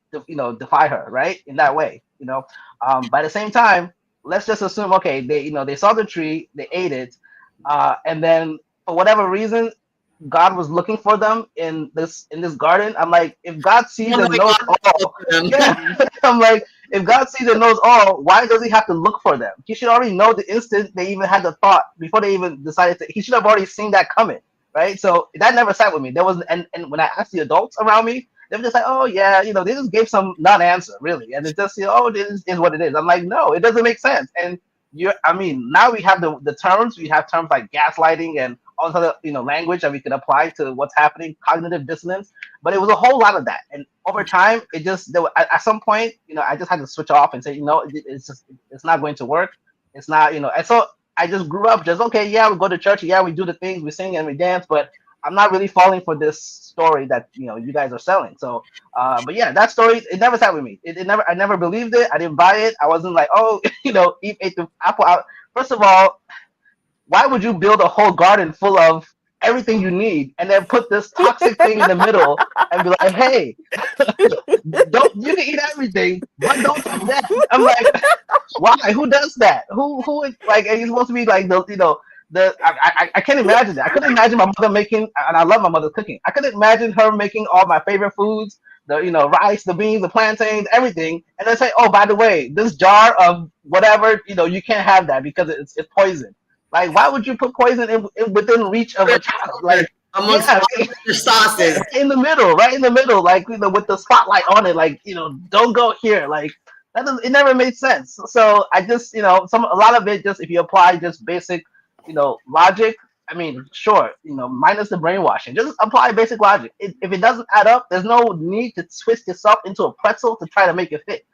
Speaker 5: defy her, right? In that way, By the same time, let's just assume, okay, they saw the tree, they ate it, and then for whatever reason, God was looking for them in this garden. I'm like, if God sees
Speaker 1: I'm
Speaker 5: and
Speaker 1: like,
Speaker 5: knows
Speaker 1: God
Speaker 5: all,
Speaker 1: spoke to them.
Speaker 5: yeah. I'm like, if God sees and knows all, why does He have to look for them? He should already know the instant they even had the thought before they even decided to. He should have already seen that coming, right? So that never sat with me. There was, and when I asked the adults around me, they were just like, oh yeah, they just gave some non-answer really, and it just oh, this is what it is. I'm like, no, it doesn't make sense. And I mean, now we have the terms. We have terms like gaslighting and all this other language that we can apply to what's happening, cognitive dissonance. But it was a whole lot of that, and over time, it just at some point, I just had to switch off and say, it's not going to work. It's not, and so I just grew up just okay. Yeah, we go to church. Yeah, we do the things, we sing and we dance, but I'm not really falling for this story that you guys are selling. So, but yeah, that story it never sat with me. It never. I never believed it. I didn't buy it. I wasn't like, oh, ate the apple out. First of all, why would you build a whole garden full of everything you need and then put this toxic thing in the middle and be like, hey, don't you can eat everything, but don't touch that. I'm like, why? Who does that? Who is like? And you're supposed to be like I can't imagine that. I couldn't imagine my mother making, and I love my mother's cooking. I couldn't imagine her making all my favorite foods, the rice, the beans, the plantains, everything, and then say, oh, by the way, this jar of whatever, you can't have that because it's poison. Like, why would you put poison within reach of a child? Like,
Speaker 1: Amongst
Speaker 5: yeah,
Speaker 1: all your sauces.
Speaker 5: right in the middle, like with the spotlight on it, like don't go here, like that doesn't, it never made sense. So I just a lot of it just if you apply just basic logic. I mean, sure, minus the brainwashing, just apply basic logic. If it doesn't add up, there's no need to twist yourself into a pretzel to try to make it fit.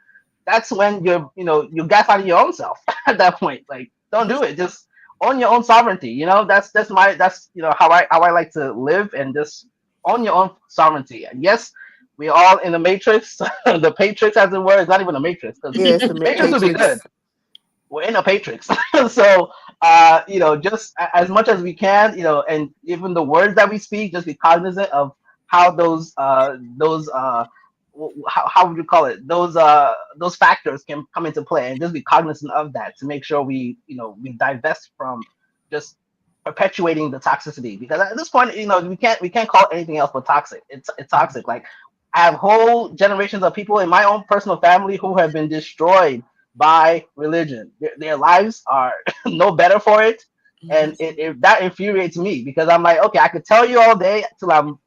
Speaker 5: That's when you're gaslighting your own self at that point. Like, don't do it. Just own your own sovereignty. That's how I like to live, and just own your own sovereignty. And yes, we're all in the matrix, the matrix as it were. It's not even a matrix because
Speaker 4: Yes, the
Speaker 5: matrix would be good.
Speaker 4: Matrix.
Speaker 5: We're in a matrix. So just as much as we can, and even the words that we speak, just be cognizant of how those how would you call it, those factors can come into play, and just be cognizant of that to make sure we divest from just perpetuating the toxicity, because at this point we can't call it anything else but toxic. It's toxic. Like, I have whole generations of people in my own personal family who have been destroyed by religion. Their lives are no better for it, and that infuriates me, because I'm like, okay, I could tell you all day till I'm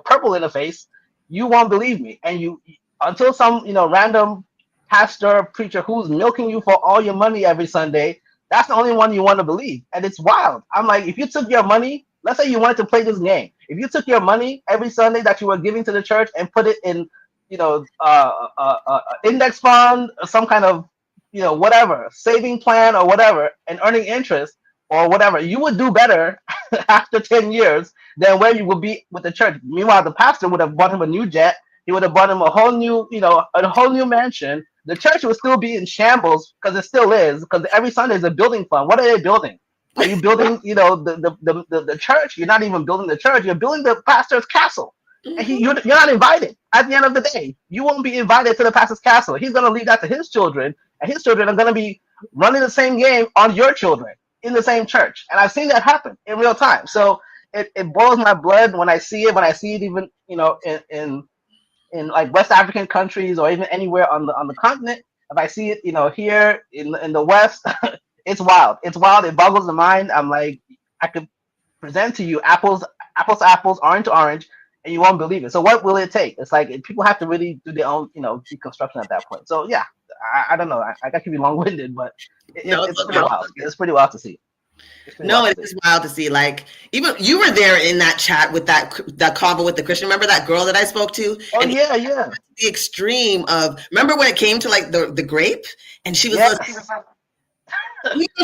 Speaker 5: purple in the face, you won't believe me, and you until some random pastor preacher who's milking you for all your money every Sunday, that's the only one you want to believe. And it's wild. I'm like, if you took your money, let's say you wanted to play this game, if you took your money every Sunday that you were giving to the church and put it in index fund, some kind of whatever saving plan or whatever, and earning interest or whatever, you would do better after 10 years than where you would be with the church. Meanwhile, the pastor would have bought him a new jet. He would have bought him a whole new mansion. The church would still be in shambles, because it still is, because every Sunday is a building fund. What are they building? Are you building the church? You're not even building the church. You're building the pastor's castle. And you're not invited. At the end of the day, you won't be invited to the pastor's castle. He's going to leave that to his children, and his children are going to be running the same game on your children in the same church. And I've seen that happen in real time. So it boils my blood when I see it even in like West African countries, or even anywhere on the continent. If I see it here in the West, it's wild. It boggles the mind. I'm like, I could present to you apples to apples, orange to orange, and you won't believe it. So what will it take? It's like people have to really do their own deconstruction at that point. So yeah, I don't know. I could be long winded, but it's pretty wild. It's pretty wild to see.
Speaker 1: No, it is wild to see. Like, even you were there in that chat with that convo with the Christian. Remember that girl that I spoke to?
Speaker 5: Oh,
Speaker 1: and
Speaker 5: yeah.
Speaker 1: The extreme of, remember when it came to like the grape, and she was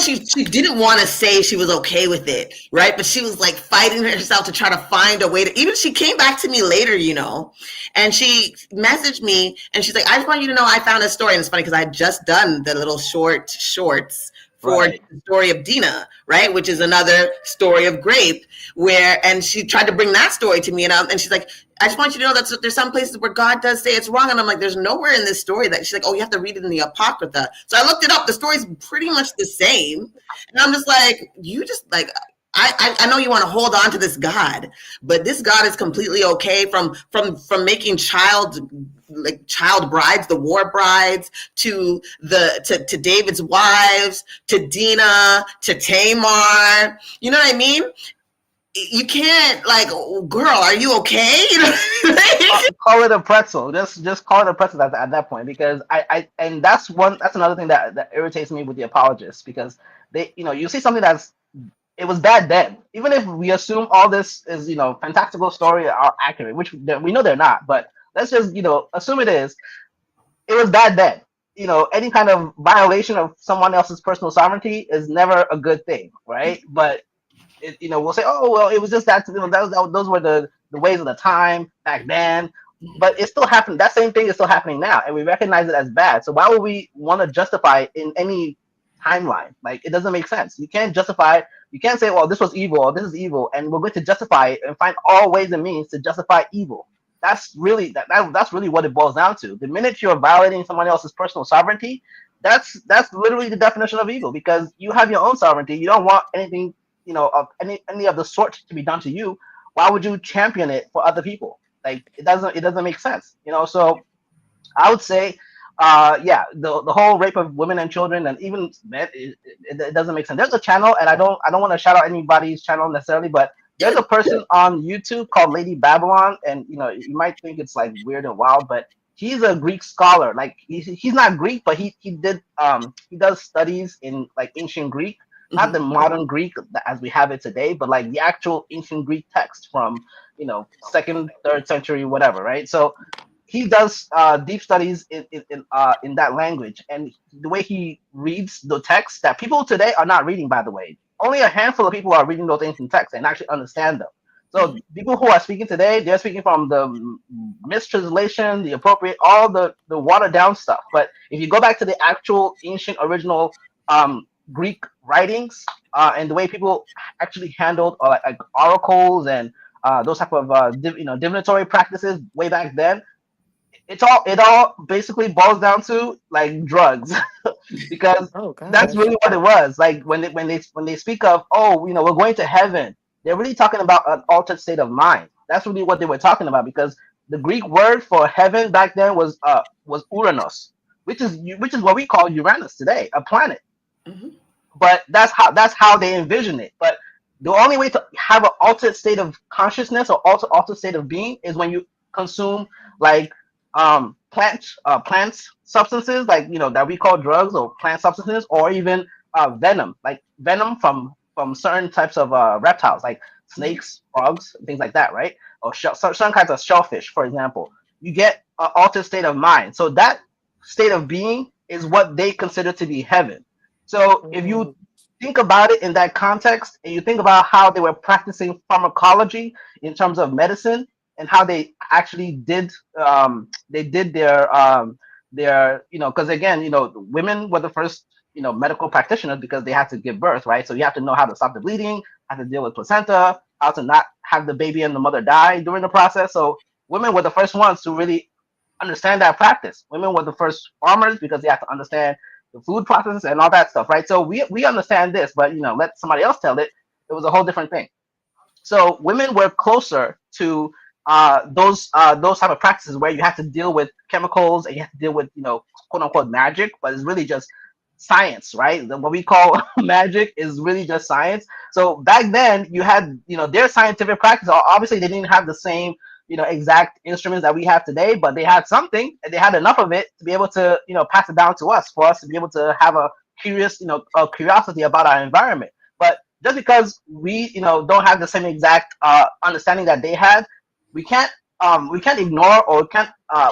Speaker 1: she didn't want to say she was okay with it, right? But she was like fighting herself to try to find a way to, even she came back to me later, and she messaged me and she's like, I just want you to know I found a story. And it's funny because I had just done the little shorts for the story of Dina, right? Which is another story of grape and she tried to bring that story to me. And she's like, I just want you to know that there's some places where God does say it's wrong. And I'm like, there's nowhere in this story that she's like, oh, you have to read it in the Apocrypha. So I looked it up. The story's pretty much the same. And I'm just like, you just like, I know you want to hold on to this God, but this God is completely okay from making child brides, the war brides, to David's wives, to Dinah, to Tamar. You know what I mean? You can't like, oh, girl, are you okay? You know?
Speaker 5: Call it a pretzel. Just call it a pretzel at that point, because I and that's another thing that irritates me with the apologists, because they, you see something that's, it was bad then. Even if we assume all this is, fantastical story are accurate, which we know they're not, but let's just, assume it is. It was bad then. Any kind of violation of someone else's personal sovereignty is never a good thing, right? But we'll say, oh well, it was just that, those were the ways of the time back then. But it still happened. That same thing is still happening now, and we recognize it as bad. So why would we want to justify it in any timeline? Like, it doesn't make sense. You can't justify it. You can't say, well, this was evil or this is evil, and we're going to justify it and find all ways and means to justify evil. That's really that's really what it boils down to. The minute you're violating someone else's personal sovereignty, that's literally the definition of evil, because you have your own sovereignty. You don't want anything, of any of the sort to be done to you. Why would you champion it for other people? Like, it doesn't make sense. So I would say, yeah, the whole rape of women and children and even men, it doesn't make sense. There's a channel, and I don't want to shout out anybody's channel necessarily, but there's a person on YouTube called Lady Babylon, and you might think it's like weird and wild, but he's a Greek scholar. Like, he's not Greek, but he does studies in like ancient Greek, not the modern Greek as we have it today, but like the actual ancient Greek text from second, third century, whatever, right? So he does deep studies in that language, and the way he reads the text that people today are not reading, by the way. Only a handful of people are reading those ancient texts and actually understand them. So people who are speaking today, they're speaking from the mistranslation, the appropriate, all the watered down stuff. But if you go back to the actual ancient original Greek writings, and the way people actually handled like oracles and those type of divinatory practices way back then, it all basically boils down to like drugs, because
Speaker 4: Oh
Speaker 5: that's
Speaker 4: gosh.
Speaker 5: really what it was. Like, when they speak of, oh, we're going to heaven, they're really talking about an altered state of mind. That's really what they were talking about, because the Greek word for heaven back then was Uranus, which is what we call Uranus today, a planet.
Speaker 1: Mhm.
Speaker 5: But that's how they envision it. But the only way to have an altered state of consciousness or altered state of being is when you consume like plants substances, like that we call drugs, or plant substances, or even venom, like venom from certain types of reptiles, like snakes, frogs, things like that, right? Or certain kinds of shellfish, for example. You get an altered state of mind. So that state of being is what they consider to be heaven. So if you
Speaker 4: Mm.
Speaker 5: think about it in that context, and you think about how they were practicing pharmacology in terms of medicine, and how they actually did their because again, women were the first medical practitioners, because they had to give birth, right? So you have to know how to stop the bleeding, how to deal with placenta, how to not have the baby and the mother die during the process. So women were the first ones to really understand that practice. Women were the first farmers, because they had to understand the food processes and all that stuff, right? So we understand this, but let somebody else tell it. It was a whole different thing. So women were closer to those type of practices, where you have to deal with chemicals and you have to deal with quote unquote magic, but it's really just science, right? What we call magic is really just science. So back then you had their scientific practice. Obviously they didn't have the same exact instruments that we have today, but they had something, and they had enough of it to be able to pass it down to us, for us to be able to have a curiosity about our environment. But just because we don't have the same exact understanding that they had, we can't ignore, or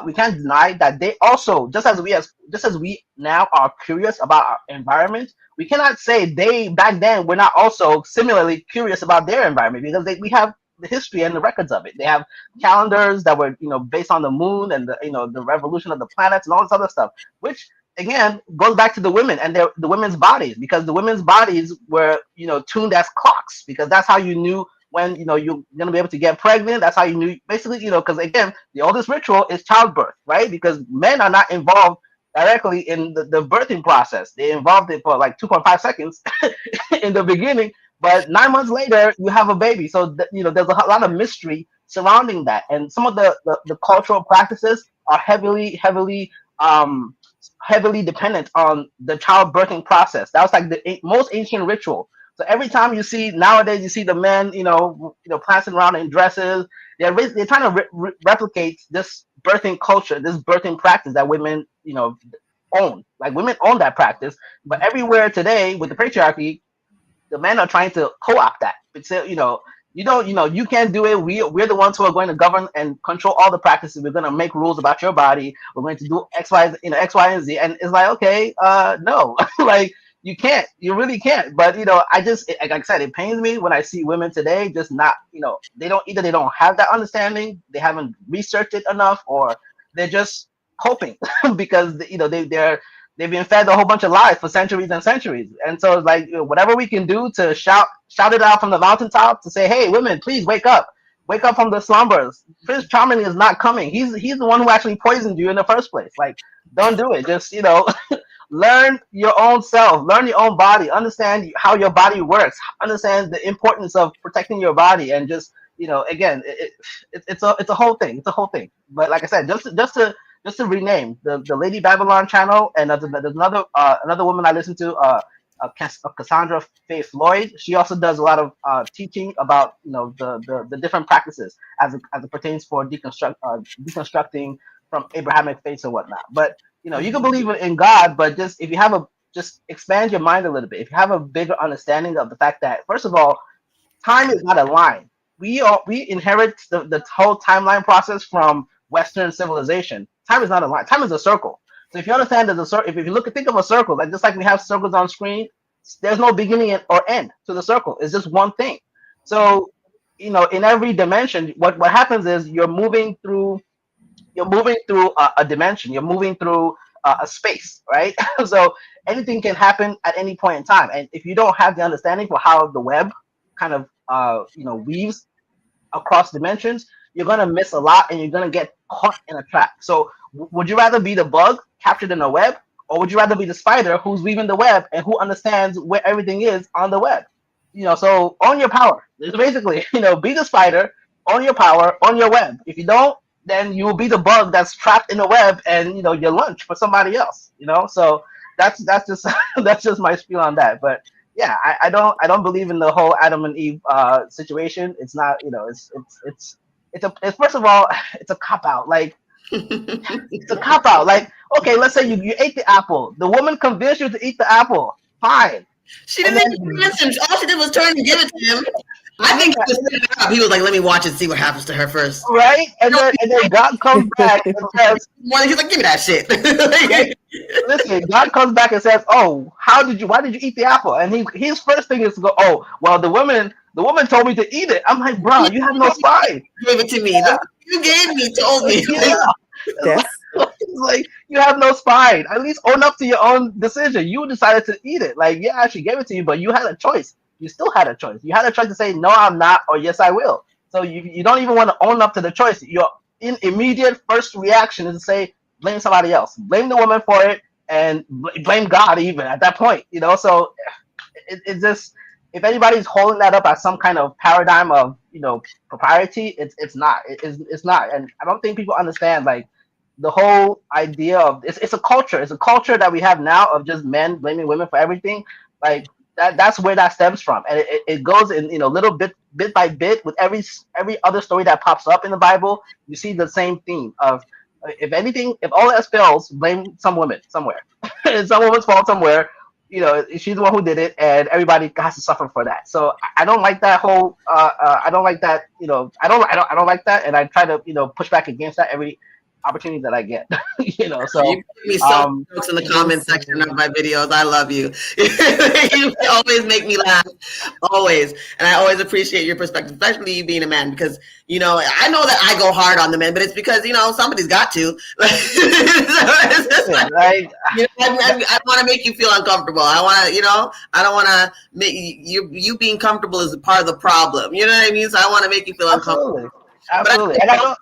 Speaker 5: we can't deny that they also, just as we now are curious about our environment, we cannot say they back then were not also similarly curious about their environment, because we have the history and the records of it. They have calendars that were based on the moon and the revolution of the planets and all this other stuff, which again goes back to the women and the women's bodies, because the women's bodies were tuned as clocks, because that's how you knew when you're gonna be able to get pregnant. That's how you knew, basically, because again, the oldest ritual is childbirth, right? Because men are not involved directly in the birthing process. They involved it for like 2.5 seconds in the beginning, But 9 months later, you have a baby. So there's a lot of mystery surrounding that, and some of the cultural practices are um, heavily dependent on the childbirthing process. That was like the most ancient ritual. So every time you see nowadays, you see the men, prancing around in dresses. They're trying to replicate this birthing culture, this birthing practice that women, own. Like women own that practice, but everywhere today with the patriarchy, the men are trying to co-opt that. But say, you don't, you can't do it. We're the ones who are going to govern and control all the practices. We're going to make rules about your body. We're going to do X, Y, X, Y, and Z. And it's like, okay, no, like you can't, you really can't. But I just, like I said, it pains me when I see women today just not, they don't have that understanding, they haven't researched it enough, or they're just coping because they've been fed a whole bunch of lies for centuries and centuries. And so it's like, whatever we can do to shout it out from the mountaintop to say, hey, women, please wake up from the slumbers. Prince Charming is not coming. He's the one who actually poisoned you in the first place. Like, don't do it. Just learn your own self, learn your own body, understand how your body works, understand the importance of protecting your body, and just again, it's a whole thing. It's a whole thing. But like I said, just to rename the Lady Babylon channel, and there's another woman I listen to, Cassandra Faye Floyd. She also does a lot of teaching about the different practices as it pertains for deconstructing from Abrahamic faiths or whatnot. But you can believe in God, but just if you have just expand your mind a little bit. If you have a bigger understanding of the fact that, first of all, time is not a line. We inherit the whole timeline process from Western civilization. Time is not a line. Time is a circle. So if you understand there's a circle, if you think of a circle, like just like we have circles on screen, there's no beginning or end to the circle. It's just one thing. So in every dimension, what happens is you're moving through a dimension. You're moving through a space, right? So anything can happen at any point in time. And if you don't have the understanding for how the web kind of weaves across dimensions, you're gonna miss a lot, and you're gonna get caught in a trap. So would you rather be the bug captured in a web, or would you rather be the spider who's weaving the web and who understands where everything is on the web? So own your power. It's basically, be the spider, own your power, own your web. If you don't, then you will be the bug that's trapped in the web, and your lunch for somebody else. So that's just that's just my spiel on that. But yeah, I don't believe in the whole Adam and Eve situation. It's not, it's first of all, it's a cop out. Like, it's a cop out. Like, okay, let's say you ate the apple. The woman convinced you to eat the apple. Fine.
Speaker 1: She didn't even convince him. All she did was turn and give it to him. I think he was setting it up. He was like, let me watch and see what happens to her first.
Speaker 5: Right? And then God comes back and says,
Speaker 1: he's like, give me that shit.
Speaker 5: listen, God comes back and says, oh, why did you eat the apple? And his first thing is to go, oh, well, the woman told me to eat it. I'm like, bro, you have no spine.
Speaker 1: Give it to me. Yeah. You gave me, told me.
Speaker 5: Yeah. It's like, you have no spine. At least own up to your own decision. You decided to eat it. Like, yeah, she gave it to you, but you had a choice. You still had a choice. You had a choice to say, no, I'm not, or yes, I will. So you don't even want to own up to the choice. Your immediate first reaction is to say, blame somebody else. Blame the woman for it, and blame God even at that point. So it's just, if anybody's holding that up as some kind of paradigm of propriety, it's not. It's not. And I don't think people understand, like, the whole idea of it's a culture. It's a culture that we have now of just men blaming women for everything. Like, that's where that stems from, and it goes in little bit by bit with every other story that pops up in the Bible. You see the same theme of, if all else fails, blame some woman somewhere. It's some woman's fault somewhere. She's the one who did it, and everybody has to suffer for that. So I don't like that whole. I don't like that. I don't like that, and I try to push back against that every opportunity that I get. So
Speaker 1: you give me some jokes in the comment section of my videos. I love you. You always make me laugh, always, and I always appreciate your perspective, especially you being a man, because I know that I go hard on the men, but it's because somebody's got to. I want to make you feel uncomfortable. I want to, I don't want to make you being comfortable is part of the problem. You know what I mean? So I want to make you feel uncomfortable.
Speaker 5: Absolutely. And I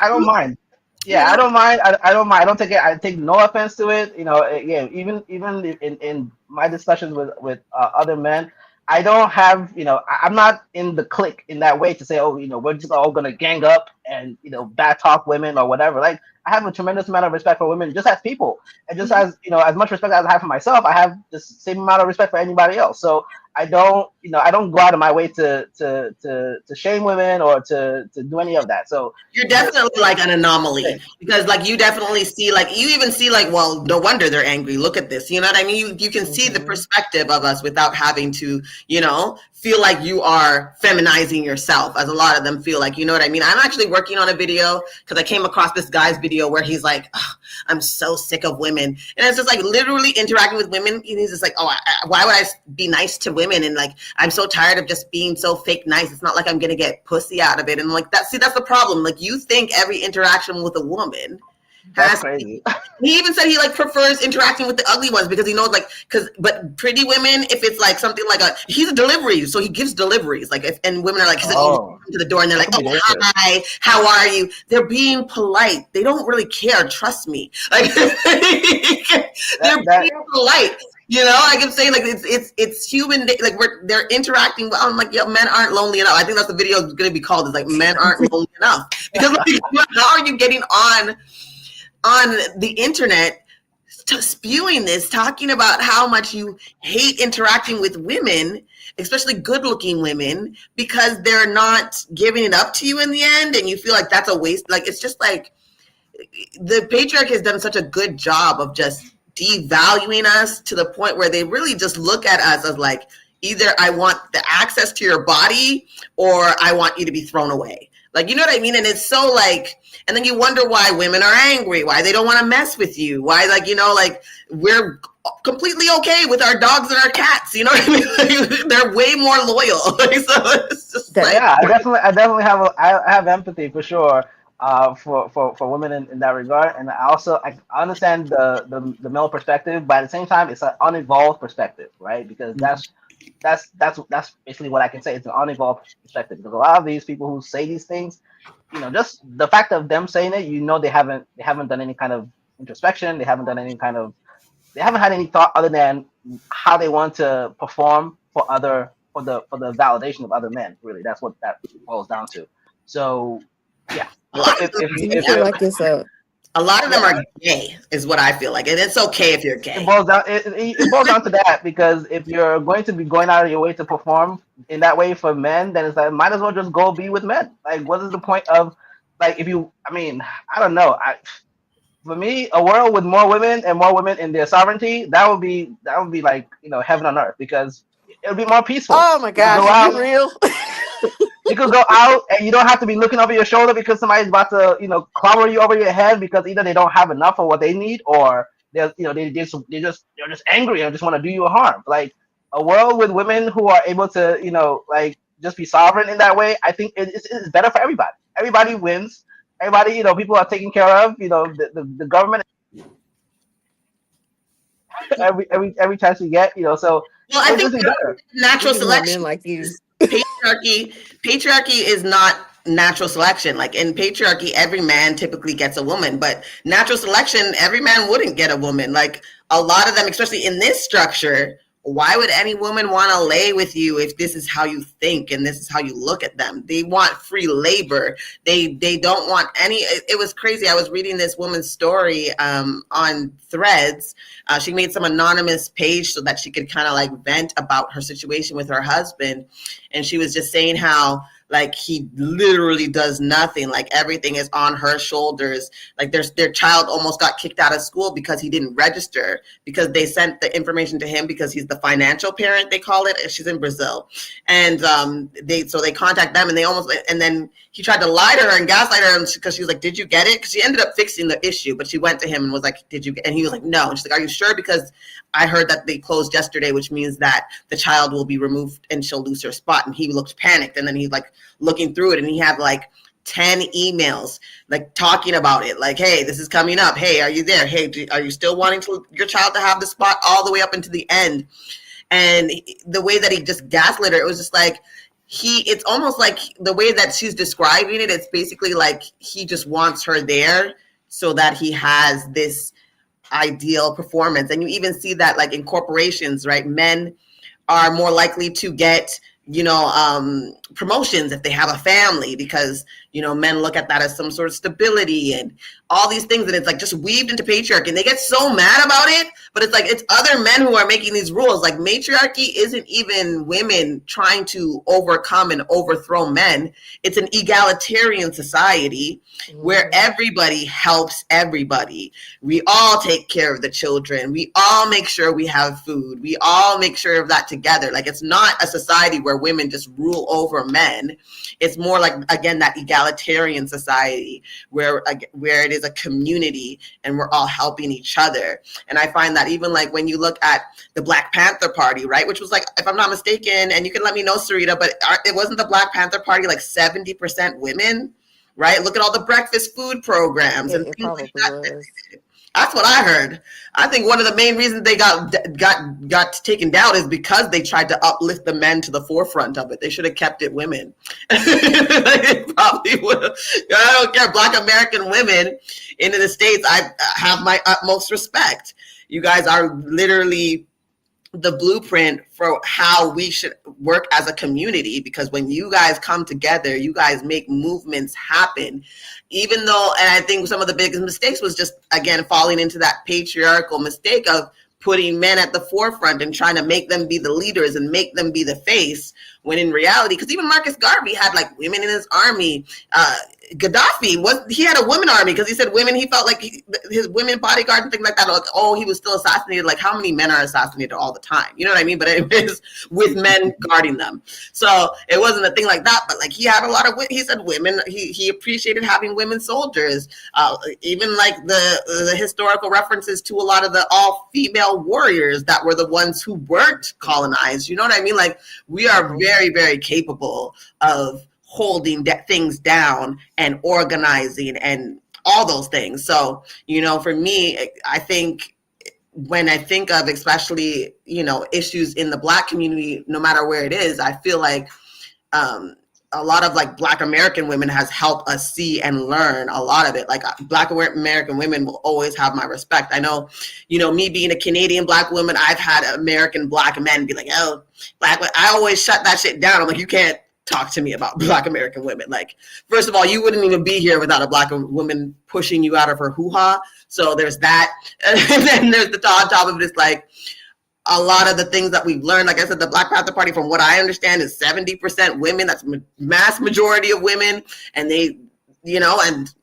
Speaker 5: don't mind. Yeah, I don't mind. I don't mind. I take no offense to it. Even in my discussions with other men, I don't have, I'm not in the clique in that way to say, oh, we're just all gonna gang up and bad talk women or whatever. Like, I have a tremendous amount of respect for women just as people, and just as as much respect as I have for myself, I have the same amount of respect for anybody else. So I don't go out of my way to shame women or to do any of that. So
Speaker 1: You're definitely like an anomaly, because like you definitely see, like you even see like, well, no wonder they're angry. Look at this. You know what I mean? You can see the perspective of us without having to, feel like you are feminizing yourself, as a lot of them feel like, you know what I mean? I'm actually working on a video because I came across this guy's video where he's like, oh, I'm so sick of women. And it's just like literally interacting with women. And he's just like, oh, why would I be nice to women? And like, I'm so tired of just being so fake nice. It's not like I'm going to get pussy out of it. And like that's the problem. Like, you think every interaction with a woman
Speaker 5: that's crazy.
Speaker 1: He even said he like prefers interacting with the ugly ones because he knows but pretty women, if it's like something like he's a delivery, so he gives deliveries. Like and women are like, to the door and they're like, oh, hi, how are you? They're being polite. They don't really care. Trust me. Like they're being polite. Like I'm saying, like it's human. Like they're interacting. I'm like, yeah, men aren't lonely enough. I think that's the video is going to be called. Is like, men aren't lonely enough, because like, how are you getting on the internet spewing this, talking about how much you hate interacting with women, especially good-looking women, because they're not giving it up to you in the end, and you feel like that's a waste. Like, it's just like the patriarchy has done such a good job of just devaluing us to the point where they really just look at us as like, either I want the access to your body or I want you to be thrown away. Like, you know what I mean? And it's so like, and then you wonder why women are angry, why they don't want to mess with you, why, like, like we're completely okay with our dogs and our cats. You know what I mean? Like, they're way more loyal. Like, so it's just like,
Speaker 5: yeah, I definitely I have empathy for sure for women in that regard, and I understand the male perspective, but at the same time, it's an unevolved perspective, right? Because that's basically what I can say. It's an unevolved perspective, because a lot of these people who say these things, just the fact of them saying it, they haven't done any kind of introspection. They haven't had any thought other than how they want to perform for the validation of other men. Really, that's what that boils down to. So yeah,
Speaker 1: a lot of them are gay, is what I feel like, and it's okay if you're gay.
Speaker 5: It boils down to that, because if you're going to be going out of your way to perform in that way for men, then it's like, might as well just go be with men. Like, what is the point of, like, I don't know. For me, a world with more women and more women in their sovereignty, that would be like, heaven on earth, because it would be more peaceful.
Speaker 4: Oh my God, are you real?
Speaker 5: You could go out and you don't have to be looking over your shoulder because somebody's about to, clobber you over your head because either they don't have enough of what they need, or they're just angry and just want to do you harm. Like, a world with women who are able to, like, just be sovereign in that way, I think it's better for everybody. Everybody wins. Everybody, people are taken care of. The government every chance you get, so.
Speaker 1: Well, I think natural selection,
Speaker 4: like you.
Speaker 1: Patriarchy is not natural selection. Like, in patriarchy, every man typically gets a woman, but natural selection, every man wouldn't get a woman. Like, a lot of them, especially in this structure, why would any woman want to lay with you if this is how you think and this is how you look at them? They want free labor. They don't want any. It was crazy. I was reading this woman's story on Threads. She made some anonymous page so that she could kind of like vent about her situation with her husband. And she was just saying how, like, he literally does nothing. Like, everything is on her shoulders. Like, their child almost got kicked out of school because he didn't register, because they sent the information to him because he's the financial parent, they call it. She's in Brazil. And they contact them, and then he tried to lie to her and gaslight her because she was like, did you get it? Because she ended up fixing the issue, but she went to him and was like, did you get it? And he was like, no. And she's like, are you sure? Because I heard that they closed yesterday, which means that the child will be removed and she'll lose her spot. And he looked panicked. And then he's like looking through it, and he had like 10 emails like talking about it. Like, hey, this is coming up. Hey, are you there? Hey, are you still wanting your child to have the spot, all the way up into the end? And the way that he just gaslit her, it was just like, it's almost like the way that she's describing it, it's basically like he just wants her there so that he has this ideal performance. And you even see that like in corporations, right? Men are more likely to get, promotions if they have a family, because, men look at that as some sort of stability and all these things. And it's like just weaved into patriarchy, and they get so mad about it. But it's like, it's other men who are making these rules. Like, matriarchy isn't even women trying to overcome and overthrow men. It's an egalitarian society where everybody helps everybody. We all take care of the children. We all make sure we have food. We all make sure of that together. Like, it's not a society where women just rule over men. It's more like, again, that egalitarian society where it is a community and we're all helping each other. And I find that even like when you look at the Black Panther Party, right, which was like, if I'm not mistaken, and you can let me know, Sarita, but it wasn't the Black Panther Party like 70% women, right? Look at all the breakfast food programs and things like that. That's what I heard. I think one of the main reasons they got taken down is because they tried to uplift the men to the forefront of it. They should have kept it women. They probably would have. I don't care. Black American women in the States, I have my utmost respect. You guys are literally the blueprint for how we should work as a community, because when you guys come together, you guys make movements happen. Even though, and I think some of the biggest mistakes was just, again, falling into that patriarchal mistake of putting men at the forefront and trying to make them be the leaders and make them be the face, when in reality, because even Marcus Garvey had like women in his army. Gaddafi he had a women army because he said women, he felt like his women bodyguards and things like that. Like, oh, he was still assassinated. Like, how many men are assassinated all the time? You know what I mean? But it was with men guarding them. So it wasn't a thing like that. But like, he had a lot of, he said women, he appreciated having women soldiers. Even like the historical references to a lot of the all female warriors that were the ones who weren't colonized. You know what I mean? Like, we are very, very capable of holding things down and organizing and all those things. So, for me, I think when I think of especially, issues in the Black community, no matter where it is, I feel like a lot of like Black American women has helped us see and learn a lot of it. Like, Black American women will always have my respect. I know, me being a Canadian Black woman, I've had American Black men be like, oh, I always shut that shit down. I'm like, you can't talk to me about Black American women. Like, first of all, you wouldn't even be here without a Black woman pushing you out of her hoo-ha. So there's that. And then there's the on top of it is like a lot of the things that we've learned. Like I said, the Black Panther Party, from what I understand, is 70% women. That's mass majority of women. And they, and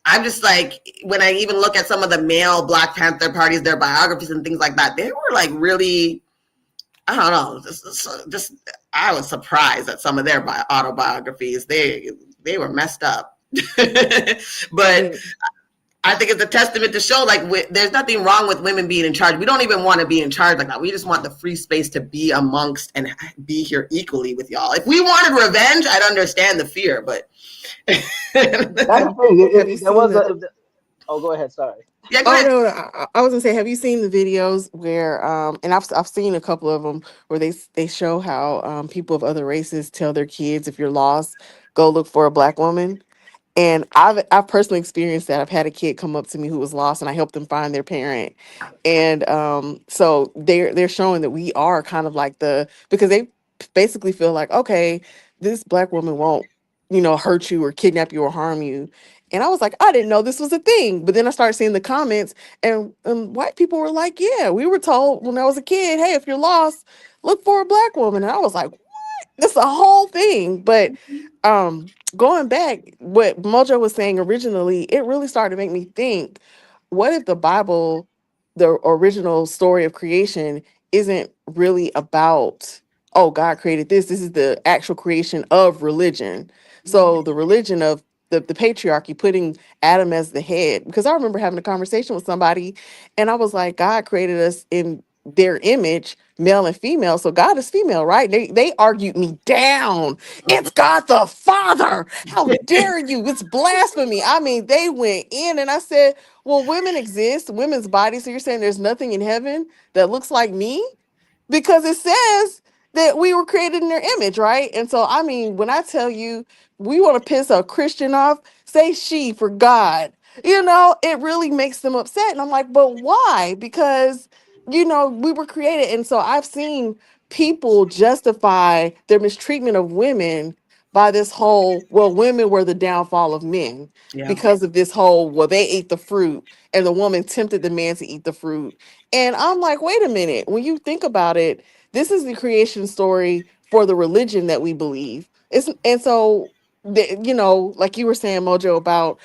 Speaker 1: I'm just like, when I even look at some of the male Black Panther parties, their biographies and things like that, they were like really, I don't know, just I was surprised at some of their autobiographies. They were messed up. But I think it's a testament to show, like, there's nothing wrong with women being in charge. We don't even want to be in charge like that. We just want the free space to be amongst and be here equally with y'all. If we wanted revenge, I'd understand the fear, but
Speaker 5: that's the thing. There was oh, go ahead. Sorry.
Speaker 1: Yeah, go ahead.
Speaker 4: No, I was gonna say, have you seen the videos where, and I've seen a couple of them where they show how people of other races tell their kids, if you're lost, go look for a Black woman. And I've personally experienced that. I've had a kid come up to me who was lost, and I helped them find their parent. And so they're showing that we are kind of like because they basically feel like, okay, this Black woman won't, hurt you or kidnap you or harm you. And I was like, I didn't know this was a thing. But then I started seeing the comments, and white people were like, yeah, we were told when I was a kid, hey, if you're lost, look for a Black woman. And I was like, what? That's a whole thing. But going back, what Mojo was saying originally, it really started to make me think, what if the Bible, the original story of creation, isn't really about, oh, God created this. This is the actual creation of religion. So the religion of the patriarchy, putting Adam as the head. Because I remember having a conversation with somebody, and I was like, God created us in their image, male and female. So God is female, right? They argued me down. It's God the Father. How dare you? It's blasphemy. I mean, they went in, and I said, well, women exist, women's bodies. So you're saying there's nothing in heaven that looks like me? Because it says that we were created in their image, right? And so, I mean, when I tell you we want to piss a Christian off, say she for God. It really makes them upset. And I'm like, but why? Because we were created. And so I've seen people justify their mistreatment of women by this whole, well, women were the downfall of men
Speaker 1: Yeah.
Speaker 4: because of this whole, well, they ate the fruit and the woman tempted the man to eat the fruit. And I'm like, wait a minute. When you think about it, this is the creation story for the religion that we believe. And so, like you were saying, Mojo, about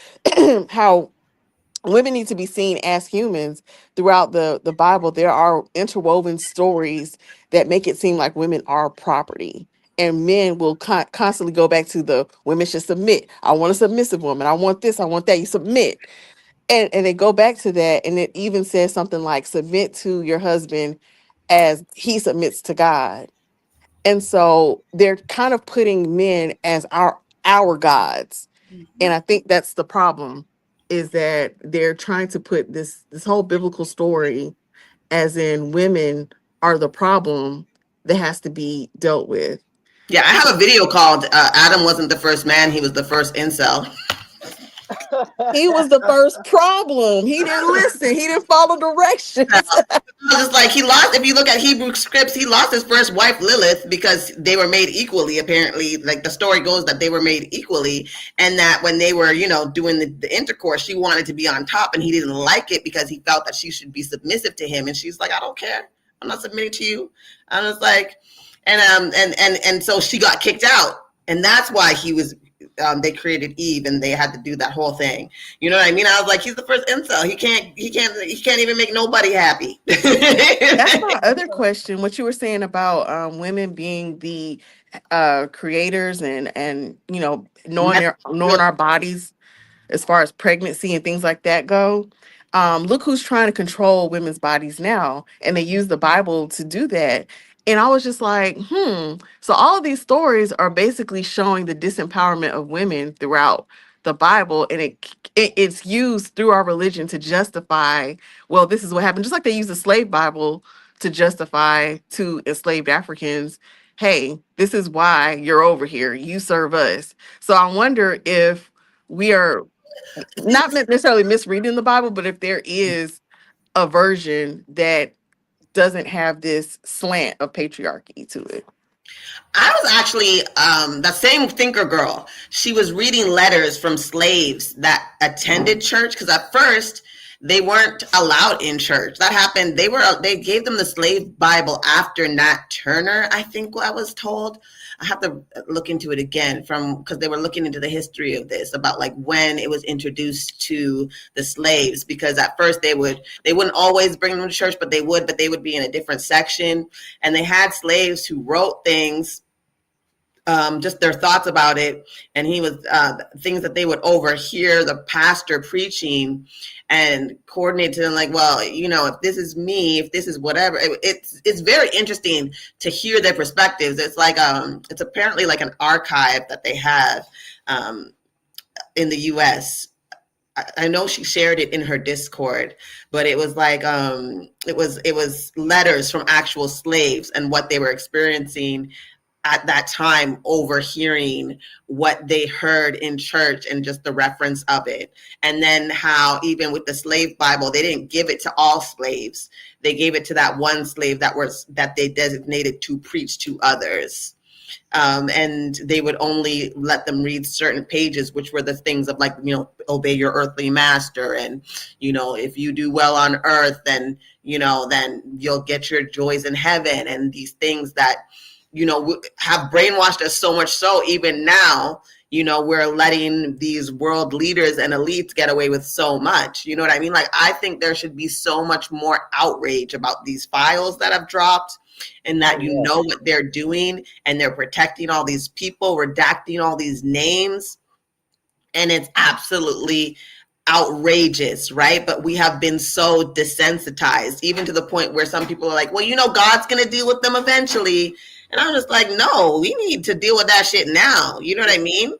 Speaker 4: how women need to be seen as humans throughout the Bible. There are interwoven stories that make it seem like women are property, and men will constantly go back to the women should submit. I want a submissive woman. I want this. I want that. You submit, and they go back to that, and it even says something like submit to your husband as he submits to God. And so they're kind of putting men as our gods, and I think that's the problem, is that they're trying to put this whole biblical story as in women are the problem that has to be dealt with.
Speaker 1: Yeah, I have a video called Adam wasn't the first man, he was the first incel.
Speaker 4: He was the first problem. He didn't listen. He didn't follow directions.
Speaker 1: Just like he lost, if you look at Hebrew scripts, he lost his first wife Lilith because they were made equally. Apparently, like the story goes that they were made equally, and that when they were, doing the intercourse, she wanted to be on top, and he didn't like it because he felt that she should be submissive to him, and she's like, I don't care, I'm not submitting to you. I was like, and so she got kicked out, and that's why he was. They created Eve, and they had to do that whole thing. You know what I mean? I was like, he's the first incel. He can't even make nobody happy.
Speaker 4: That's my other question. What you were saying about women being the creators and knowing our bodies as far as pregnancy and things like that go. Look who's trying to control women's bodies now, and they use the Bible to do that. And I was just like, So all of these stories are basically showing the disempowerment of women throughout the Bible, and it's used through our religion to justify, well, this is what happened. Just like they use the slave Bible to justify to enslaved Africans, hey, this is why you're over here. You serve us. So I wonder if we are not necessarily misreading the Bible, but if there is a version that doesn't have this slant of patriarchy to it.
Speaker 1: I was actually that same thinker girl. She was reading letters from slaves that attended church, because at first they weren't allowed in church. That happened. They gave them the slave Bible after Nat Turner, I think I was told. I have to look into it again because they were looking into the history of this, about like when it was introduced to the slaves, because at first they wouldn't always bring them to church, but they would be in a different section. And they had slaves who wrote things, just their thoughts about it. And he was things that they would overhear the pastor preaching and coordinate to them, like, well, if this is me, if this is whatever. It's very interesting to hear their perspectives. It's like it's apparently like an archive that they have in the US. I know she shared it in her Discord, but it was like it was letters from actual slaves and what they were experiencing at that time, overhearing what they heard in church and just the reference of it. And then how even with the slave Bible, they didn't give it to all slaves. They gave it to that one slave that they designated to preach to others. And they would only let them read certain pages, which were the things of like, obey your earthly master. And, if you do well on earth, then you'll get your joys in heaven. And these things that, have brainwashed us so much so even now, we're letting these world leaders and elites get away with so much. You know what I mean? Like, I think there should be so much more outrage about these files that have dropped, and that what they're doing, and they're protecting all these people, redacting all these names. And it's absolutely outrageous, right? But we have been so desensitized, even to the point where some people are like, well, God's going to deal with them eventually. And I'm just like, no, we need to deal with that shit now. You know what I mean?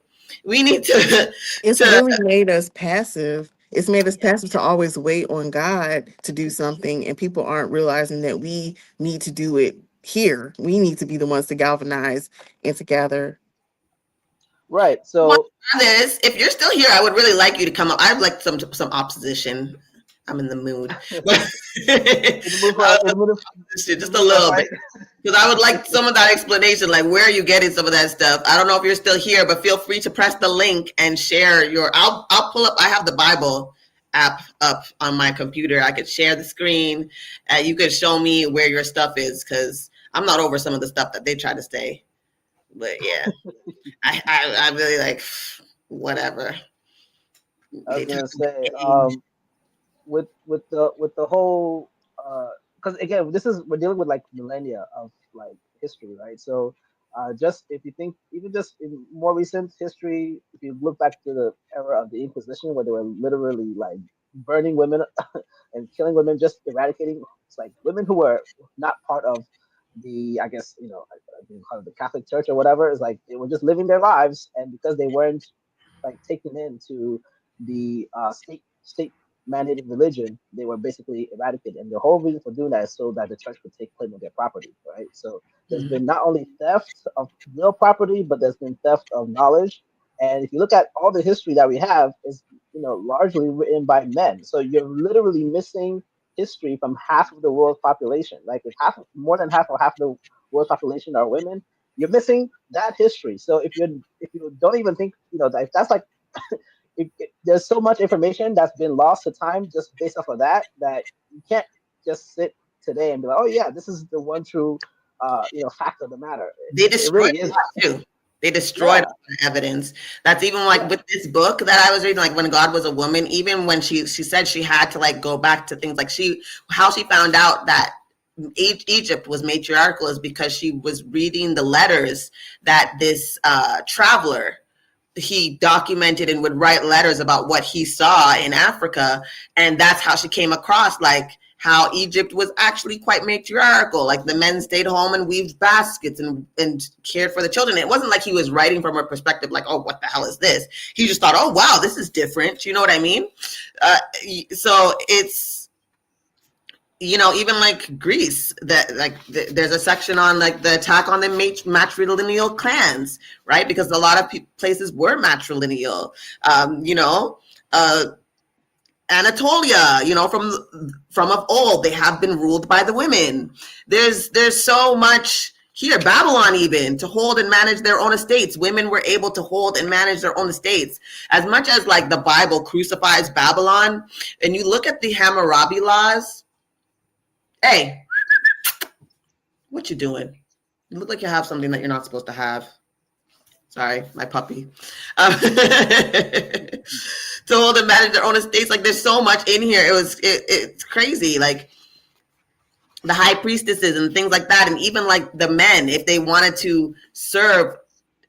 Speaker 1: We need to.
Speaker 4: It's really made us passive. It's made us passive to always wait on God to do something. And people aren't realizing that we need to do it here. We need to be the ones to galvanize and to gather.
Speaker 5: Right. So
Speaker 1: if you're still here, I would really like you to come up. I'd like some opposition. I'm in the mood.
Speaker 5: In the move for,
Speaker 1: Uh,
Speaker 5: in the move, in the
Speaker 1: just a
Speaker 5: move for a
Speaker 1: little bit.
Speaker 5: fight.
Speaker 1: Because I would like some of that explanation, like where are you getting some of that stuff? I don't know if you're still here, but feel free to press the link and share your. I'll pull up. I have the Bible app up on my computer. I could share the screen. You could show me where your stuff is, because I'm not over some of the stuff that they try to say. But yeah, I really like whatever.
Speaker 5: I was
Speaker 1: They talk
Speaker 5: gonna say,
Speaker 1: about
Speaker 5: with the whole, because again, this is we're dealing with like millennia of like history, right? So, just if you think even just in more recent history, if you look back to the era of the Inquisition, where they were literally like burning women and killing women, just eradicating, it's like women who were not part of the, I guess, I can call it the Catholic Church or whatever, is like they were just living their lives, and because they weren't like taken into the state mandated religion, they were basically eradicated. And the whole reason for doing that is so that the church could take claim of their property, right? So there's
Speaker 1: Mhm.
Speaker 5: been not only theft of real property, but there's been theft of knowledge. And if you look at all the history that we have, is largely written by men. So you're literally missing history from half of the world's population. Like if more than half the world's population are women, you're missing that history. So if you don't even think, that's like there's so much information that's been lost to time just based off of that you can't just sit today and be like, oh yeah, this is the one true fact of the matter.
Speaker 1: They
Speaker 5: It
Speaker 1: destroyed
Speaker 5: really
Speaker 1: a
Speaker 5: isn't.
Speaker 1: lot too. They destroyed
Speaker 5: Yeah,
Speaker 1: all the evidence. That's even like
Speaker 5: yeah,
Speaker 1: with this book that I was reading, like when God was a woman, even when she said she had to like go back to things like how she found out that Egypt was matriarchal is because she was reading the letters that this traveler, he documented and would write letters about what he saw in Africa. And that's how she came across like how Egypt was actually quite matriarchal. Like the men stayed home and weaved baskets and cared for the children. It wasn't like he was writing from a perspective like, oh, what the hell is this? He just thought, oh, wow, this is different. You know what I mean? So it's, even like Greece, that like there's a section on like the attack on the matrilineal clans, right? Because a lot of places were matrilineal. Uh, Anatolia, from of old, they have been ruled by the women. There's so much here. Babylon, even to hold and manage their own estates, women were able to hold and manage their own estates. As much as like the Bible crucifies Babylon, and you look at the Hammurabi laws. Hey, what you doing? You look like you have something that you're not supposed to have. Sorry, my puppy. To hold and manage their own estates, like there's so much in here. It's crazy. Like the high priestesses and things like that, and even like the men, if they wanted to serve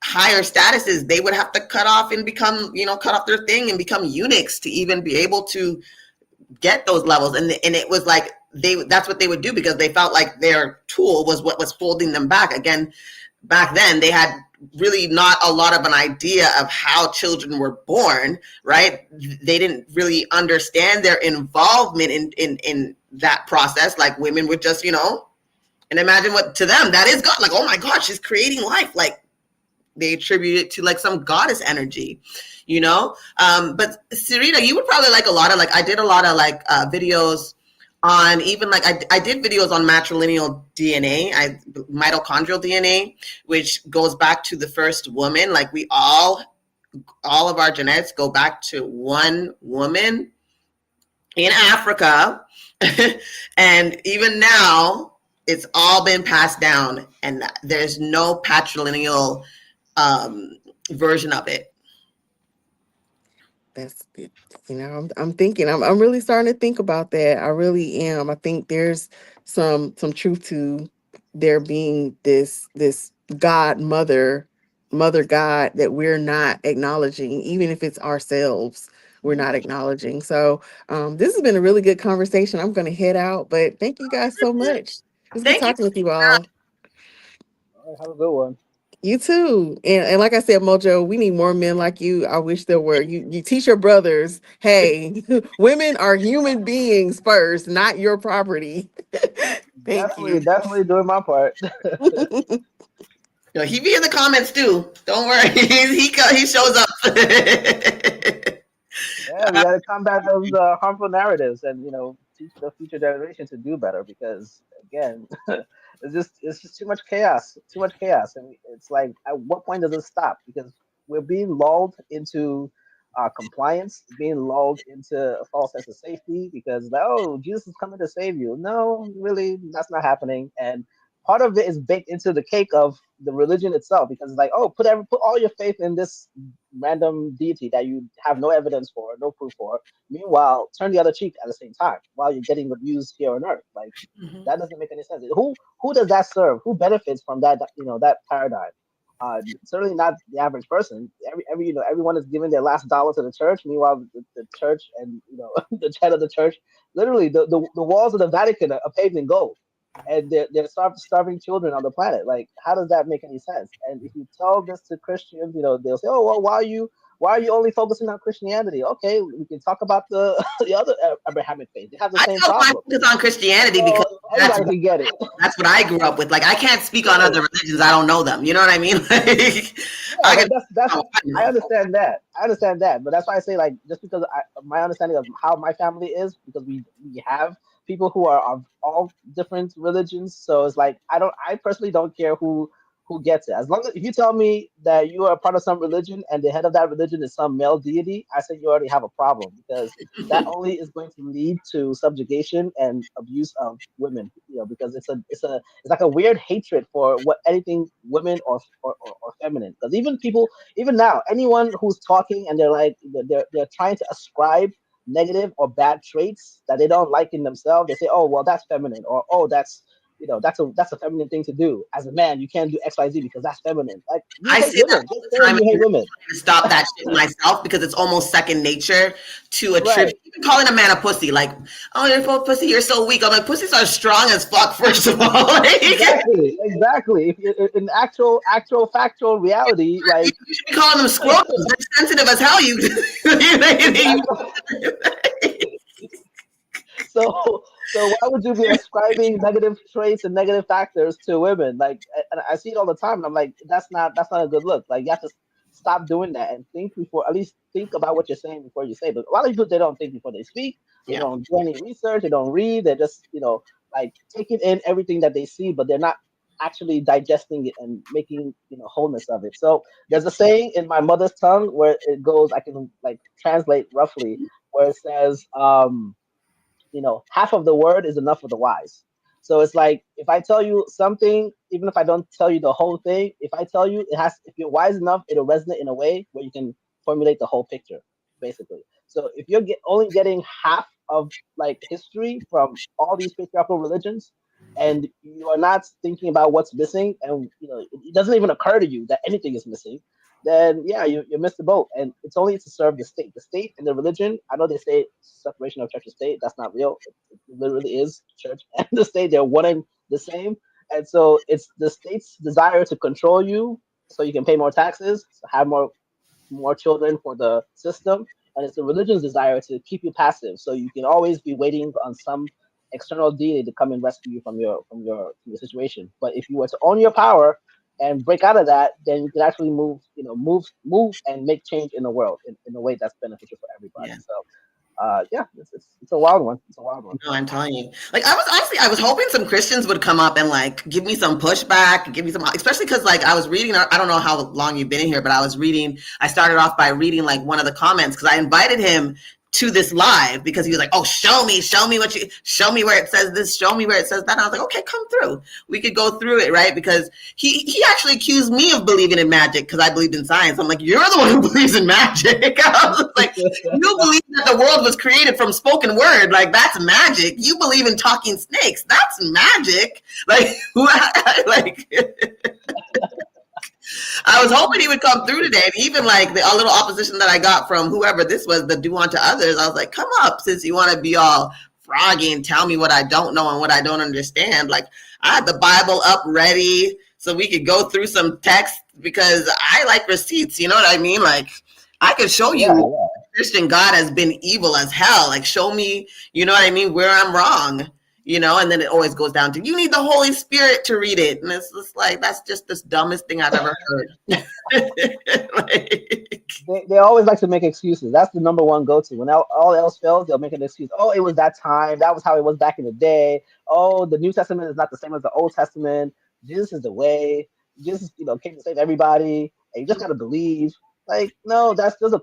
Speaker 1: higher statuses, they would have to cut off and become, cut off their thing and become eunuchs to even be able to get those levels. And it was like that's what they would do because they felt like their tool was what was holding them back. Again, back then they had really not a lot of an idea of how children were born, right? They didn't really understand their involvement in that process. Like women would just, and imagine what to them that is God. Like, oh my God, she's creating life. Like they attribute it to like some goddess energy. But Sarita, you would probably like a lot of like, I did a lot of like videos on even like, I did videos on matrilineal DNA, mitochondrial DNA, which goes back to the first woman. Like we all of our genetics go back to one woman in Africa. And even now it's all been passed down and there's no patrilineal version of it.
Speaker 4: That's it. I'm thinking, I'm really starting to think about that. I really am. I think there's some truth to there being this mother God that we're not acknowledging, even if it's ourselves, we're not acknowledging. So this has been a really good conversation. I'm going to head out, but thank you guys so much. It's good
Speaker 1: Thank you.
Speaker 4: talking with you all.
Speaker 5: all right, have a good one.
Speaker 4: You too. And like I said, Mojo, we need more men like you. I wish there were. You teach your brothers, hey, women are human beings first, not your property. Thank you.
Speaker 5: Definitely doing my part.
Speaker 1: He be in the comments too. Don't worry. He shows up.
Speaker 5: Yeah, we got to combat those harmful narratives, and teach the future generation to do better. Because again, it's just too much chaos, and it's like, at what point does it stop? Because we're being lulled into compliance, being lulled into a false sense of safety. Because like, oh, Jesus is coming to save you. No, really, that's not happening. And part of it is baked into the cake of the religion itself. Because it's like, oh, put all your faith in this random deity that you have no evidence for, no proof for. Meanwhile, turn the other cheek at the same time while you're getting abused here on earth. Like,
Speaker 1: Mhm.
Speaker 5: that doesn't make any sense. Who does that serve? Who benefits from that paradigm? Certainly not the average person. Everyone is giving their last dollar to the church. Meanwhile, the church and the head of the church, literally the walls of the Vatican are paved in gold, and they're starving children on the planet. Like, how does that make any sense? And if you tell this to Christians, they'll say, "Oh, well, why are you only focusing on Christianity?" Okay, we can talk about the the other Abrahamic faith. They have the
Speaker 1: I
Speaker 5: same
Speaker 1: tell my
Speaker 5: problem.
Speaker 1: focus on Christianity because
Speaker 5: So
Speaker 1: that's
Speaker 5: everybody can get it.
Speaker 1: that's what I grew up with. Like I can't speak on
Speaker 5: Right.
Speaker 1: other religions. I don't know them. You know what I mean? Like
Speaker 5: Yeah,
Speaker 1: I can
Speaker 5: like that's
Speaker 1: speak on what I
Speaker 5: I
Speaker 1: know.
Speaker 5: understand that. I understand that, but that's why I say, like, just because my understanding of how my family is, because we have people who are of all different religions, so it's like, I personally don't care who gets it. As long as, if you tell me that you are a part of some religion and the head of that religion is some male deity, I say you already have a problem, because that only is going to lead to subjugation and abuse of women. Because it's like a weird hatred for what anything women or feminine. Because even now, anyone who's talking and they're like, they're trying to ascribe negative or bad traits that they don't like in themselves, they say, oh, well, that's feminine, or, oh, that's a feminine thing to do. As a man, you can't do XYZ because that's feminine. Like, you
Speaker 1: I
Speaker 5: hate
Speaker 1: say that
Speaker 5: women,
Speaker 1: all
Speaker 5: just
Speaker 1: the
Speaker 5: say
Speaker 1: time,
Speaker 5: you hate
Speaker 1: and
Speaker 5: women.
Speaker 1: to stop that shit myself because it's almost second nature to
Speaker 5: Right.
Speaker 1: attribute. Even calling a man a pussy, like, oh, you're so pussy, you're so weak. I'm like, pussies are strong as fuck. First of all, like,
Speaker 5: Exactly. In actual factual reality, like,
Speaker 1: you should be calling them scrotums. They're sensitive as hell.
Speaker 5: exactly. So why would you be ascribing negative traits and negative factors to women? Like, and I see it all the time, and I'm like, that's not a good look. Like, you have to stop doing that and think before, at least think about what you're saying before you say. But a lot of people, they don't think before they speak. They
Speaker 1: yeah,
Speaker 5: don't do any research. They don't read. They're just like taking in everything that they see, but they're not actually digesting it and making wholeness of it. So there's a saying in my mother's tongue where it goes. I can like translate roughly, where it says, half of the word is enough for the wise. So it's like, if I tell you something, even if I don't tell you the whole thing, if I tell you, if you're wise enough, it'll resonate in a way where you can formulate the whole picture, basically. So if you're only getting half of like history from all these patriarchal religions, and you are not thinking about what's missing, and it doesn't even occur to you that anything is missing, then yeah, you missed the boat. And it's only to serve the state. The state and the religion, I know they say separation of church and state. That's not real. It literally is church and the state. They're one and the same. And so it's the state's desire to control you so you can pay more taxes, have more children for the system, and it's the religion's desire to keep you passive, so you can always be waiting on some external deity to come and rescue you from your situation. But if you were to own your power and break out of that, then you can actually move and make change in the world in a way that's beneficial for everybody.
Speaker 1: yeah.
Speaker 5: So yeah, it's a wild one. It's a wild one.
Speaker 1: No, I'm telling you. Like I was hoping some Christians would come up and like give me some pushback, give me some, especially because like I was reading. I don't know how long you've been in here, but I was reading. I started off by reading like one of the comments because I invited him to this live because he was like, "Oh, show me show me where it says this, show me where it says that." And I was like, "Okay, come through. We could go through it, right?" Because he actually accused me of believing in magic because I believed in science. I'm like, "You're the one who believes in magic." I was like, "You believe that the world was created from spoken word, like that's magic. You believe in talking snakes, that's magic." Like, like. I was hoping he would come through today. And even like a little opposition that I got from whoever this was, the do unto others, I was like, come up since you want to be all froggy and tell me what I don't know and what I don't understand. Like I had the Bible up ready so we could go through some text because I like receipts. You know what I mean? Like I could show
Speaker 5: Yeah,
Speaker 1: you
Speaker 5: yeah.
Speaker 1: Christian God has been evil as hell. Like show me, you know what I mean, where I'm wrong. And then it always goes down to, you need the Holy Spirit to read it. And it's just like, that's just the dumbest thing I've ever heard.
Speaker 5: They always like to make excuses. That's the number one go-to. When all else fails, they'll make an excuse. Oh, it was that time. That was how it was back in the day. Oh, the New Testament is not the same as the Old Testament. Jesus is the way. Jesus, came to save everybody, and you just gotta believe. Like, no, those are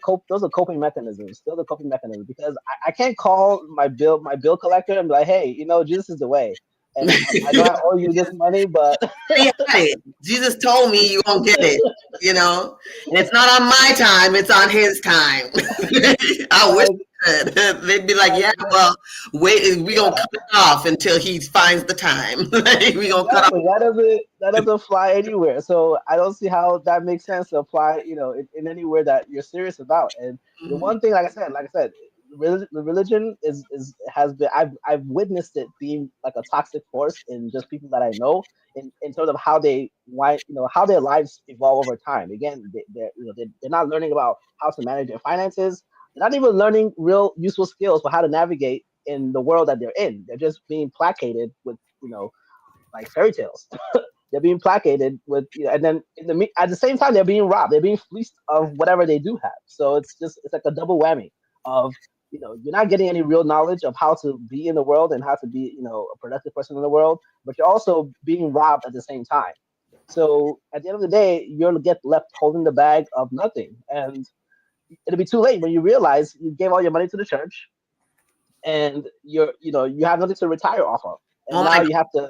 Speaker 5: coping mechanisms. Those are coping mechanisms because I can't call my bill collector and be like, hey, Jesus is the way. And I know I owe you this money, but
Speaker 1: Jesus told me you won't get it, and it's not on my time, it's on his time. I wish it could. They'd be like, yeah, well, wait, we gonna cut it off until he finds the time. We gonna cut off.
Speaker 5: That doesn't fly anywhere. So I don't see how that makes sense to apply, in anywhere that you're serious about. And the one thing, like I said, religion has been, I've witnessed it being like a toxic force in just people that I know in terms of how how their lives evolve over time. Again, they're not learning about how to manage their finances. They're not even learning real useful skills for how to navigate in the world that they're in. They're just being placated with like fairy tales. They're being placated with, and then at the same time they're being robbed. They're being fleeced of whatever they do have. So it's like a double whammy of you're not getting any real knowledge of how to be in the world and how to be, a productive person in the world, but you're also being robbed at the same time. So at the end of the day, you'll get left holding the bag of nothing. And it'll be too late when you realize you gave all your money to the church and you have nothing to retire off of. And now you have to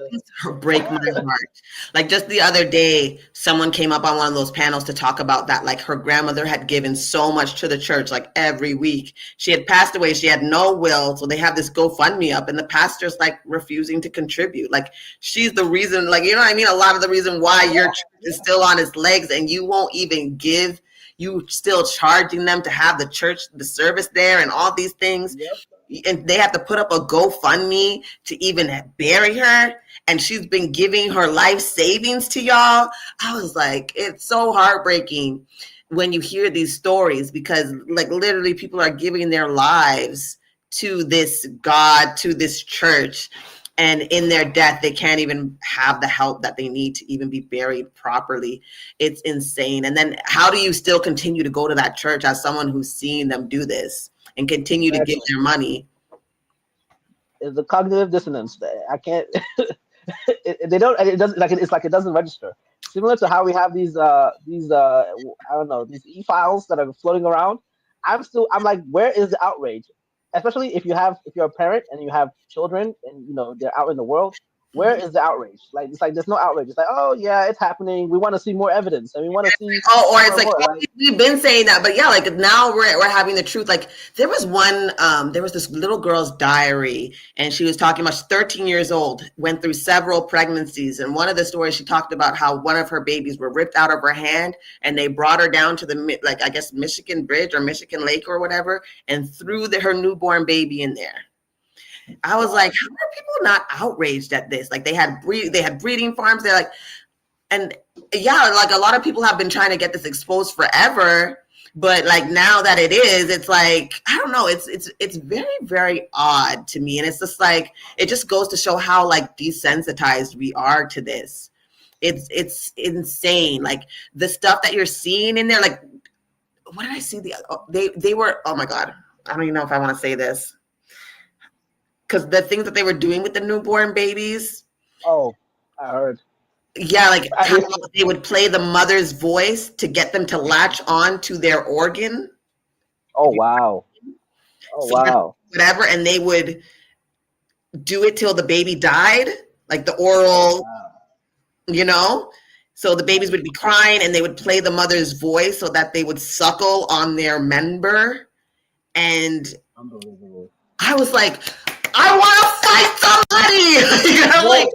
Speaker 1: break my heart. Like just the other day, someone came up on one of those panels to talk about that. Like her grandmother had given so much to the church, like every week. She had passed away. She had no will. So they have this GoFundMe up and the pastor's like refusing to contribute. Like she's the reason, like, you know what I mean? A lot of the reason why your church is still on its legs and you won't even give, you still charging them to have the church, the service there and all these things.
Speaker 5: Yep.
Speaker 1: And they have to put up a GoFundMe to even bury her. And she's been giving her life savings to y'all. I was like, it's so heartbreaking when you hear these stories because like literally people are giving their lives to this God, to this church. And in their death, they can't even have the help that they need to even be buried properly. It's insane. And then how do you still continue to go to that church as someone who's seen them do this? And continue to give their money.
Speaker 5: It's a cognitive dissonance. I can't. They don't. It doesn't like. It's like it doesn't register. Similar to how we have these I don't know, these e-files that are floating around. I'm like, where is the outrage? Especially if you're a parent and you have children and they're out in the world. Where is the outrage? Like it's like there's no outrage. It's like, oh yeah, it's happening. We want to see more evidence, and we want to see.
Speaker 1: Oh, or it's like, oh, we've been saying that, but yeah, like now we're having the truth. Like there was this little girl's diary, and she was talking about she's 13 years old, went through several pregnancies, and one of the stories she talked about how one of her babies were ripped out of her hand, and they brought her down to the I guess Michigan Bridge or Michigan Lake or whatever, and threw her newborn baby in there. I was like, how are people not outraged at this? Like they had breeding farms. They're like, and yeah, like a lot of people have been trying to get this exposed forever. But like now that it is, it's like, I don't know. It's very, very odd to me. And it's just like, it just goes to show how like desensitized we are to this. It's insane. Like the stuff that you're seeing in there, like, what did I see? They were, oh my God. I don't even know if I want to say this. Because the things that they were doing with the newborn babies.
Speaker 5: Oh, I heard.
Speaker 1: Yeah, like they would play the mother's voice to get them to latch on to their organ.
Speaker 5: Oh, wow. Oh,
Speaker 1: so
Speaker 5: wow.
Speaker 1: Whatever. And they would do it till the baby died, like the oral, So the babies would be crying and they would play the mother's voice so that they would suckle on their member. And
Speaker 5: unbelievable.
Speaker 1: I was like, I want to fight somebody. Like,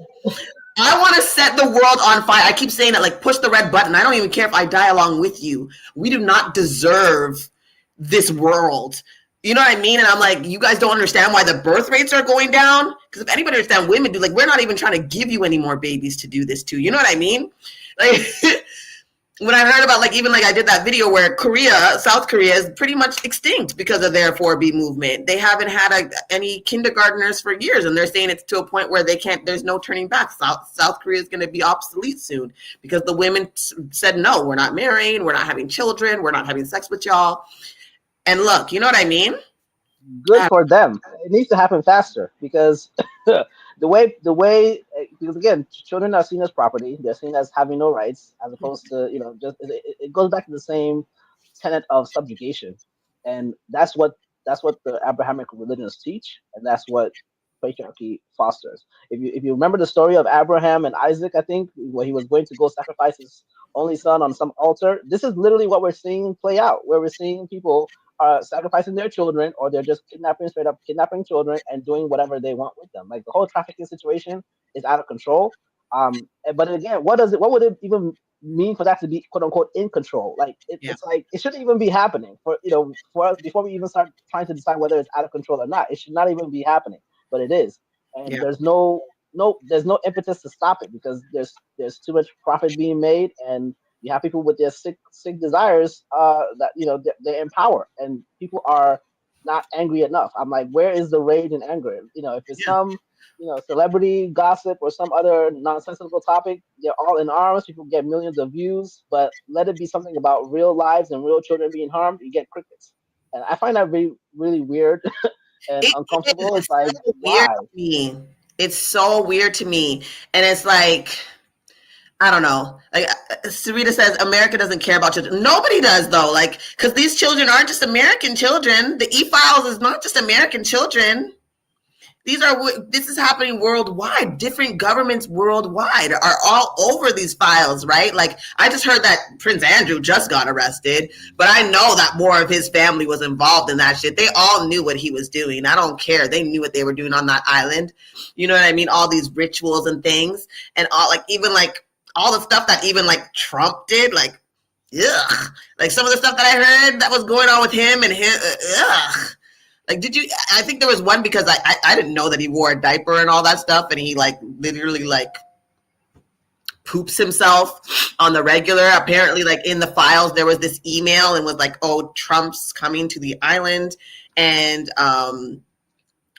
Speaker 1: I want to set the world on fire. I keep saying that, like, push the red button. I don't even care if I die along with you. We do not deserve this world. You know what I mean? And I'm like, you guys don't understand why the birth rates are going down? Because if anybody understands women do, like, we're not even trying to give you any more babies to do this to. You know what I mean? Like, when I heard about like even like I did that video where South Korea is pretty much extinct because of their 4B movement. They haven't had any kindergartners for years, and they're saying it's to a point where they can't. There's no turning back. South Korea is going to be obsolete soon because the women said no, we're not marrying, we're not having children, we're not having sex with y'all. And look, you know what I mean?
Speaker 5: Good for them. It needs to happen faster because the way because again, children are seen as property. They're seen as having no rights, as opposed to just it goes back to the same tenet of subjugation, and that's what the Abrahamic religions teach, and that's what patriarchy fosters. If you remember the story of Abraham and Isaac, I think where he was going to go sacrifice his only son on some altar, this is literally what we're seeing play out, where we're seeing people sacrificing their children, or they're just straight up kidnapping children and doing whatever they want with them. Like the whole trafficking situation is out of control. But again, what would it even mean for that to be quote unquote in control? Like it's like it shouldn't even be happening for us before we even start trying to decide whether it's out of control or not. It should not even be happening, but it is, and there's no impetus to stop it because there's too much profit being made, and you have people with their sick desires that they're in power, and people are not angry enough. I'm like, where is the rage and anger? If it's some celebrity gossip or some other nonsensical topic, they're all in arms. People get millions of views, but let it be something about real lives and real children being harmed, you get crickets. And I find that really, really weird and uncomfortable. It's like, why?
Speaker 1: It's so weird to me, and it's like, I don't know. Like Sarita says, America doesn't care about children. Nobody does though. Like, because these children aren't just American children. The E-Files is not just American children. This is happening worldwide. Different governments worldwide are all over these files, right? Like I just heard that Prince Andrew just got arrested, but I know that more of his family was involved in that shit. They all knew what he was doing. I don't care. They knew what they were doing on that island. You know what I mean? All these rituals and things, and all all the stuff that even like Trump did, like, ugh. Like some of the stuff that I heard that was going on with him and him, ugh. Like, I think there was one because I didn't know that he wore a diaper and all that stuff, and he like literally like poops himself on the regular. Apparently, like in the files, there was this email and was like, oh, Trump's coming to the island, and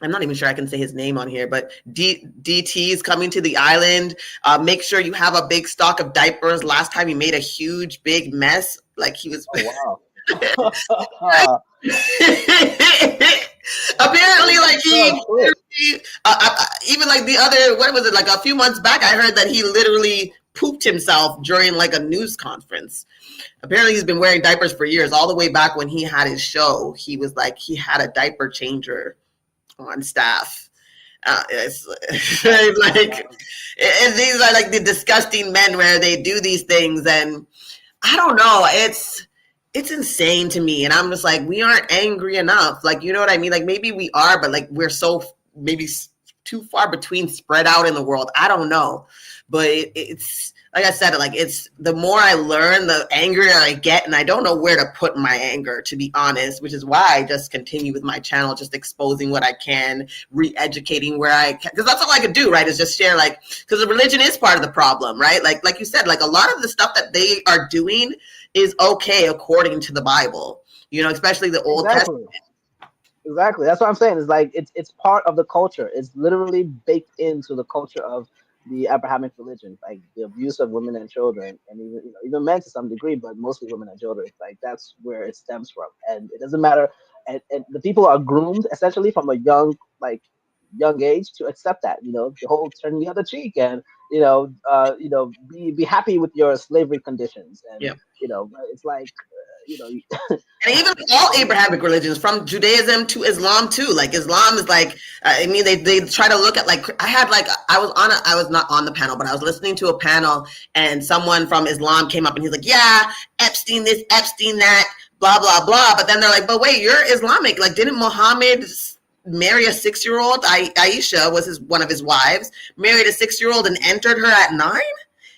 Speaker 1: I'm not even sure I can say his name on here, but DT is coming to the island. Make sure you have a big stock of diapers. Last time he made a huge, big mess. Like he was.
Speaker 5: Oh, wow.
Speaker 1: Apparently, like even like the other, what was it? Like a few months back, I heard that he literally pooped himself during like a news conference. Apparently, he's been wearing diapers for years. All the way back when he had his show, he was like he had a diaper changer on staff. It's like, and these are like the disgusting men where they do these things, and I don't know. It's insane to me, and I'm just like, we aren't angry enough. Like, you know what I mean? Like maybe we are, but like we're so maybe too far between spread out in the world. I don't know, but it's like I said, like it's the more I learn, the angrier I get, and I don't know where to put my anger, to be honest, which is why I just continue with my channel, just exposing what I can, re-educating where I can, because that's all I could do, right, is just share, like, because the religion is part of the problem, right? Like you said, like a lot of the stuff that they are doing is okay according to the Bible, especially the Old Testament.
Speaker 5: Exactly. That's what I'm saying. It's like it's part of the culture. It's literally baked into the culture of the Abrahamic religion, like the abuse of women and children, and even men to some degree, but mostly women and children. Like that's where it stems from, and it doesn't matter. And the people are groomed essentially from a young age to accept that. The whole turn the other cheek and be happy with your slavery conditions, and it's like.
Speaker 1: And even all Abrahamic religions, from Judaism to Islam too. Like Islam is like, I mean, they try to look at like, I was not on the panel, but I was listening to a panel, and someone from Islam came up and he's like, yeah, Epstein this, Epstein that, blah, blah, blah. But then they're like, but wait, you're Islamic. Like, didn't Muhammad marry a 6-year-old? Aisha was one of his wives, married a 6-year-old and entered her at 9?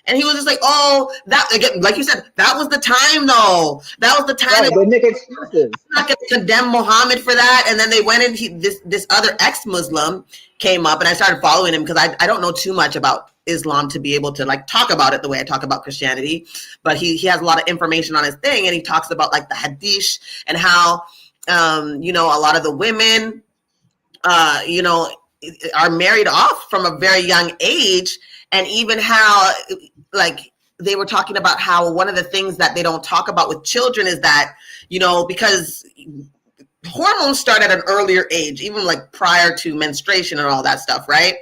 Speaker 1: And he was just like, oh, that, again, like you said, that was the time, though. That was the time.
Speaker 5: Right, they make excuses.
Speaker 1: I'm not going to condemn Muhammad for that. And then they went and this other ex-Muslim came up, and I started following him because I don't know too much about Islam to be able to like talk about it the way I talk about Christianity, but he has a lot of information on his thing, and he talks about like the hadith and how you know, a lot of the women you know, are married off from a very young age, and even how like they were talking about how one of the things that they don't talk about with children is that, you know, because hormones start at an earlier age, even like prior to menstruation and all that stuff, right?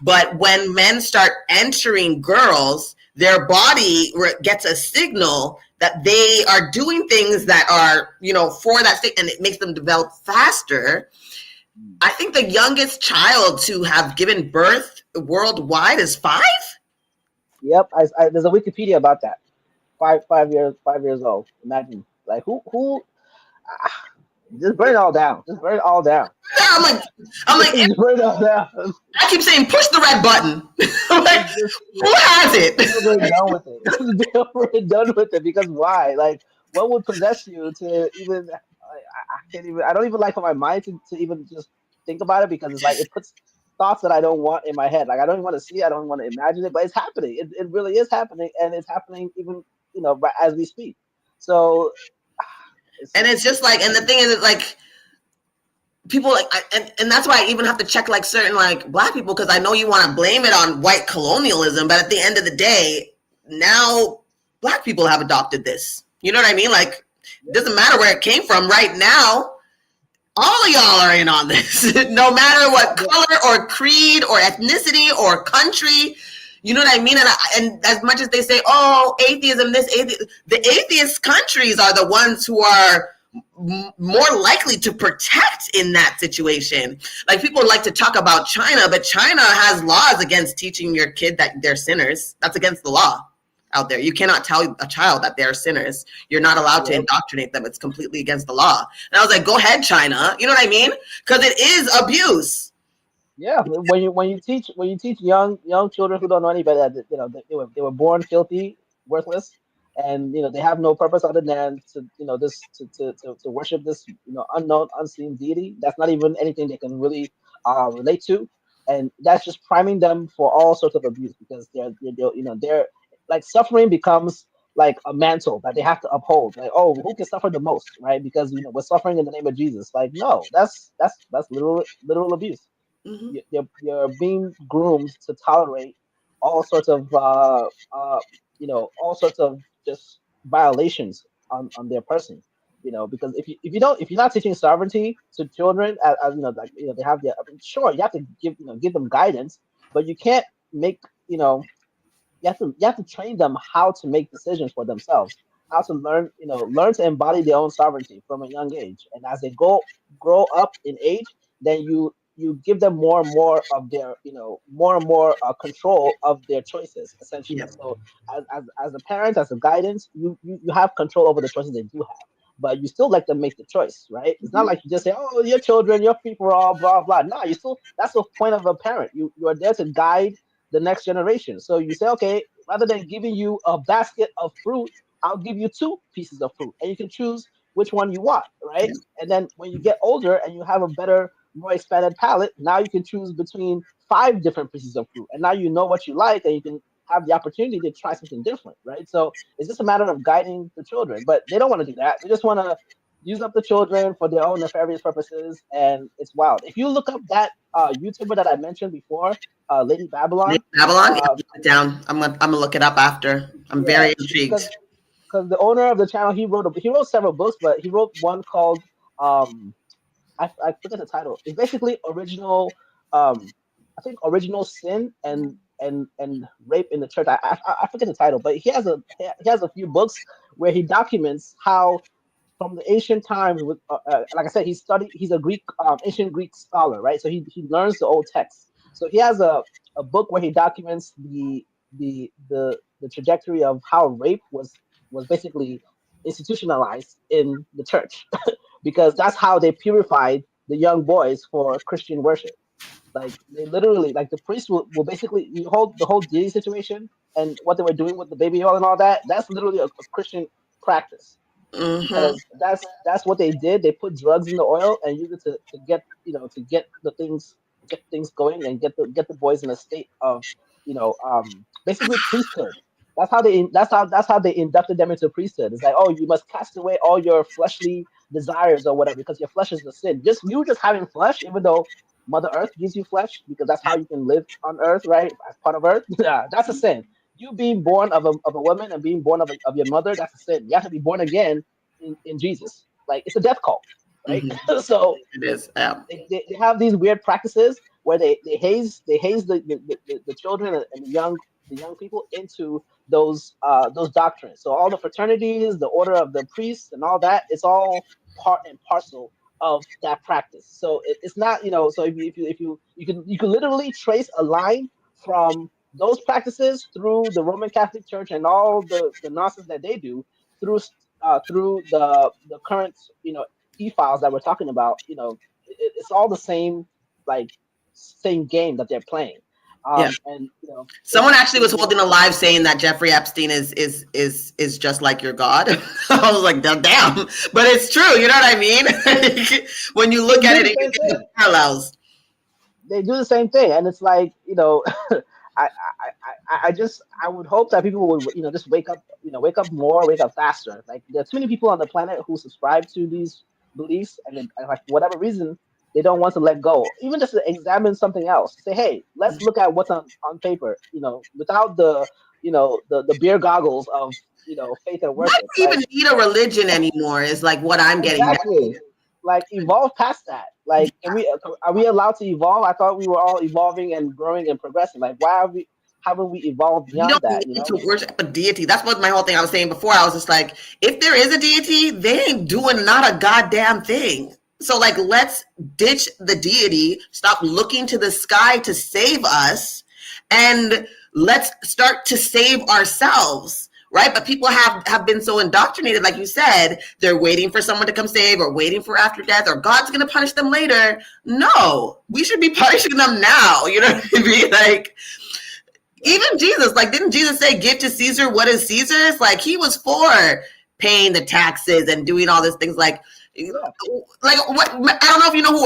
Speaker 1: But when men start entering girls, their body gets a signal that they are doing things that are, you know, for that state, and it makes them develop faster. I think the youngest child to have given birth worldwide is 5.
Speaker 5: Yep, there's a Wikipedia about that. 5 years old. Imagine, like who just burn it all down. Just burn it all down.
Speaker 1: I'm like,
Speaker 5: Just burn it all down.
Speaker 1: I keep saying, push the red button. I'm like, who has it?
Speaker 5: We're done with it. We're done with it because why? Like, what would possess you to even? I can't even. I don't even like for my mind to even just think about it because it's like it puts thoughts that I don't want in my head. Like I don't even want to see. I don't want to imagine it, but it's happening. It really is happening, and it's happening even as we speak. So,
Speaker 1: and it's just like, and the thing is, like, people like, and that's why I even have to check like certain like Black people, because I know you want to blame it on white colonialism, but at the end of the day, now Black people have adopted this. You know what I mean? Like, it doesn't matter where it came from. Right now, all of y'all are in on this, no matter what color or creed or ethnicity or country. You know what I mean? And as much as they say, oh, atheism, the atheist countries are the ones who are more likely to protect in that situation. Like, people like to talk about China, but China has laws against teaching your kid that they're sinners. That's against the law out there. You cannot tell a child that they're sinners. You're not allowed to indoctrinate them. It's completely against the law. And I was like, go ahead, China. You know what I mean? Because it is abuse.
Speaker 5: Yeah, when you teach young children who don't know any better, that they were born filthy, worthless, and they have no purpose other than to worship this unknown, unseen deity. That's not even anything they can really relate to, and that's just priming them for all sorts of abuse because they're like suffering becomes like a mantle that they have to uphold. Like, oh, who can suffer the most, right? Because we're suffering in the name of Jesus. Like, no, that's literal abuse.
Speaker 1: Mm-hmm.
Speaker 5: You're being groomed to tolerate all sorts of all sorts of just violations on their person. Because if you're not teaching sovereignty to children, as they have their, I mean, sure, you have to give them guidance, but you can't make you have to train them how to make decisions for themselves, how to learn to embody their own sovereignty from a young age. And as they grow up in age, then you give them more and more of their more and more control of their choices, essentially.
Speaker 1: Yep.
Speaker 5: So as a parent, as a guidance, you have control over the choices they do have, but you still let them make the choice, right? It's not like you just say, oh, your children, your people are all blah blah. No, you still, that's the point of a parent. You are there to guide the next generation. So you say, okay, rather than giving you a basket of fruit, I'll give you 2 pieces of fruit, and you can choose which one you want, right?
Speaker 1: Yeah.
Speaker 5: And then when you get older and you have a better, more expanded palate, now you can choose between 5 different pieces of fruit, and now you know what you like, and you can have the opportunity to try something different, right? So it's just a matter of guiding the children, but they don't want to do that. They just want to use up the children for their own nefarious purposes, and it's wild. If you look up that YouTuber that I mentioned before, Lady Babylon.
Speaker 1: Babylon, yeah, put it down. I'm gonna look it up after. I'm very intrigued.
Speaker 5: Because the owner of the channel, he wrote several books, but he wrote one called I forget the title. It's basically original, I think original sin and rape in the church. I forget the title, but he has a few books where he documents how from the ancient times with like I said, he's a Greek ancient Greek scholar, right? So he learns the old texts. So he has a book where he documents the trajectory of how rape was basically institutionalized in the church because that's how they purified the young boys for Christian worship. Like they literally, like the priests will basically hold the whole deity situation and what they were doing with the baby oil and all that. That's literally a Christian practice.
Speaker 1: Mm-hmm.
Speaker 5: Because that's what they did. They put drugs in the oil and use it to get things going and get the boys in a state of basically priesthood. That's how they inducted them into priesthood. It's like, oh, you must cast away all your fleshly desires or whatever because your flesh is the sin. Just having flesh, even though Mother Earth gives you flesh because that's how you can live on Earth, right? As part of Earth, yeah, that's a sin. You being born of a woman and being born of your mother, that's a sin. You have to be born again in Jesus. Like it's a death cult, right?
Speaker 1: Mhm.
Speaker 5: So
Speaker 1: It is. Yeah.
Speaker 5: they have these weird practices where they haze the children and the young people into those doctrines. So all the fraternities, the order of the priests, and all that, it's all part and parcel of that practice. So it's not, So if you can literally trace a line from those practices through the Roman Catholic Church and all the nonsense that they do through the current e-files that we're talking about. It's all the same, like, same game that they're playing.
Speaker 1: Yeah.
Speaker 5: And
Speaker 1: Someone actually was holding a live saying that Jeffrey Epstein is just like your God. I was like, damn, but it's true. You know what I mean? When you look
Speaker 5: they
Speaker 1: at
Speaker 5: do
Speaker 1: it,
Speaker 5: the
Speaker 1: and you
Speaker 5: same
Speaker 1: get the
Speaker 5: thing.
Speaker 1: parallels.
Speaker 5: They do the same thing, and it's like, I would hope that people would just wake up more, wake up faster. Like there's too many people on the planet who subscribe to these beliefs, and like for whatever reason they don't want to let go. Even just to examine something else, say, hey, let's look at what's on paper. Without the beer goggles of faith and
Speaker 1: Why
Speaker 5: worship.
Speaker 1: do you
Speaker 5: Like
Speaker 1: even need a religion anymore? Is like what I'm getting at.
Speaker 5: exactly. Like evolve past that. Like, are we allowed to evolve? I thought we were all evolving and growing and progressing. Like, why haven't we evolved
Speaker 1: You
Speaker 5: beyond
Speaker 1: don't
Speaker 5: that?
Speaker 1: need to worship a deity. That's what my whole thing I was saying before. I was just like, if there is a deity, they ain't doing not a goddamn thing. So like, let's ditch the deity, stop looking to the sky to save us, and let's start to save ourselves. Right. But people have been so indoctrinated, like you said, they're waiting for someone to come save or waiting for after death or God's going to punish them later. No, we should be punishing them now. You know what I mean? Like, even Jesus, like, didn't Jesus say, give to Caesar what is Caesar's? Like, he was for paying the taxes and doing all these things. Like what? I don't know if you know who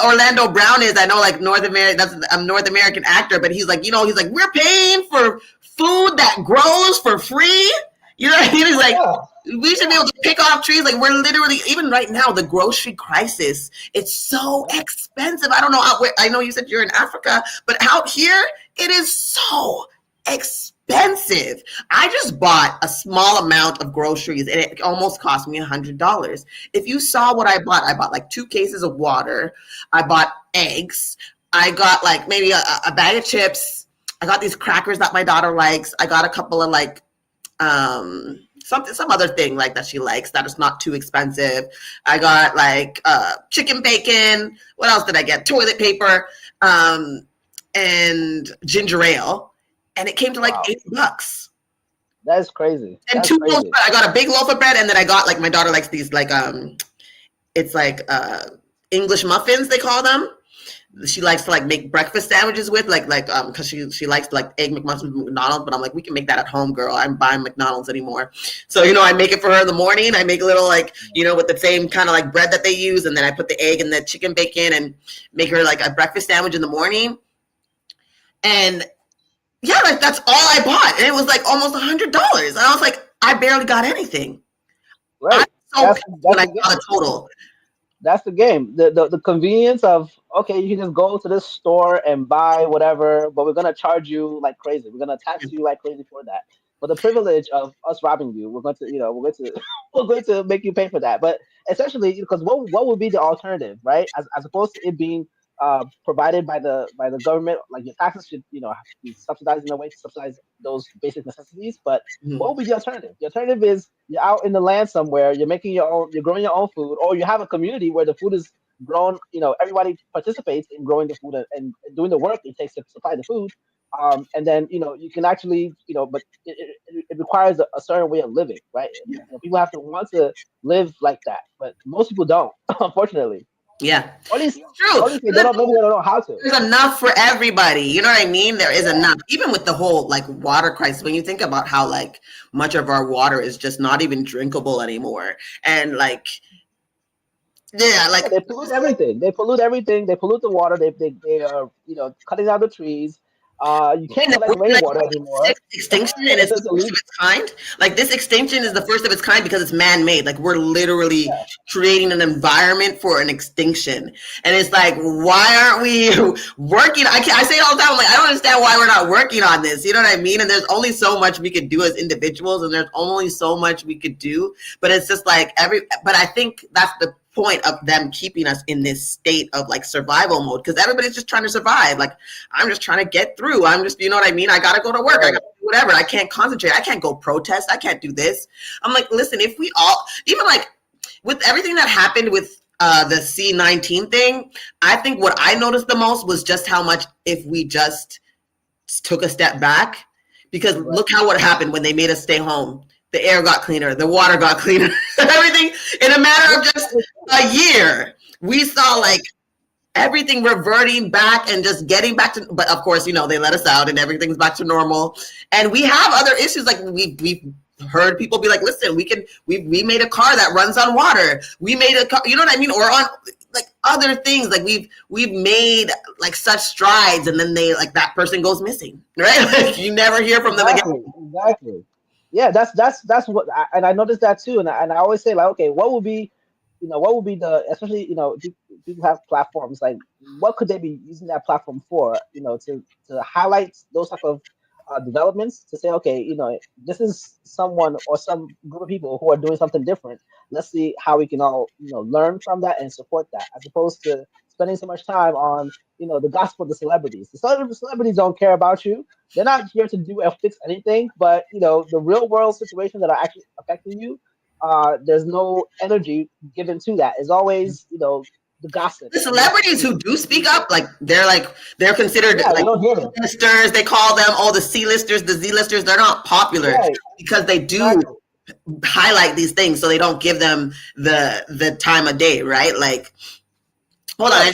Speaker 1: Orlando Brown is. I know, like, North American, that's a North American actor, but he's like, he's like, we're paying for food that grows for free. You know what I mean? He's like, we should be able to pick off trees. Like, we're literally, even right now, the grocery crisis, it's so expensive. I don't know I know you said you're in Africa, but out here, it is so expensive. I just bought a small amount of groceries and it almost cost me $100. If you saw what I bought like 2 cases of water. I bought eggs. I got like maybe a bag of chips. I got these crackers that my daughter likes. I got a couple of like some other thing like that she likes that is not too expensive. I got like chicken bacon. What else did I get? Toilet paper, and ginger ale, and it came to like $8.
Speaker 5: That's crazy.
Speaker 1: And
Speaker 5: That's
Speaker 1: 2
Speaker 5: crazy.
Speaker 1: loaves. I got a big loaf of bread, and then I got, like, my daughter likes these like it's like English muffins, they call them. She likes to like make breakfast sandwiches with because she likes to like egg McMuffins with McDonald's, but I'm like, we can make that at home, girl. I'm buying McDonald's anymore. So I make it for her in the morning. I make a little like with the same kind of like bread that they use, and then I put the egg and the chicken bacon and make her like a breakfast sandwich in the morning. And yeah, like that's all I bought, and it was like almost $100. And I was like, I barely got anything.
Speaker 5: Right.
Speaker 1: I'm so pissed when I saw the total.
Speaker 5: That's the game. The convenience of, okay, you can just go to this store and buy whatever, but we're gonna charge you like crazy. We're gonna tax you like crazy for that. For the privilege of us robbing you, we're going to we're going to make you pay for that. But essentially, because what would be the alternative, right? As opposed to it being provided by the government, like your taxes should be subsidized in a way to subsidize those basic necessities. But what would be the alternative? The alternative is you're out in the land somewhere, you're making your own, you're growing your own food, or you have a community where the food is grown. Everybody participates in growing the food and doing the work it takes to supply the food. And then you can actually but it requires a certain way of living, right? People have to want to live like that, but most people don't, unfortunately.
Speaker 1: Yeah,
Speaker 5: Or at least,
Speaker 1: true.
Speaker 5: maybe they don't know how to.
Speaker 1: There's enough for everybody. You know what I mean? There is enough. Even with the whole like water crisis, when you think about how like much of our water is just not even drinkable anymore, and like
Speaker 5: they pollute everything. They pollute everything. They pollute the water. They are cutting down the trees. You can't collect
Speaker 1: We're like
Speaker 5: rainwater anymore.
Speaker 1: extinction, and it's
Speaker 5: It's
Speaker 1: the
Speaker 5: just
Speaker 1: first of
Speaker 5: illegal.
Speaker 1: its kind. Like this extinction is the first of its kind because it's man-made. Like we're literally
Speaker 5: Yeah.
Speaker 1: creating an environment for an extinction, and it's like, why aren't we working? I say it all the time. I'm like, I don't understand why we're not working on this. You know what I mean? And there's only so much we could do as individuals, and there's only so much we could do. But it's just like But I think that's the point of them keeping us in this state of like survival mode, because everybody's just trying to survive. Like I'm just trying to get through. I'm just, you know what I mean? I gotta go to work. I gotta do whatever. I can't concentrate. I can't go protest. I can't do this. I'm like, listen, if we all, even like with everything that happened with the C-19 thing, I think what I noticed the most was just how much if we just took a step back, because look what happened when they made us stay home. The air got cleaner, the water got cleaner, everything in a matter of just a year. We saw like everything reverting back and just getting back to, but of course, you know, they let us out and everything's back to normal. And we have other issues. Like we've heard people be like, listen, we made a car that runs on water. We made a car, you know what I mean? Or on like other things. Like we've made like such strides, and then they like that person goes missing, right? Like you never hear from them again.
Speaker 5: Exactly. Yeah, that's what, and I noticed that too. And I always say like, okay, what would be the, especially, people have platforms, like what could they be using that platform for, to highlight those type of developments, to say, okay, this is someone or some group of people who are doing something different. Let's see how we can all, learn from that and support that, as opposed to spending so much time on, the gospel of the celebrities. The celebrities don't care about you. They're not here to do or fix anything, but the real world situations that are actually affecting you, there's no energy given to that. It's always, the gossip.
Speaker 1: The celebrities who do speak up, like they're considered like listers. They call them the C-listers, the Z-listers. They're not popular because they do highlight these things, so they don't give them the time of day, right? Like, hold on,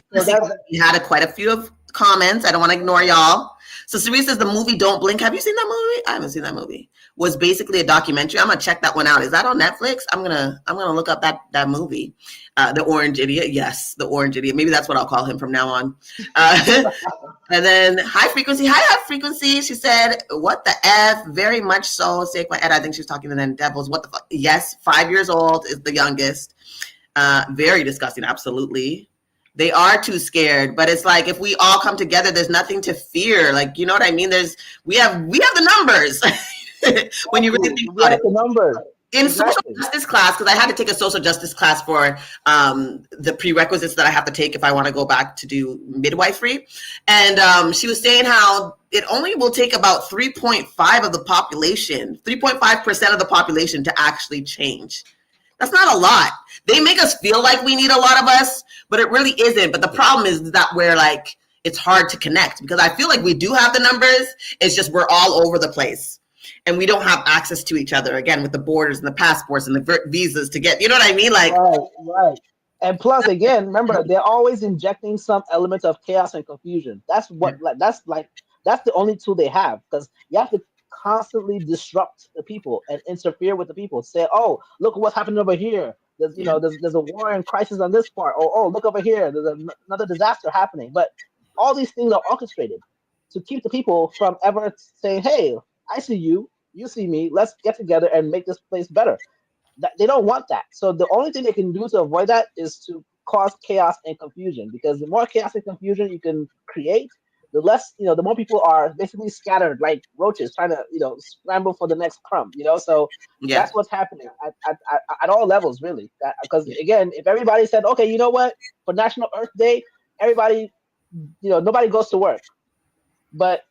Speaker 1: we had quite a few of comments. I don't want to ignore y'all. So Sari says the movie Don't Blink. Have you seen that movie? I haven't seen that movie. Was basically a documentary. I'm gonna check that one out. Is that on Netflix? I'm gonna look up that movie. The Orange Idiot. Yes, the Orange Idiot. Maybe that's what I'll call him from now on. And then High Frequency. Hi, High Frequency. She said, "What the F?" Very much so. Sake my Ed. I think she's talking to them Devils. What the fuck? Yes, 5 years old is the youngest. Very disgusting. Absolutely. They are too scared, but it's like if we all come together, there's nothing to fear. Like, you know what I mean? We have the numbers. When you really think about it.
Speaker 5: The numbers.
Speaker 1: In social justice class, because I had to take a social justice class for the prerequisites that I have to take if I want to go back to do midwifery. And she was saying how it only will take about 3.5% of the population of the population to actually change. That's not a lot. They make us feel like we need a lot of us, but it really isn't. But the problem is that we're like, it's hard to connect, because I feel like we do have the numbers. It's just we're all over the place. And we don't have access to each other, again, with the borders and the passports and the visas to get, you know what I mean? Like,
Speaker 5: right. And plus, again, remember, they're always injecting some element of chaos and confusion. That's the only tool they have, because you have to constantly disrupt the people and interfere with the people. Say, oh, look what's happening over here. There's a war and crisis on this part. Or, oh, look over here. There's another disaster happening. But all these things are orchestrated to keep the people from ever saying, hey, I see you, you see me, let's get together and make this place better. They don't want that. So the only thing they can do to avoid that is to cause chaos and confusion, because the more chaos and confusion you can create, the less, the more people are basically scattered like roaches trying to, scramble for the next crumb, so that's what's happening at all levels, really. Because again, if everybody said, okay, you know what, for National Earth Day, everybody, nobody goes to work. But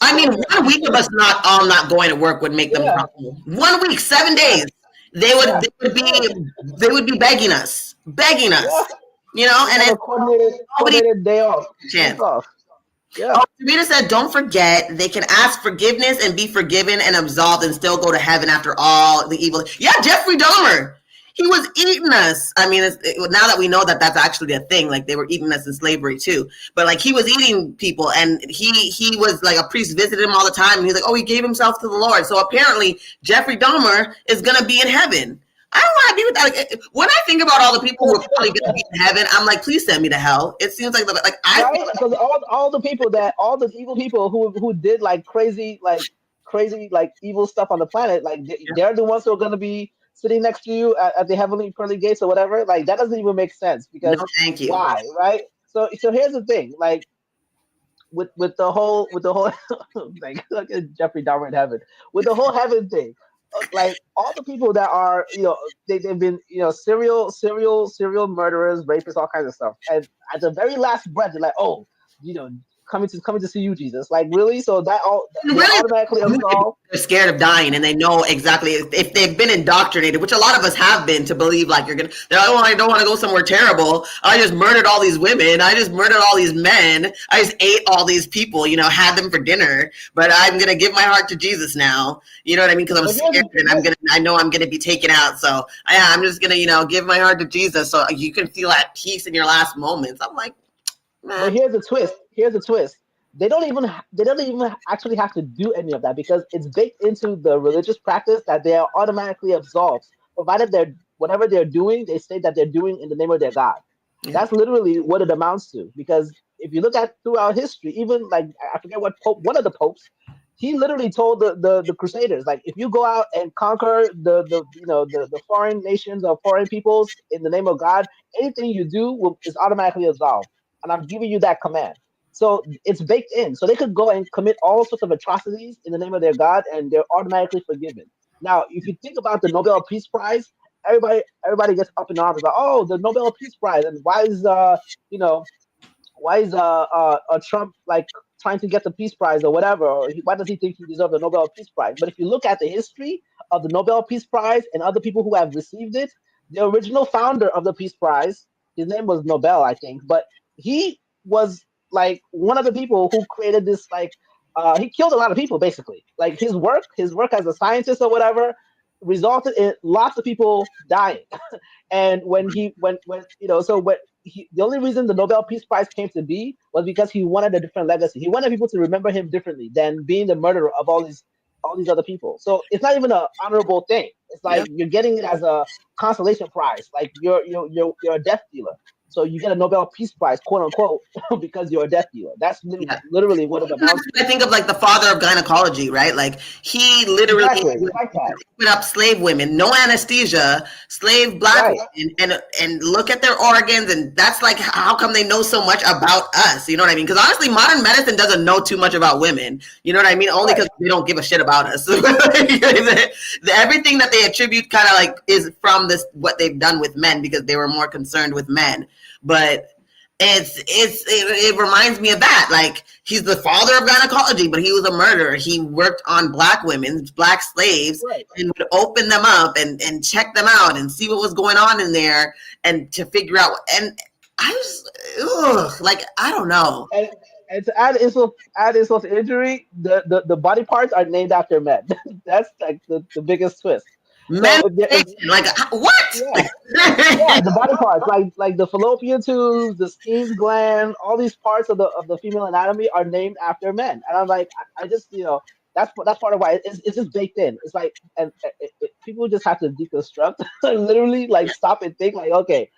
Speaker 1: I mean, 1 week of us not going to work would make them problem. 1 week, 7 days, they would be begging us, and it's
Speaker 5: coordinated day off.
Speaker 1: Chance.
Speaker 5: Yeah.
Speaker 1: Rita said, don't forget, they can ask forgiveness and be forgiven and absolved and still go to heaven after all the evil. Yeah, Jeffrey Dahmer. He was eating us. I mean, now that we know that that's actually a thing, like they were eating us in slavery too. But like he was eating people, and he was like, a priest visited him all the time, and he's like, oh, he gave himself to the Lord. So apparently Jeffrey Dahmer is gonna be in heaven. I don't want to be with that. Like, when I think about all the people who are probably going to be in heaven, I'm like, please send me to hell. It seems like I
Speaker 5: Right?
Speaker 1: feel
Speaker 5: Because all the people that all the evil people who did crazy like evil stuff on the planet, like they're the ones who are gonna be sitting next to you at the heavenly pearly gates or whatever. Like that doesn't even make sense
Speaker 1: no,
Speaker 5: because
Speaker 1: thank you.
Speaker 5: why, right? So here's the thing, like with the whole like look at Jeffrey Dahmer in heaven with the whole heaven thing. Like all the people that are, they've been, serial murderers, rapists, all kinds of stuff, and at the very last breath, they're like, oh, you know, coming to see you, Jesus. Like really? So that all
Speaker 1: And
Speaker 5: they're
Speaker 1: really,
Speaker 5: automatically absolved.
Speaker 1: they're scared of dying, and they know exactly if they've been indoctrinated, which a lot of us have been, to believe like you're gonna. They're like, oh, I don't want to go somewhere terrible. I just murdered all these women. I just murdered all these men. I just ate all these people. Had them for dinner. But I'm gonna give my heart to Jesus now. You know what I mean? Because I'm
Speaker 5: But here's
Speaker 1: scared, and I know I'm gonna be taken out. So yeah, I'm just gonna, give my heart to Jesus, so you can feel at peace in your last moments. I'm like,
Speaker 5: But
Speaker 1: man.
Speaker 5: here's the twist. Here's the twist. They don't even actually have to do any of that because it's baked into the religious practice that they are automatically absolved, provided they're whatever they're doing, they say that they're doing in the name of their God.
Speaker 1: Yeah.
Speaker 5: That's literally what it amounts to. Because if you look at throughout history, even like I forget what pope, one of the popes, he literally told the Crusaders, like, if you go out and conquer the foreign nations or foreign peoples in the name of God, anything you do is automatically absolved, and I'm giving you that command. So it's baked in. So they could go and commit all sorts of atrocities in the name of their God, and they're automatically forgiven. Now, if you think about the Nobel Peace Prize, everybody gets up in arms about, oh, the Nobel Peace Prize, and you know Trump like trying to get the Peace Prize or whatever? Or why does he think he deserves the Nobel Peace Prize? But if you look at the history of the Nobel Peace Prize and other people who have received it, the original founder of the Peace Prize, his name was Nobel, I think, but he was like one of the people who created this he killed a lot of people basically. Like his work as a scientist or whatever resulted in lots of people dying. And the only reason the Nobel Peace Prize came to be was because he wanted a different legacy. He wanted people to remember him differently than being the murderer of all these other people. So it's not even an honorable thing. It's
Speaker 1: Yeah.
Speaker 5: like you're getting it as a consolation prize. Like you're a death dealer. So you get a Nobel Peace Prize, quote unquote, because you're a death dealer. That's
Speaker 1: Yeah.
Speaker 5: literally what it
Speaker 1: And that's
Speaker 5: amounts
Speaker 1: what I think of, like the father of gynecology, right? Like he
Speaker 5: to.
Speaker 1: literally
Speaker 5: Exactly,
Speaker 1: would
Speaker 5: like that.
Speaker 1: open up slave women, no anesthesia, slave black
Speaker 5: Right.
Speaker 1: women, and look at their organs, and that's like, how come they know so much about us? You know what I mean? Because honestly, modern medicine doesn't know too much about women. You know what I mean? Only
Speaker 5: Right.
Speaker 1: because they don't give a shit about us. Everything that they attribute kind of like is from this what they've done with men, because they were more concerned with men. But it reminds me of that. Like, he's the father of gynecology, but he was a murderer. He worked on black women, black slaves,
Speaker 5: Right.
Speaker 1: and would open them up and check them out and see what was going on in there, and to figure out. And I just, like, I don't know.
Speaker 5: And to add insult to injury, the body parts are named after men. That's like the biggest twist.
Speaker 1: Men,
Speaker 5: So if
Speaker 1: like, what?
Speaker 5: yeah, yeah, the body parts, like the fallopian tubes, the Skene's gland, all these parts of the female anatomy are named after men. And I'm like, I just, that's part of why it's just baked in. It's like, and people just have to deconstruct, literally, like stop and think, like, okay,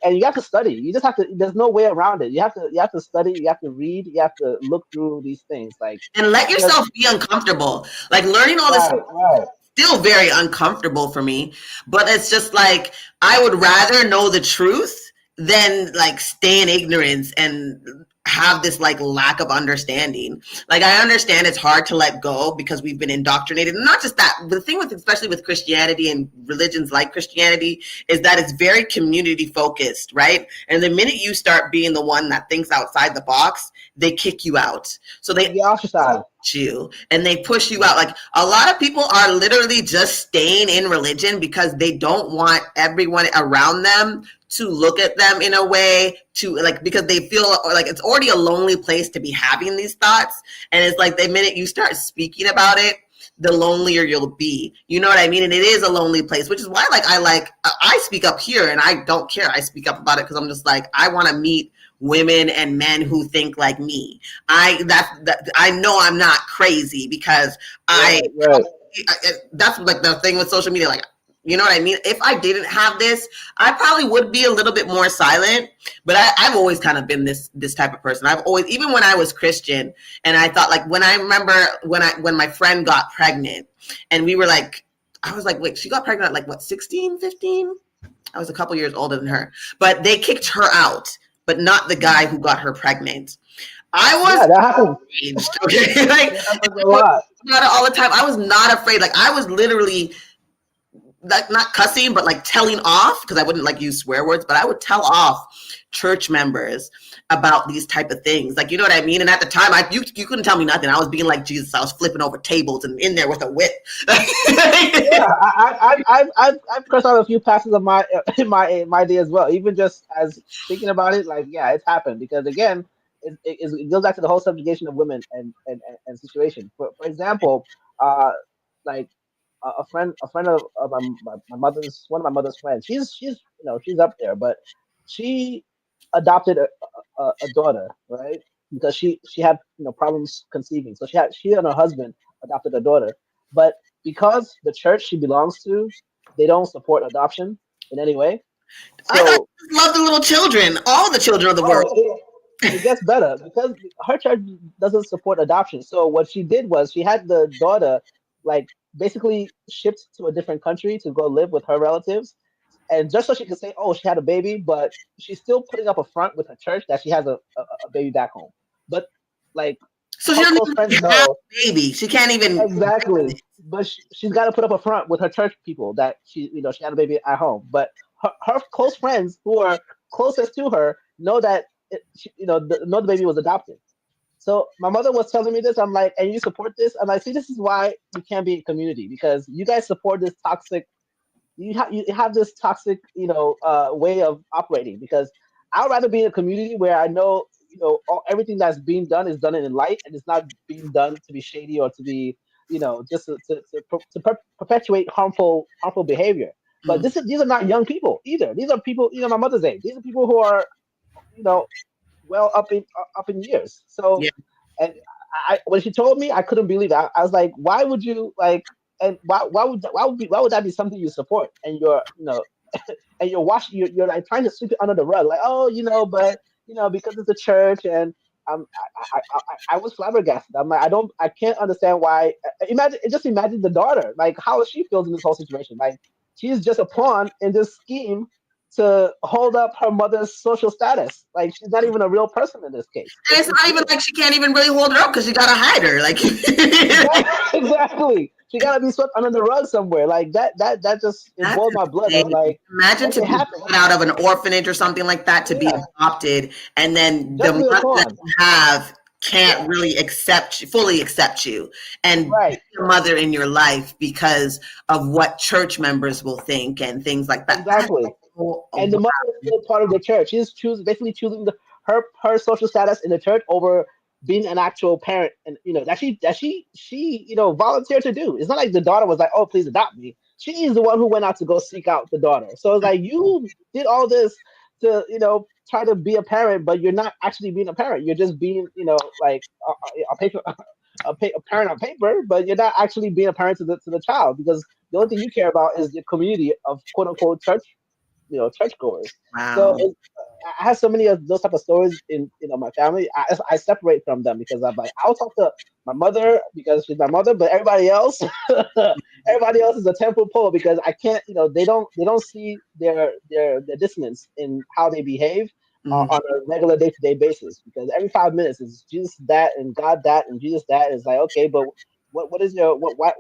Speaker 5: and you have to study. You just have to. There's no way around it. You have to study. You have to read. You have to look through these things, like
Speaker 1: And let
Speaker 5: because
Speaker 1: yourself be uncomfortable. Like, learning all this
Speaker 5: right.
Speaker 1: still very uncomfortable for me, but it's just like, I would rather know the truth than like stay in ignorance and have this like lack of understanding. Like, I understand it's hard to let go because we've been indoctrinated. And not just that, but the thing with, especially with Christianity and religions like Christianity, is that it's very community focused, right? And the minute you start being the one that thinks outside the box, they kick you out. So they
Speaker 5: The ostracized.
Speaker 1: you and they push you out. Like, a lot of people are literally just staying in religion because they don't want everyone around them to look at them in a way, to like, because they feel like it's already a lonely place to be having these thoughts. And it's like, the minute you start speaking about it, the lonelier you'll be. You know what I mean? And it is a lonely place, which is why I speak up here, and I don't care. I speak up about it because I'm just like, I want to meet women and men who think like me. I know I'm not crazy because
Speaker 5: Right.
Speaker 1: that's like the thing with social media. Like, You know what I mean? If I didn't have this, I probably would be a little bit more silent. But I've always kind of been this type of person. I've always, even when I was Christian, and I thought, like, when I remember when my friend got pregnant, and we were like, I was like, wait, she got pregnant at like what, 16, 15? I was a couple years older than her, but they kicked her out, but not the guy who got her pregnant. I was
Speaker 5: that happens.
Speaker 1: enraged, okay? Like,
Speaker 5: That happens a lot.
Speaker 1: about it all the time. I was not afraid. Like, I was literally, like, not cussing, but like telling off, because I wouldn't like use swear words, but I would tell off church members about these type of things. Like, you know what I mean? And at the time, you couldn't tell me nothing. I was being like Jesus. I was flipping over tables and in there with a whip.
Speaker 5: Yeah, I've cursed out a few passages of my in my day as well. Even just as thinking about it, like, yeah, it's happened because again, it goes back to the whole subjugation of women and situation. For example, like a friend of my mother's, one of my mother's friends. She's up there, but she adopted a daughter, right? Because she had problems conceiving, so she and her husband adopted a daughter, but because the church she belongs to, they don't support adoption in any way.
Speaker 1: I thought
Speaker 5: So
Speaker 1: you loved the little children, all the children of the world.
Speaker 5: it gets better because her church doesn't support adoption. So what she did was she had the daughter like basically shipped to a different country to go live with her relatives, and just so she could say, "Oh, she had a baby," but she's still putting up a front with her church that she has a baby back home. But like
Speaker 1: So she
Speaker 5: her
Speaker 1: doesn't
Speaker 5: close friends
Speaker 1: even have
Speaker 5: know
Speaker 1: a baby. She can't even.
Speaker 5: exactly, but she's got to put up a front with her church people that she had a baby at home. But her close friends who are closest to her know that know the baby was adopted. So my mother was telling me this. I'm like, and you support this? I'm like, see, this is why we can't be a community because you guys support this toxic. You have this toxic, way of operating. Because I'd rather be in a community where I know, everything that's being done is done in light and it's not being done to be shady or to be, just to perpetuate harmful behavior. But these are not young people either. These are people, my mother's age. These are people who are, you know, well up in years. So,
Speaker 1: Yeah.
Speaker 5: and when she told me, I couldn't believe it. I was like, why would you like? And why would that be something you support? And you're and you're watching, you're like trying to sweep it under the rug, like, oh, but because it's a church, and I was flabbergasted. I'm like, I can't understand why. Imagine the daughter, like how she feels in this whole situation. Like she's just a pawn in this scheme to hold up her mother's social status. Like she's not even a real person in this case.
Speaker 1: And it's not even like she can't even really hold her up because she gotta hide her. Like
Speaker 5: Exactly. She gotta be swept under the rug somewhere. Like that just it boiled my blood. I'm like,
Speaker 1: imagine to
Speaker 5: what
Speaker 1: be
Speaker 5: happened?
Speaker 1: taken out of an orphanage or something like that, to be
Speaker 5: Yeah.
Speaker 1: adopted, and then
Speaker 5: Just
Speaker 1: the
Speaker 5: be a
Speaker 1: mother
Speaker 5: pawn.
Speaker 1: that you have can't really fully accept you, and
Speaker 5: Right.
Speaker 1: be your mother in your life because of what church members will think and things like that.
Speaker 5: Exactly. And the mother is still part of the church. She's basically choosing her social status in the church over being an actual parent, and that she volunteered to do. It's not like the daughter was like, "Oh, please adopt me." She's the one who went out to go seek out the daughter. So it's like you did all this to try to be a parent, but you're not actually being a parent. You're just being like a paper a parent on paper, but you're not actually being a parent to the child, because the only thing you care about is the community of quote unquote churchgoers. So
Speaker 1: Wow.
Speaker 5: I have so many of those type of stories in my family. I separate from them because I'm like, I'll talk to my mother because she's my mother, but everybody else is a temple pole because I can't. They don't see their dissonance in how they behave
Speaker 1: Mhm.
Speaker 5: on a regular day-to-day basis, because every 5 minutes is Jesus that and God that and Jesus that. Is like, okay, but what is your why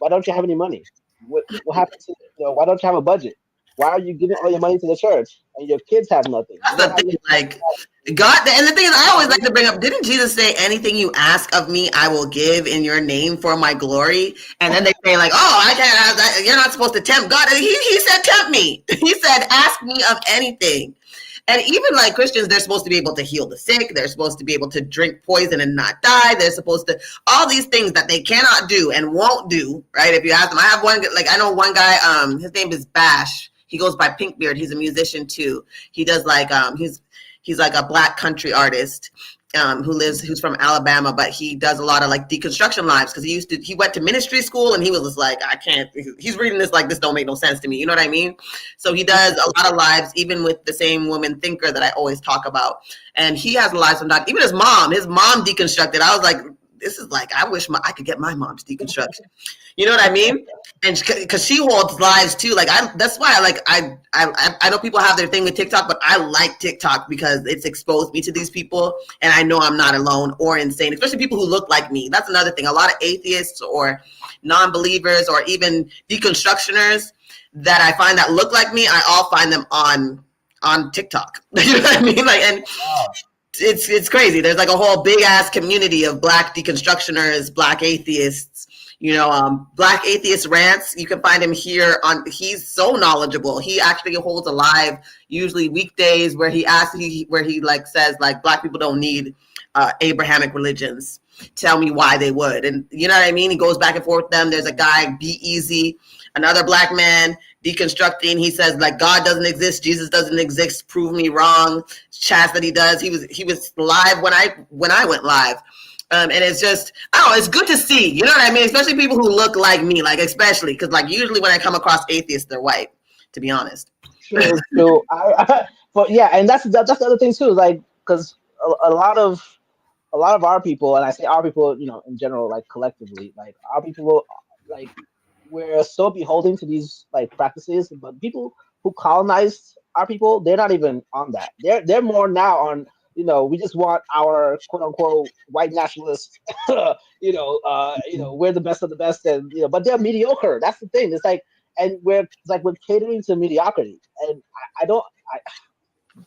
Speaker 5: don't you have any money? What happened to why don't you have a budget? Why are you giving all your money to the church and your kids have nothing?
Speaker 1: That's the thing, like God, and the thing is, I always like to bring up, didn't Jesus say, anything you ask of me, I will give in your name for my glory? And then they say like, oh, I can't have that. You're not supposed to tempt God. And he said, tempt me. He said, ask me of anything. And even like Christians, they're supposed to be able to heal the sick. They're supposed to be able to drink poison and not die. They're supposed to, all these things that they cannot do and won't do, right? If you ask them, I have one, like, I know one guy, his name is Bash. He goes by Pinkbeard. He's a musician too. He does like, he's like a black country artist. who's from Alabama, but he does a lot of like deconstruction lives because he went to ministry school and he was just like, I can't, he's reading this like this don't make no sense to me. You know what I mean? So he does a lot of lives, even with the same woman thinker that I always talk about. And he has lives from even his mom deconstructed. I was like, this is like, I wish I could get my mom to deconstruct. You know what I mean? And because she holds lives too. Like that's why I know people have their thing with TikTok, but I like TikTok because it's exposed me to these people, and I know I'm not alone or insane. Especially people who look like me. That's another thing. A lot of atheists or non-believers or even deconstructioners that I find that look like me, I all find them on TikTok. You know what I mean? Like, and it's crazy. There's like a whole big ass community of Black deconstructioners, Black atheists. Black Atheist Rants, you can find him here he's so knowledgeable. He actually holds a live, usually weekdays, where he like says like Black people don't need Abrahamic religions. Tell me why they would. And you know what I mean? He goes back and forth with them. There's a guy, Be Easy, another Black man deconstructing. He says like God doesn't exist, Jesus doesn't exist, prove me wrong. Chats that he does. He was live when I went live. And it's just, I don't know, it's good to see, you know what I mean? Especially people who look like me, like especially, because like usually when I come across atheists, they're white, to be honest.
Speaker 6: True. But yeah, and that's the other thing too, like, because a lot of our people, and I say our people, you know, in general, like collectively, like our people, like we're so beholden to these like practices, but people who colonized our people, they're not even on that. They're more now on, you know, we just want our quote unquote white nationalists, we're the best of the best, and you know, but they're mediocre. That's the thing. It's like, and we're catering to mediocrity, and I'm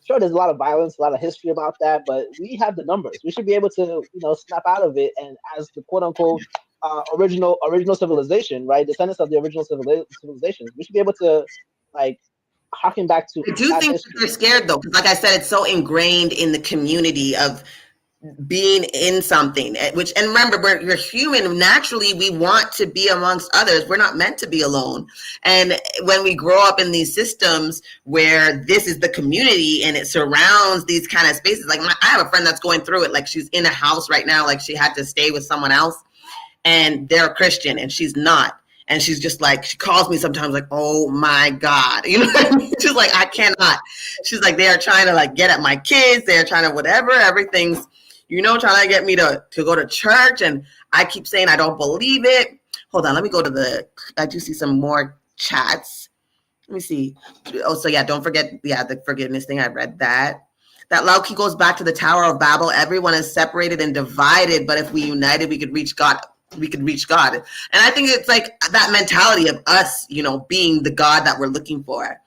Speaker 6: sure there's a lot of violence, a lot of history about that, but we have the numbers. We should be able to, you know, snap out of it, and as the quote unquote original civilization, right, descendants of the original civilization, we should be able to like harking back to.
Speaker 1: I do think they're scared though, because like I said, it's so ingrained in the community of being in something, and remember, we're human. Naturally, we want to be amongst others. We're not meant to be alone. And when we grow up in these systems where this is the community and it surrounds these kind of spaces, like I have a friend that's going through it. Like she's in a house right now, like she had to stay with someone else, and they're a Christian and she's not. And she's just like, she calls me sometimes like, oh my God, you know what I mean? She's like, I cannot. She's like, they are trying to like get at my kids. They're trying to whatever, everything's, you know, trying to get me to go to church. And I keep saying, I don't believe it. Hold on, let me go to I do see some more chats. Let me see. Oh, so yeah, don't forget, the forgiveness thing, I read that. That Lauki goes back to the Tower of Babel. Everyone is separated and divided, but if we united, we could reach God. And I think it's like that mentality of us, you know, being the God that we're looking for.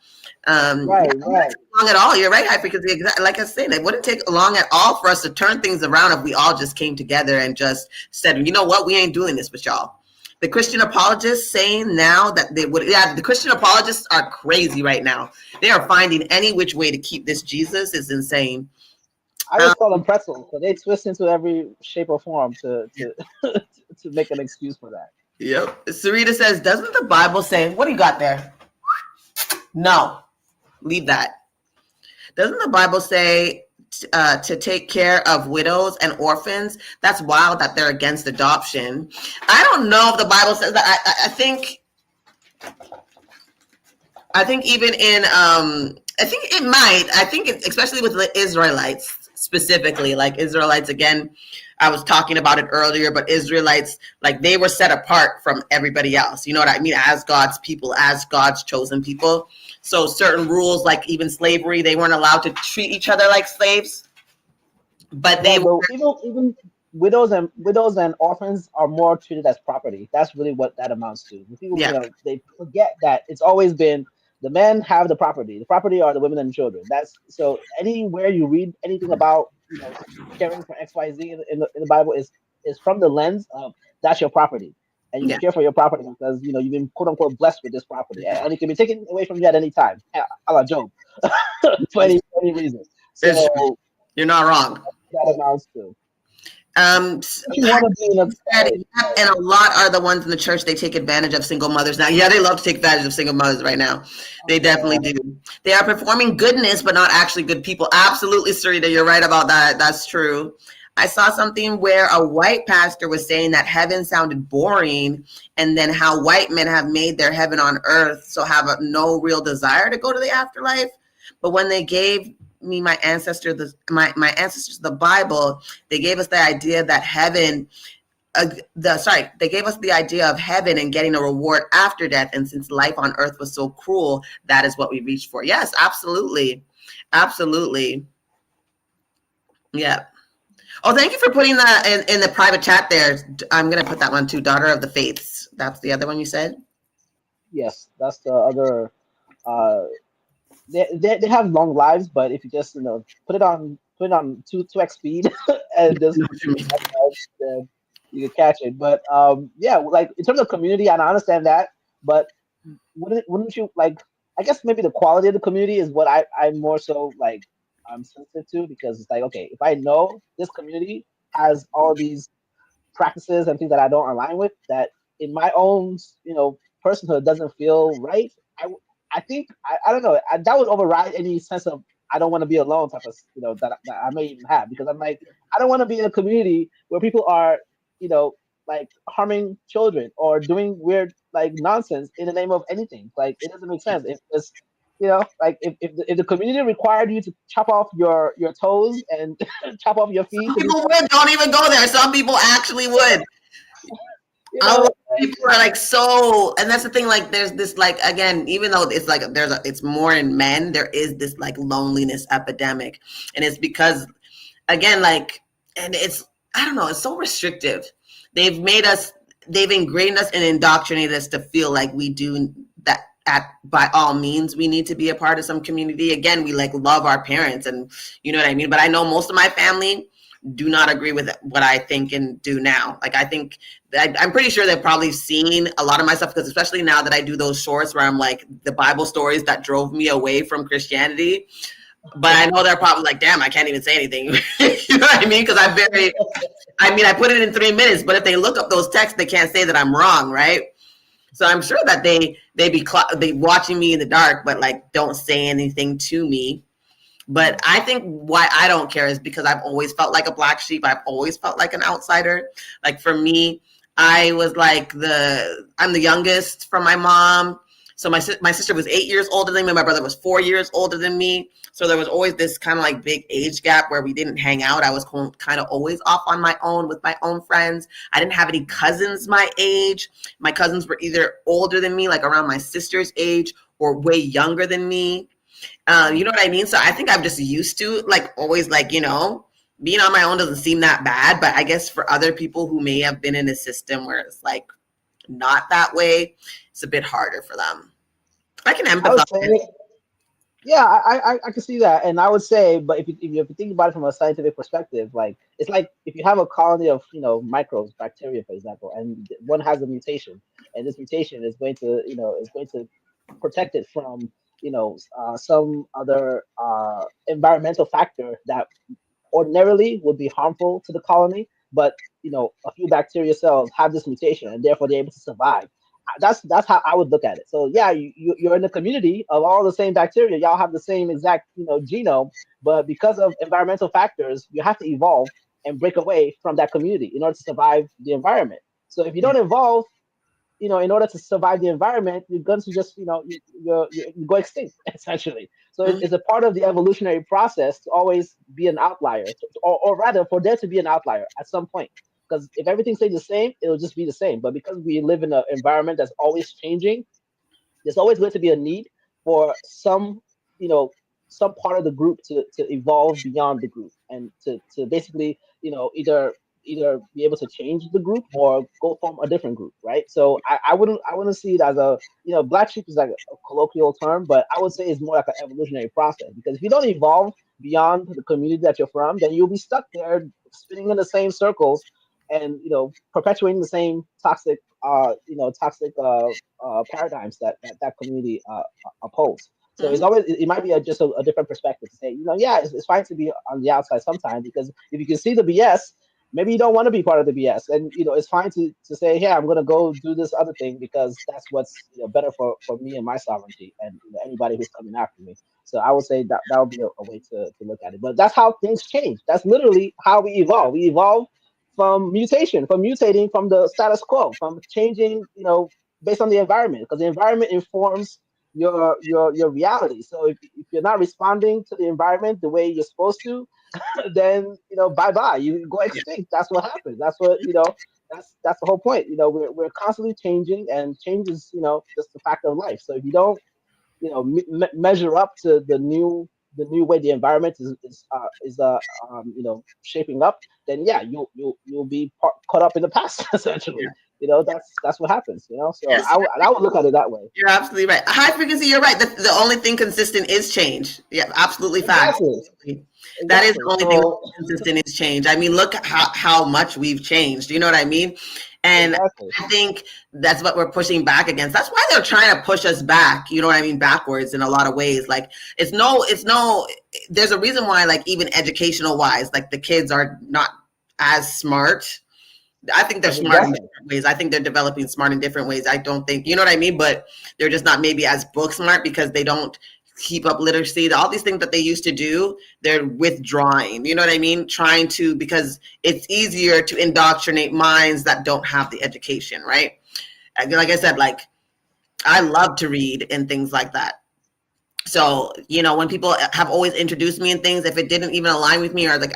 Speaker 1: Right. It wouldn't take long at all. You're right, because like I said, it wouldn't take long at all for us to turn things around if we all just came together and just said, you know what, we ain't doing this with y'all. The Christian apologists saying now that they would, the Christian apologists are crazy right now. They are finding any which way to keep this Jesus is insane.
Speaker 6: I just call them pretzels, so they twist into every shape or form to to make an excuse for that.
Speaker 1: Yep. Sarita says, doesn't the Bible say, what do you got there? No, leave that. Doesn't the Bible say to take care of widows and orphans? That's wild that they're against adoption. I don't know if the Bible says that. I think even in, I think it might. I think especially with the Israelites specifically, like Israelites, again, I was talking about it earlier, but Israelites, like they were set apart from everybody else. You know what I mean? As God's people, as God's chosen people. So certain rules, like even slavery, they weren't allowed to treat each other like slaves. But they were
Speaker 6: even widows and orphans are more treated as property. That's really what that amounts to. People, you know, they forget that it's always been the men have the property. The property are the women and children. That's so anywhere you read anything about, you know, caring for XYZ in the Bible is from the lens of that's your property. And you care for your property because, you know, you've been quote unquote blessed with this property. And it can be taken away from you at any time. A la Job. for any reason. So
Speaker 1: you're not wrong.
Speaker 6: That amounts to.
Speaker 1: And a lot are the ones in the church, they take advantage of single mothers now. Yeah, they love to take advantage of single mothers right now. They definitely do. They are performing goodness, but not actually good people. Absolutely, Sarita, you're right about that. That's true. I saw something where a white pastor was saying that heaven sounded boring, and then how white men have made their heaven on earth, so have no real desire to go to the afterlife. But when they gave me my ancestors the Bible, they gave us the idea that heaven they gave us the idea of heaven and getting a reward after death. And since life on earth was so cruel, that is what we reached for. Yes, absolutely. Absolutely. Yeah. Oh, thank you for putting that in the private chat there. I'm going to put that one too. Daughter of the Faiths. That's the other one you said?
Speaker 6: Yes, that's the other. They have long lives, but if you just put it on 2x speed and just then you can catch it. But yeah, like in terms of community, and I understand that, but wouldn't you like? I guess maybe the quality of the community is what I'm more so like I'm sensitive to, because it's like, okay, if I know this community has all these practices and things that I don't align with, that in my own personhood doesn't feel right, I think I don't know, that would override any sense of I don't want to be alone type of that I may even have, because I'm like, I don't want to be in a community where people are like harming children or doing weird like nonsense in the name of anything. Like, it doesn't make sense. It's like if the community required you to chop off your toes and chop off your feet
Speaker 1: Some
Speaker 6: to do
Speaker 1: people would. Don't even go there. Some people actually would. People are like so, and that's the thing. Like, there's this like, again, even though it's like it's more in men, there is this like loneliness epidemic, and it's because, again, like, and it's, I don't know, it's so restrictive. They've ingrained us and indoctrinated us to feel like we do that. By all means, we need to be a part of some community. Again, we like love our parents, and you know what I mean. But I know most of my family do not agree with what I think and do now. Like, I think I'm pretty sure they've probably seen a lot of my stuff, because especially now that I do those shorts where I'm like the Bible stories that drove me away from Christianity. But I know they're probably like, damn, I can't even say anything. You know what I mean? Because I put it in 3 minutes, but if they look up those texts, they can't say that I'm wrong, right? So I'm sure that they be watching me in the dark, but like don't say anything to me. But I think why I don't care is because I've always felt like a black sheep. I've always felt like an outsider. Like, for me, I was like I'm the youngest from my mom. So my sister was 8 years older than me. My brother was 4 years older than me. So there was always this kind of like big age gap where we didn't hang out. I was kind of always off on my own with my own friends. I didn't have any cousins my age. My cousins were either older than me, like around my sister's age, or way younger than me. You know what I mean? So I think I'm just used to like always like, being on my own doesn't seem that bad. But I guess for other people who may have been in a system where it's like not that way, it's a bit harder for them. I can empathize.
Speaker 6: Yeah, I can see that, and I would say, but if you think about it from a scientific perspective, like, it's like if you have a colony of microbes, bacteria, for example, and one has a mutation, and this mutation is going to protect it from some other environmental factor that ordinarily would be harmful to the colony, but a few bacteria cells have this mutation, and therefore they're able to survive. That's how I would look at it. So yeah, you're in a community of all the same bacteria. Y'all have the same exact genome, but because of environmental factors, you have to evolve and break away from that community in order to survive the environment. So if you don't evolve, in order to survive the environment, you're going to just you go extinct essentially. So it's a part of the evolutionary process to always be an outlier, or rather, for there to be an outlier at some point. Because if everything stays the same, it'll just be the same. But because we live in an environment that's always changing, there's always going to be a need for some part of the group to evolve beyond the group, and to basically either be able to change the group or go form a different group, right? So I wouldn't see it as a black sheep is like a colloquial term, but I would say it's more like an evolutionary process, because if you don't evolve beyond the community that you're from, then you'll be stuck there spinning in the same circles and perpetuating the same toxic paradigms that community upholds. So it's always, it might be just a different perspective to say, yeah, it's fine to be on the outside sometimes, because if you can see the BS, Maybe you don't want to be part of the BS, and it's fine to say, yeah, I'm gonna go do this other thing because that's what's better for me and my sovereignty, and anybody who's coming after me. So I would say that would be a way to look at it. But that's how things change. That's literally how we evolve. We evolve from mutation, from mutating from the status quo, from changing, based on the environment, because the environment informs your reality. So if you're not responding to the environment the way you're supposed to, then bye bye, you go extinct. That's what happens. That's what that's the whole point. We're constantly changing, and change is just the fact of life. So if you don't measure up to the new way the environment is shaping up, then yeah, you'll be caught up in the past essentially. That's what happens. So
Speaker 1: Yes,
Speaker 6: I would look at it that way.
Speaker 1: you're absolutely right. High frequency, you're right. The only thing consistent is change. Yeah, absolutely fact.
Speaker 6: Exactly.
Speaker 1: That is the only thing
Speaker 6: So,
Speaker 1: consistent is change. I mean, look at how much we've changed. You know what I mean? And
Speaker 6: exactly.
Speaker 1: I think that's what we're pushing back against. That's why they're trying to push us back. You know what I mean? Backwards in a lot of ways. Like there's a reason why, like, even educational wise, like the kids are not as smart. I think they're smart in different ways. I think they're developing smart in different ways. I don't think, you know what I mean? But they're just not maybe as book smart because they don't keep up literacy. All these things that they used to do, they're withdrawing. You know what I mean? Because it's easier to indoctrinate minds that don't have the education, right? Like I said, like I love to read and things like that. So, when people have always introduced me in things, if it didn't even align with me, or like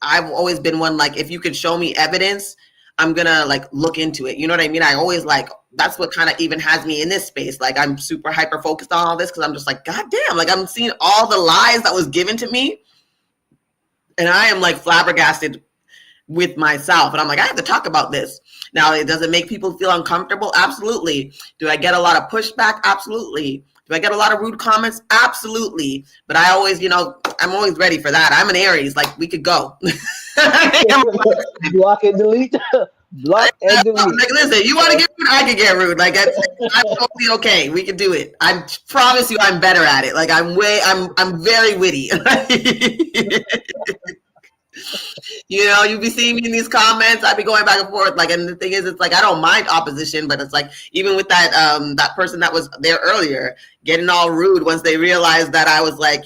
Speaker 1: I've always been one, like, if you could show me evidence, I'm gonna like look into it. You know what I mean? I always that's what kind of even has me in this space. Like I'm super hyper focused on all this because I'm just like, God damn, like I'm seeing all the lies that was given to me. And I am like flabbergasted with myself. And I'm like, I have to talk about this. Now, it doesn't make people feel uncomfortable. Absolutely. Do I get a lot of pushback? Absolutely. Do I get a lot of rude comments? Absolutely. But I always, I'm always ready for that. I'm an Aries. Like, we could go.
Speaker 6: Block and delete. Block and delete.
Speaker 1: Like, listen, you want to get rude? I can get rude. Like, I'm totally okay. We can do it. I promise you I'm better at it. Like, I'm very witty. You be seeing me in these comments. I be going back and forth. Like, and the thing is, it's like, I don't mind opposition, but it's like, even with that person that was there earlier, getting all rude once they realized that I was like,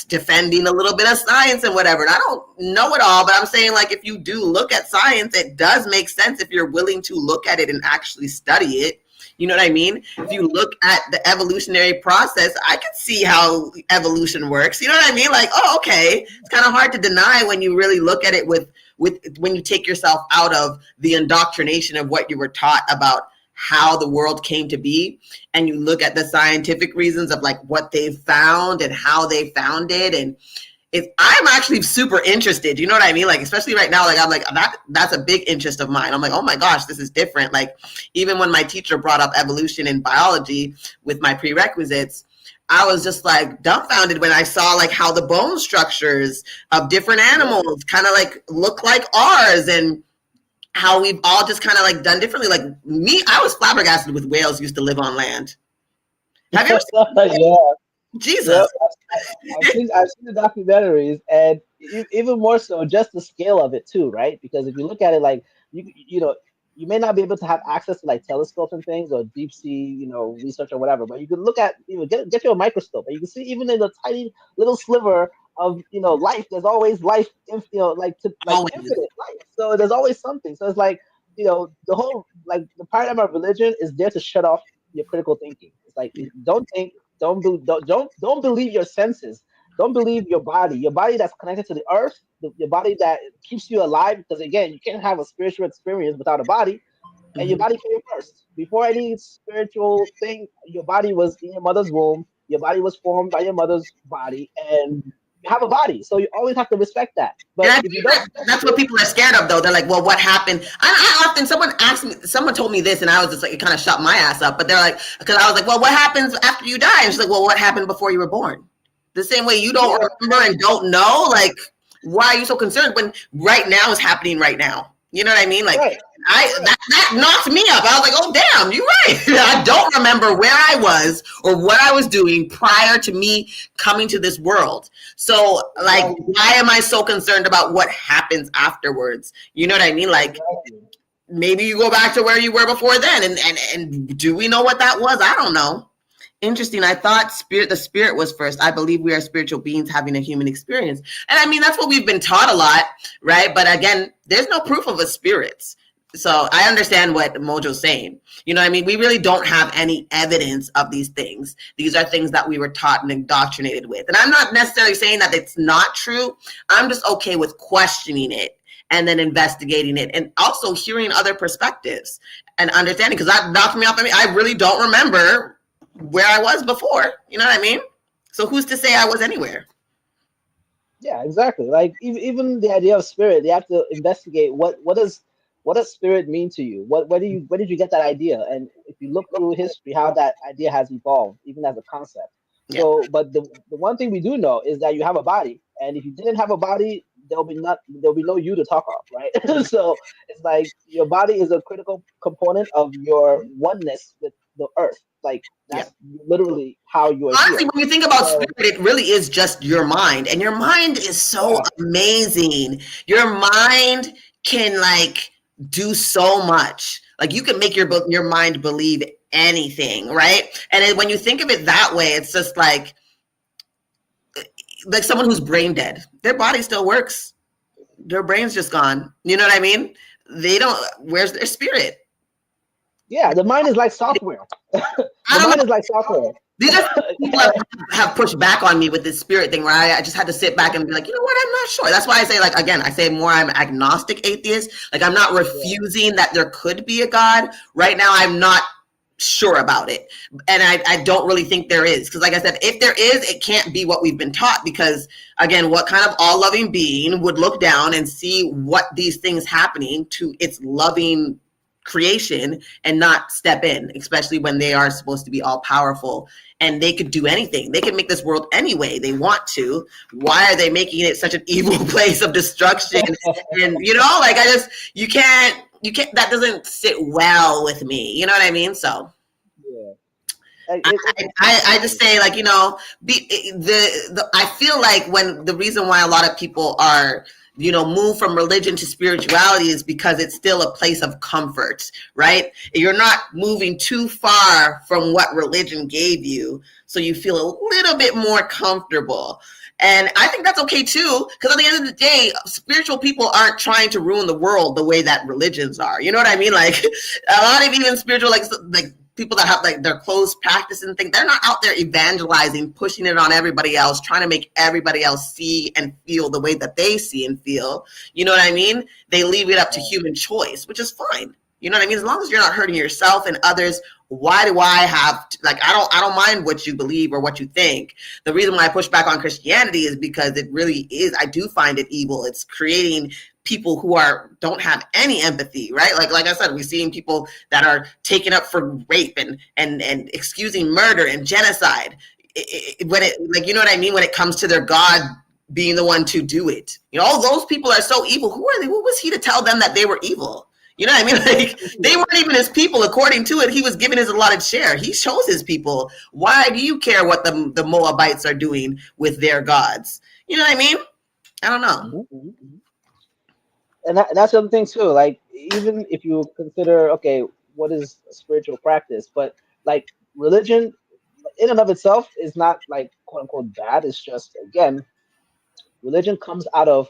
Speaker 1: defending a little bit of science and whatever. And I don't know it all, but I'm saying, like, if you do look at science, it does make sense if you're willing to look at it and actually study it. You know what I mean? If you look at the evolutionary process, I can see how evolution works. You know what I mean? Like, oh, okay. It's kind of hard to deny when you really look at it with when you take yourself out of the indoctrination of what you were taught about how the world came to be, and you look at the scientific reasons of like what they found and how they found it. And I'm actually super interested, you know what I mean? Like, especially right now, like I'm like, that's a big interest of mine. I'm like, oh my gosh, this is different. Like, even when my teacher brought up evolution in biology with my prerequisites, I was just like dumbfounded when I saw like how the bone structures of different animals kind of like look like ours, and how we've all just kind of like done differently. Like me, I was flabbergasted with whales used to live on land. Have you ever seen
Speaker 6: Yeah.
Speaker 1: Jesus.
Speaker 6: Yep. I've seen the documentaries, and even more so, just the scale of it too, right? Because if you look at it, like you may not be able to have access to like telescopes and things or deep sea, research or whatever, but you can look at, get your microscope, and you can see even in the tiny little sliver of life, there's always life, infinite life. So there's always something. So it's like the whole like the paradigm of religion is there to shut off your critical thinking. It's like don't think. Don't believe your senses. Don't believe your body. Your body that's connected to the earth. Your body that keeps you alive. Because again, you can't have a spiritual experience without a body. And your body came first. Before any spiritual thing, your body was in your mother's womb. Your body was formed by your mother's body, and you have a body. So you always have to respect that. But if you don't,
Speaker 1: that's what people are scared of, though. They're like, well, what happened? I often, someone told me this, and I was just like, it kind of shut my ass up. But they're like, because I was like, well, what happens after you die? And she's like, well, what happened before you were born? The same way you don't remember and don't know. Like, why are you so concerned when right now is happening right now? You know what I mean? Like,
Speaker 6: right.
Speaker 1: That knocked me up. I was like, oh damn, you're right. I don't remember where I was or what I was doing prior to me coming to this world. So like, why am I so concerned about what happens afterwards? You know what I mean? Like, maybe you go back to where you were before then, and do we know what that was? I don't know. Interesting. I thought the spirit was first. I believe we are spiritual beings having a human experience. And I mean, that's what we've been taught a lot, right? But again, there's no proof of a spirit. So I understand what Mojo's saying. You know what I mean? We really don't have any evidence of these things. These are things that we were taught and indoctrinated with. And I'm not necessarily saying that it's not true. I'm just okay with questioning it and then investigating it, and also hearing other perspectives and understanding, because that knocked me off. I mean, I really don't remember where I was before, you know what I mean? So who's to say I was anywhere?
Speaker 6: Yeah, exactly. Like even the idea of spirit, they have to investigate what does spirit mean to you? Where did you get that idea? And if you look through history, how that idea has evolved, even as a concept.
Speaker 1: Yeah.
Speaker 6: So, but the one thing we do know is that you have a body, and if you didn't have a body, there'll be no you to talk of, right? So it's like your body is a critical component of your oneness with the earth. Like that's literally how you are.
Speaker 1: Honestly, when you think about spirit, it really is just your mind, and your mind is so amazing. Your mind can like do so much. Like you can make your mind believe anything, right? And then when you think of it that way, it's just like someone who's brain dead. Their body still works. Their brain's just gone. You know what I mean? They don't. Where's their spirit?
Speaker 6: Yeah, the mind is like software. The mind is like software.
Speaker 1: These are people have pushed back on me with this spirit thing, where I just had to sit back and be like, you know what, I'm not sure. That's why I say, like, again, I say more I'm agnostic atheist. Like, I'm not refusing that there could be a God. Right now, I'm not sure about it. And I don't really think there is. Because like I said, if there is, it can't be what we've been taught. Because, again, what kind of all-loving being would look down and see what these things happening to its loving creation and not step in, especially when they are supposed to be all powerful and they could do anything. They can make this world any way they want to. Why are they making it such an evil place of destruction? And you know, like you can't, that doesn't sit well with me. You know what I mean? So I just say, like, you know, I feel like when the reason why a lot of people are, you know, move from religion to spirituality is because it's still a place of comfort, right? You're not moving too far from what religion gave you, so you feel a little bit more comfortable. And I think that's okay too, because at the end of the day, spiritual people aren't trying to ruin the world the way that religions are. You know what I mean? Like a lot of even spiritual, like people that have like their closed practice and things, they're not out there evangelizing, pushing it on everybody else, trying to make everybody else see and feel the way that they see and feel. You know what I mean? They leave it up to human choice, which is fine. You know what I mean? As long as you're not hurting yourself and others, why do I have to, like, I don't mind what you believe or what you think. The reason why I push back on Christianity is because it really is, I do find it evil. It's creating people who don't have any empathy, right? Like I said, we've seen people that are taken up for rape and excusing murder and genocide. When it, like, you know what I mean? When it comes to their God being the one to do it, you know, all those people are so evil. Who are they? Who was he to tell them that they were evil? You know what I mean? Like, they weren't even his people. According to it, he was giving his allotted share. He chose his people. Why do you care what the Moabites are doing with their gods? You know what I mean? I don't know.
Speaker 6: And that's the other thing too. Like, even if you consider, okay, what is a spiritual practice? But like religion in and of itself is not like quote unquote bad. It's just, again, religion comes out of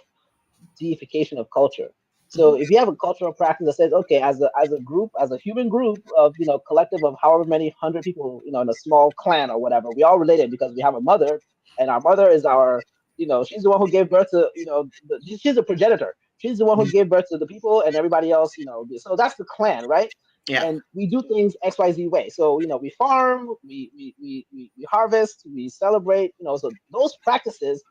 Speaker 6: deification of culture. So if you have a cultural practice that says, okay, as a group, as a human group of, you know, collective of however many 100 people, you know, in a small clan or whatever, we all related because we have a mother, and our mother is our, you know, she's the one who gave birth to, you know, she's a progenitor. She's the one who gave birth to the people, and everybody else, you know. So that's the clan, right? Yeah. And we do things XYZ way. So, you know, we farm, we harvest, we celebrate, you know. So those practices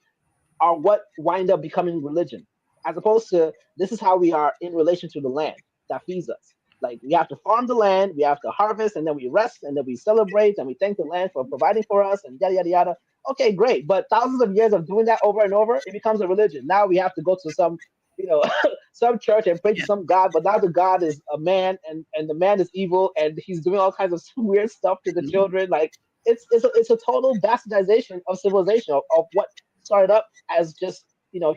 Speaker 6: are what wind up becoming religion, as opposed to this is how we are in relation to the land that feeds us. Like, we have to farm the land, we have to harvest, and then we rest, and then we celebrate, and we thank the land for providing for us, and yada, yada, yada. Okay, great. But thousands of years of doing that over and over, it becomes a religion. Now we have to go to some you know, some church and pray to some god, but now the god is a man, and the man is evil, and he's doing all kinds of weird stuff to the children. Like it's a total bastardization of civilization, of what started up as just,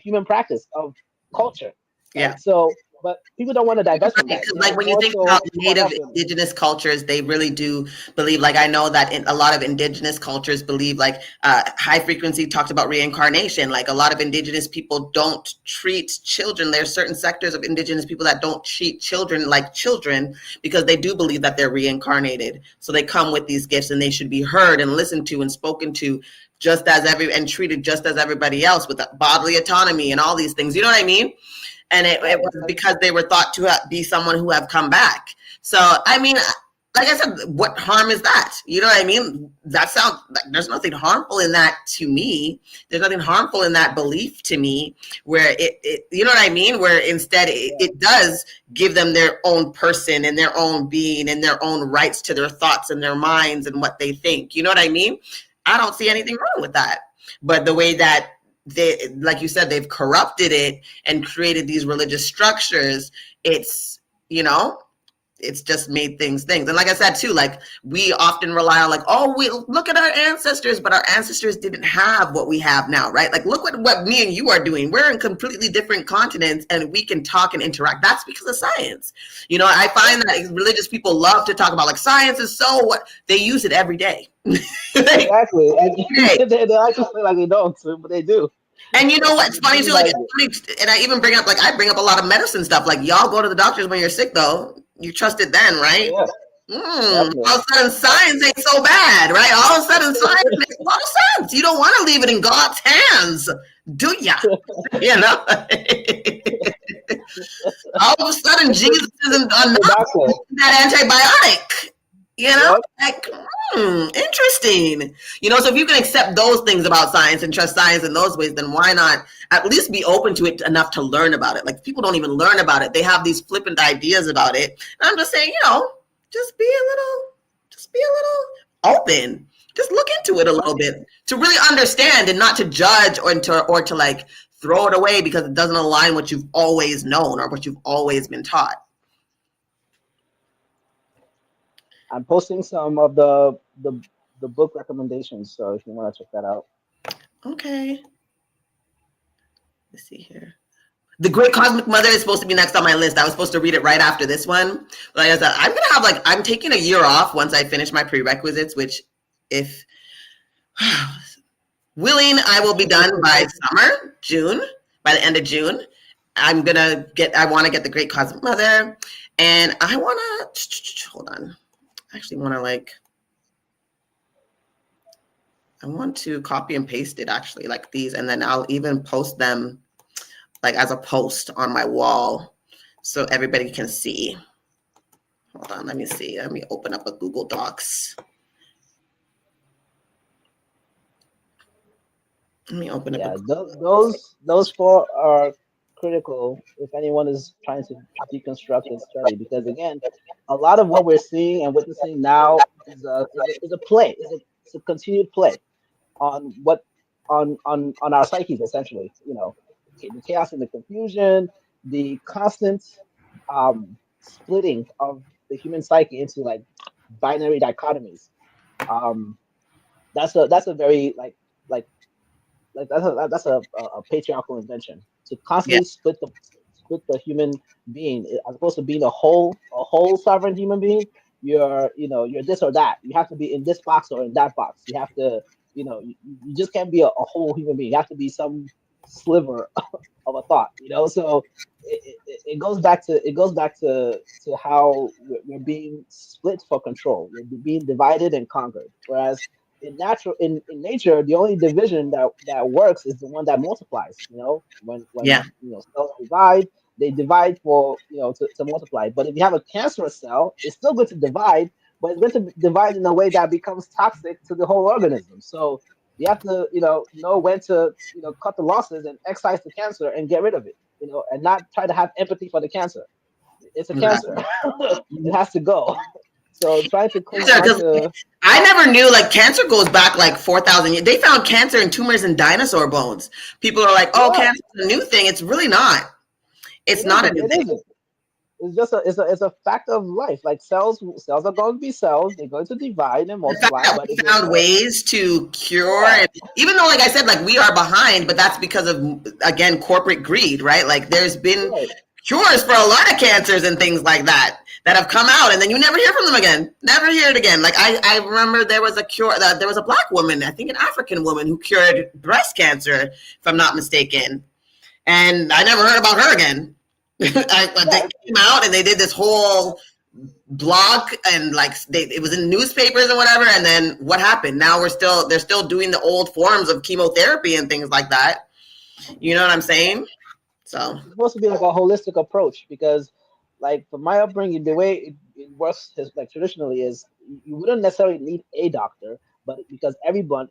Speaker 6: human practice of culture.
Speaker 1: Yeah.
Speaker 6: Right? So, but people don't want to divest from that.
Speaker 1: Because like when you think about native indigenous cultures, they really do believe, like I know that in a lot of indigenous cultures believe, like high frequency talked about reincarnation. Like a lot of indigenous people don't treat children. There's certain sectors of indigenous people that don't treat children like children because they do believe that they're reincarnated. So they come with these gifts and they should be heard and listened to and spoken to just as and treated just as everybody else with bodily autonomy and all these things. You know what I mean? And it was because they were thought to be someone who have come back. So, I mean, like I said, what harm is that? You know what I mean? That sounds like there's nothing harmful in that to me. There's nothing harmful in that belief to me, where it you know what I mean? Where instead it does give them their own person and their own being and their own rights to their thoughts and their minds and what they think. You know what I mean? I don't see anything wrong with that. But the way that they, like you said, they've corrupted it and created these religious structures, it's just made things. And like I said too, like we often rely on, like, oh, we look at our ancestors, but our ancestors didn't have what we have now, right? Like look what me and you are doing. We're in completely different continents and we can talk and interact. That's because of science. I find that religious people love to talk about, like, science is so what, they use it every day.
Speaker 6: Exactly. And they actually feel like they don't, but they do.
Speaker 1: And you know what's funny too? Like, and I even bring up a lot of medicine stuff. Like, y'all go to the doctors when you're sick, though. You trust it then, right?
Speaker 6: Yeah.
Speaker 1: All of a sudden, science ain't so bad, right? All of a sudden, science makes a lot of sense. You don't want to leave it in God's hands, do ya? All of a sudden, Jesus isn't that antibiotic. Like, interesting. So if you can accept those things about science and trust science in those ways, then why not at least be open to it enough to learn about it? Like, people don't even learn about it. They have these flippant ideas about it. And I'm just saying, just be a little open. Just look into it a little bit to really understand and not to judge or to like throw it away because it doesn't align what you've always known or what you've always been taught.
Speaker 6: I'm posting some of the book recommendations, so if you want to check that out. Okay.
Speaker 1: Let's see here. The Great Cosmic Mother is supposed to be next on my list. I was supposed to read it right after this one. But like I said, I'm taking a year off once I finish my prerequisites, which, if willing, I will be done by summer, June, by the end of June. I want to get the Great Cosmic Mother, and I want to, hold on. I actually want to I want to copy and paste it actually, like these, and then I'll even post them like as a post on my wall so everybody can see. Hold on, let me see. Let me open up a Google Docs. Let me open up.
Speaker 6: Those four are critical if anyone is trying to deconstruct and study, because again, a lot of what we're seeing and witnessing now is a play. It's a continued play on our psyches, essentially. The chaos and the confusion, the constant splitting of the human psyche into like binary dichotomies. That's a very that's a patriarchal invention, to constantly split the human being, as opposed to being a whole sovereign human being. You're this or that. You have to be in this box or in that box. You have to, you just can't be a whole human being. You have to be some sliver of a thought. So it goes back to how we're being split for control. We're being divided and conquered. Whereas in nature, the only division that works is the one that multiplies. When cells divide, they divide for to multiply. But if you have a cancerous cell, it's still going to divide, but it's going to divide in a way that becomes toxic to the whole organism. So you have to know when to cut the losses and excise the cancer and get rid of it. And not try to have empathy for the cancer. It's a cancer. It has to go. So trying to cling on
Speaker 1: I never knew, like, cancer goes back like 4,000 years. They found cancer in tumors in dinosaur bones. People are like, oh, cancer is a new thing. It's really not. It's not a new
Speaker 6: It
Speaker 1: thing.
Speaker 6: isn't. It's just it's a fact of life. Like cells are going to be cells. They're going to divide and
Speaker 1: The fact
Speaker 6: multiply.
Speaker 1: that
Speaker 6: But
Speaker 1: we
Speaker 6: if
Speaker 1: found ways to cure,
Speaker 6: yeah,
Speaker 1: and even though, like I said, like we are behind, but that's because of, again, corporate greed, right? Like there's been
Speaker 6: right.
Speaker 1: cures for a lot of cancers and things like that have come out, and then you never hear from them again. Never hear it again. Like I remember there was a cure. There was a Black woman, I think an African woman, who cured breast cancer, if I'm not mistaken, and I never heard about her again. They came out and they did this whole blog, and like it was in newspapers and whatever, and then what happened? Now they're still doing the old forms of chemotherapy and things like that. You know what I'm saying? So
Speaker 6: It's supposed to be like a holistic approach because, like, from my upbringing, the way it works like traditionally is you wouldn't necessarily need a doctor, but because everyone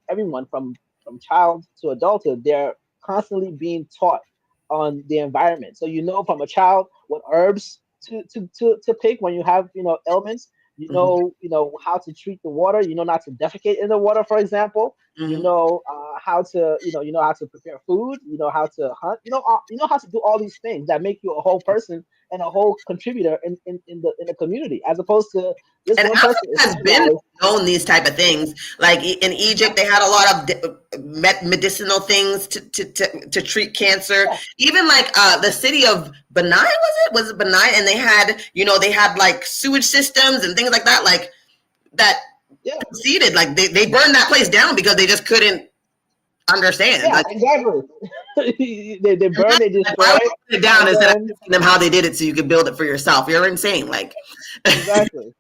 Speaker 6: from child to adulthood, they're constantly being taught on the environment. So you know from a child what herbs to pick when you have ailments. You know how to treat the water. You know not to defecate in the water, for example. You know how to you know how to prepare food. You know how to hunt. You know how to do all these things that make you a whole person and a whole contributor in the community, as opposed to this
Speaker 1: and
Speaker 6: one
Speaker 1: Africa
Speaker 6: person.
Speaker 1: has been known these type of things. Like in Egypt, they had a lot of medicinal things to treat cancer.
Speaker 6: Yeah.
Speaker 1: Even like the city of Benai, was it Benai? And they had like sewage systems and things like that, like that proceeded. Like they burned that place down because they just couldn't understand.
Speaker 6: Yeah,
Speaker 1: like,
Speaker 6: exactly. they burn, they destroy.
Speaker 1: Why would you put it down instead of
Speaker 6: then,
Speaker 1: asking them how they did it so you could build it for yourself? You're insane. Like
Speaker 6: exactly.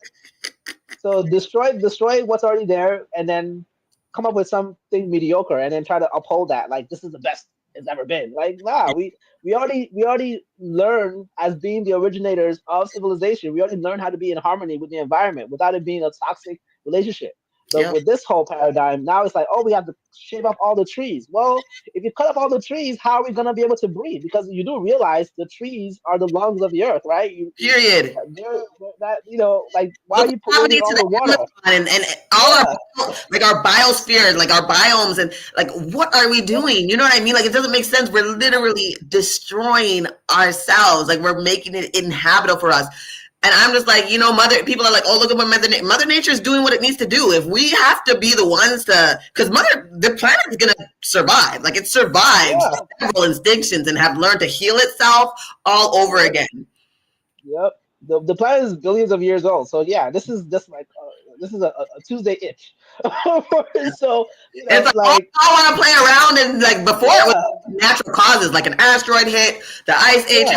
Speaker 6: So destroy what's already there, and then come up with something mediocre, and then try to uphold that. Like this is the best it's ever been. Like nah, we already learned as being the originators of civilization. We already learned how to be in harmony with the environment without it being a toxic relationship. But with this whole paradigm, now it's like, oh, we have to shave off all the trees. Well, if you cut off all the trees, how are we going to be able to breathe? Because you do realize the trees are the lungs of the earth, right?
Speaker 1: Period.
Speaker 6: Like, why are you polluting all the water?
Speaker 1: And all our biosphere, like our biomes, and like, what are we doing? You know what I mean? Like, it doesn't make sense. We're literally destroying ourselves. Like, we're making it inhabitable for us. And I'm just like, people are like, oh, look at what Mother Nature is doing what it needs to do. If we have to be the ones because the planet is going to survive. Like it survived several extinctions and have learned to heal itself all over again.
Speaker 6: Yep. The planet is billions of years old. So yeah, this is just like, this is a Tuesday itch. So
Speaker 1: it's like I want to play around, and like before it was natural causes, like an asteroid hit, the ice age,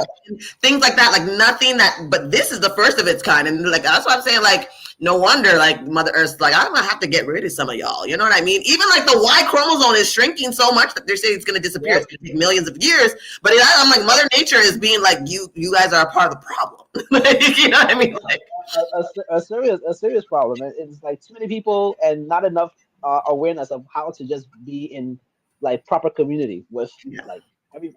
Speaker 1: things like that. Like nothing but this is the first of its kind, and like that's what I'm saying. Like no wonder, like Mother Earth's like, I'm gonna have to get rid of some of y'all. You know what I mean? Even like the Y chromosome is shrinking so much that they're saying it's gonna disappear. It's gonna take millions of years. But I'm like, Mother Nature is being like, you guys are a part of the problem. Like, you know what I mean? Like
Speaker 6: a serious problem. It's like too many people and not enough awareness of how to just be in like proper community with like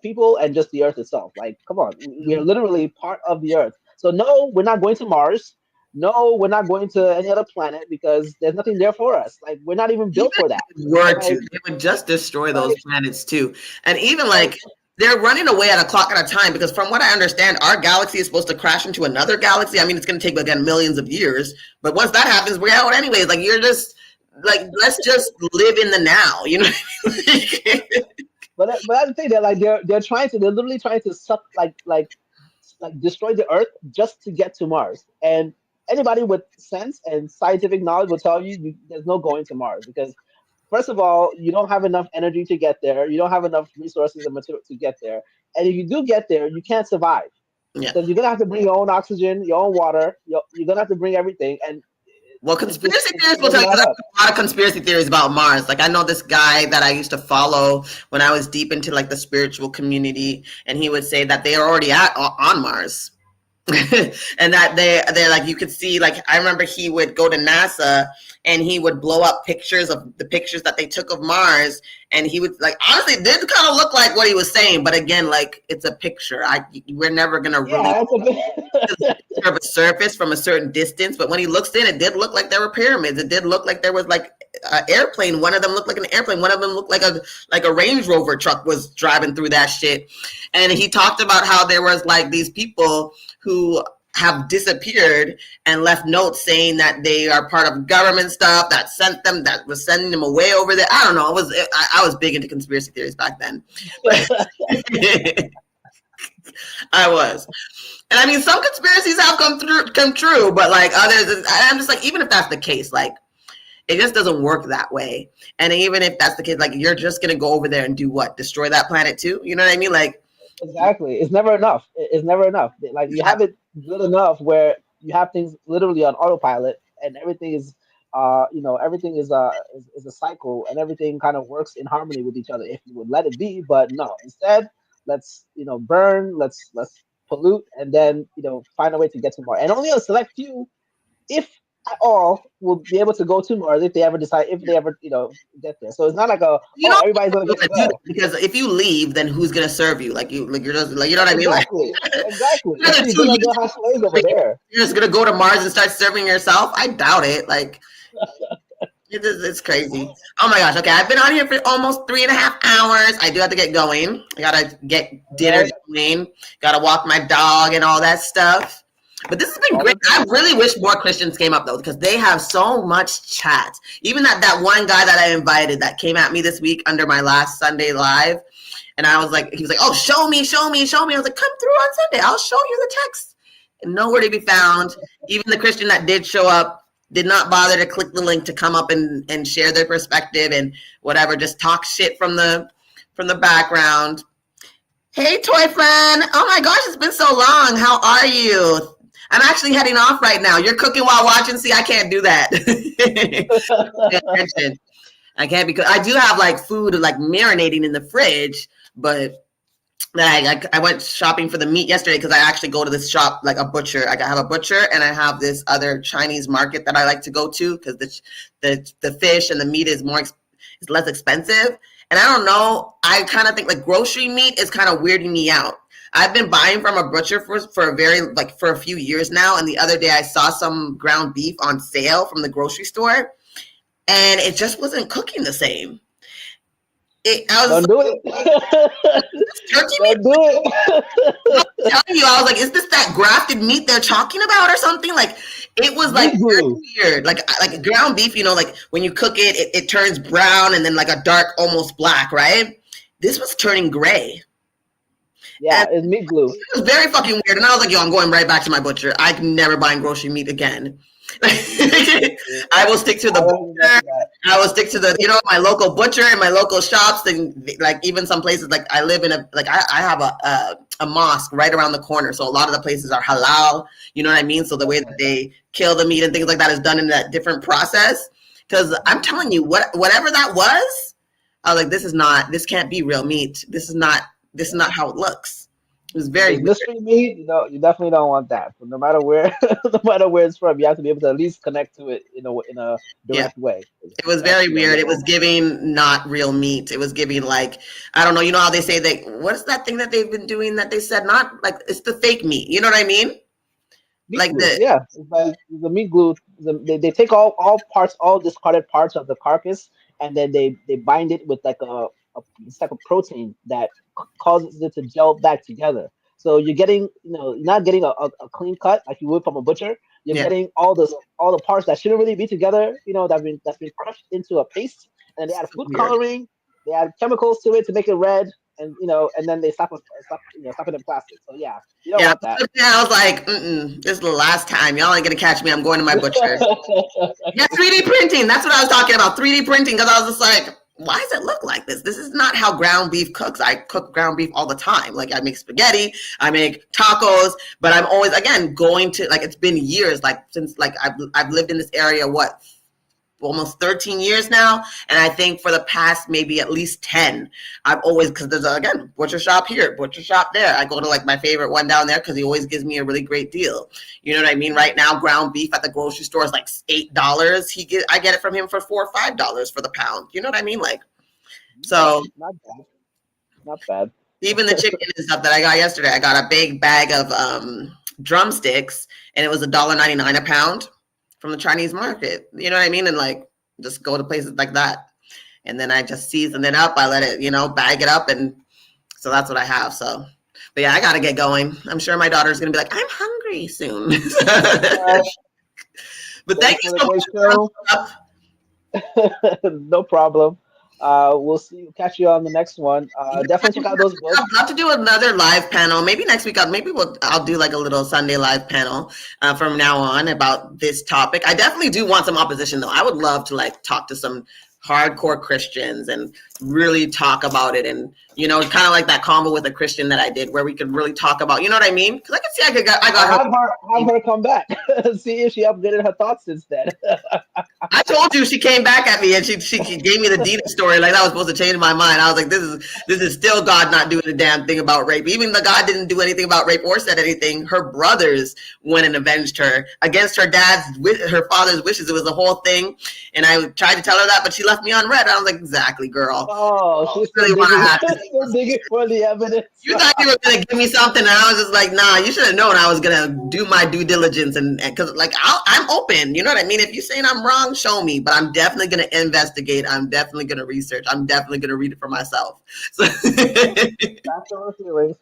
Speaker 6: people and just the earth itself. Like, come on, we are literally part of the earth. So no, we're not going to Mars. No, we're not going to any other planet because there's nothing there for us. Like, we're not even built for that.
Speaker 1: They would just destroy those planets too. And even like they're running away at a clock at a time, because from what I understand, our galaxy is supposed to crash into another galaxy. I mean, it's going to take, again, millions of years. But once that happens, we're out anyways. Like, you're just like, let's just live in the now, you know?
Speaker 6: But that's the thing. They're literally trying to suck, like destroy the Earth just to get to Mars. And anybody with sense and scientific knowledge will tell you there's no going to Mars, because first of all, you don't have enough energy to get there. You don't have enough resources and material to get there. And if you do get there, you can't survive. Because you're going to have to bring your own oxygen, your own water. You're going to have to bring everything. And
Speaker 1: well, conspiracy theorists will tell you there's a lot of conspiracy theories about Mars. Like, I know this guy that I used to follow when I was deep into like the spiritual community, and he would say that they are already on Mars. And that they're like, you could see, like, I remember he would go to NASA and he would blow up pictures of the pictures that they took of Mars, and he would, like, honestly, it did kind of look like what he was saying, but again, like, it's a picture. We're never gonna really observe a surface from a certain distance, but when he looks in, it did look like there were pyramids. It did look like there was like an airplane. One of them looked like an airplane. One of them looked like a Range Rover truck was driving through that shit. And he talked about how there was like these people who have disappeared and left notes saying that they are part of government stuff that was sending them away over there. I don't know. I was big into conspiracy theories back then. I was. And I mean, some conspiracies have come true, but like others, I'm just like, even if that's the case, like it just doesn't work that way. And even if that's the case, like you're just gonna go over there and do what? Destroy that planet too? You know what I mean? Like
Speaker 6: exactly. It's never enough. It's never enough. Like you have it good enough where you have things literally on autopilot, and everything is, everything is a cycle, and everything kind of works in harmony with each other if you would let it be. But no, instead, let's burn, let's pollute, and then find a way to get to Mars. And only a select few, if at all, will be able to go to Mars if they ever get there. So it's not like everybody's gonna get to go.
Speaker 1: Because if you leave, then who's gonna serve you? You're just like, you know what I mean?
Speaker 6: Exactly. Exactly. You're have slaves over there.
Speaker 1: You're just gonna go to Mars and start serving yourself? I doubt it. Like it's crazy. Oh my gosh. Okay, I've been on here for almost 3.5 hours. I do have to get going. I gotta get dinner going. Gotta walk my dog and all that stuff. But this has been great. I really wish more Christians came up though, because they have so much chat. Even that one guy that I invited that came at me this week under my last Sunday live, and I was like, he was like, "Oh, show me." I was like, "Come through on Sunday. I'll show you the text." And nowhere to be found. Even the Christian that did show up did not bother to click the link to come up and share their perspective and whatever. Just talk shit from the background. Hey, Toy Friend. Oh my gosh, it's been so long. How are you? I'm actually heading off right now. You're cooking while watching. See, I can't do that. I can't, because I do have like food like marinating in the fridge, but then I went shopping for the meat yesterday because I actually go to this shop, like a butcher. I have a butcher, and I have this other Chinese market that I like to go to because the fish and the meat is less expensive. And I don't know, I kind of think like grocery meat is kind of weirding me out. I've been buying from a butcher for a few years now. And the other day I saw some ground beef on sale from the grocery store, and it just wasn't cooking the same.
Speaker 6: Don't do it.
Speaker 1: Turkey
Speaker 6: meat? Don't do it.
Speaker 1: I'm telling you, I was like, is this that grafted meat they're talking about or something? Like, it was like weird. Like ground beef, like when you cook it, it turns brown and then like a dark, almost black, right? This was turning gray.
Speaker 6: Yeah, it's meat glue.
Speaker 1: It was very fucking weird. And I was like, yo, I'm going right back to my butcher. I can never buy grocery meat again. I will stick to the butcher. I will stick to the, my local butcher and my local shops. And like even some places, like I live in I have a mosque right around the corner. So a lot of the places are halal. You know what I mean? So the way that they kill the meat and things like that is done in that different process. Because I'm telling you, whatever that was, I was like, this can't be real meat. This is not how it looks. It was very
Speaker 6: mystery meat. You definitely don't want that. But no matter where it's from, you have to be able to at least connect to it in a direct way.
Speaker 1: It was very weird. It was giving not real meat. It was giving like, I don't know. You know how they say that? What is that thing that they've been doing that they said not like it's the fake meat? You know what I mean?
Speaker 6: Meat glue. It's like the meat glue. They take all parts, all discarded parts of the carcass, and then they bind it with like it's like a protein that causes it to gel back together. So you're getting, you're not getting a clean cut like you would from a butcher. You're getting all the parts that shouldn't really be together. That's been crushed into a paste, and they add food coloring. They add chemicals to it to make it red, and and then they slap it in plastic. So yeah, you don't want that.
Speaker 1: Yeah, I was like, this is the last time. Y'all ain't gonna catch me. I'm going to my butcher. Yeah, 3D printing. That's what I was talking about. 3D printing, because I was just like, why does it look like this? This is not how ground beef cooks. I cook ground beef all the time. Like I make spaghetti, I make tacos, but I'm always, again, going to, like, it's been years, like since like I've lived in this area, almost 13 years now. And I think for the past maybe at least 10, I've always, because there's again, butcher shop here, butcher shop there. I go to like my favorite one down there because he always gives me a really great deal. You know what I mean? Right now, ground beef at the grocery store is like $8. I get it from him for $4 or $5 for the pound. You know what I mean? Like, so.
Speaker 6: Not bad.
Speaker 1: Even the chicken and stuff that I got yesterday, I got a big bag of drumsticks, and it was $1.99 a pound from the Chinese market. You know what I mean? And like, just go to places like that. And then I just season it up. I let it, bag it up. And so that's what I have. So, but yeah, I got to get going. I'm sure my daughter's going to be like, I'm hungry soon. But thank you so much.
Speaker 6: No problem. We'll catch you on the next one. Definitely check out those books.
Speaker 1: I'd love to do another live panel. Maybe next week. I'll do like a little Sunday live panel from now on about this topic. I definitely do want some opposition though. I would love to like talk to some hardcore Christians and really talk about it, and kind of like that combo with a Christian that I did where we could really talk about, you know what I mean? Because I can see I got
Speaker 6: have her come back. See if she updated her thoughts since then.
Speaker 1: I told you she came back at me and she gave me the Dina story like that was supposed to change my mind. I was like, this is still God not doing a damn thing about rape. Even though God didn't do anything about rape or said anything, her brothers went and avenged her against her father's wishes. It was the whole thing, and I tried to tell her that, but she left me on red. I was like, exactly, girl.
Speaker 6: Oh, she's really still digging for the evidence.
Speaker 1: You thought you were gonna give me something, and I was just like, nah. You should have known I was gonna do my due diligence, and because like I'm open. You know what I mean? If you're saying I'm wrong, show me. But I'm definitely gonna investigate. I'm definitely gonna research. I'm definitely gonna read it for myself. So
Speaker 6: Back to our feelings.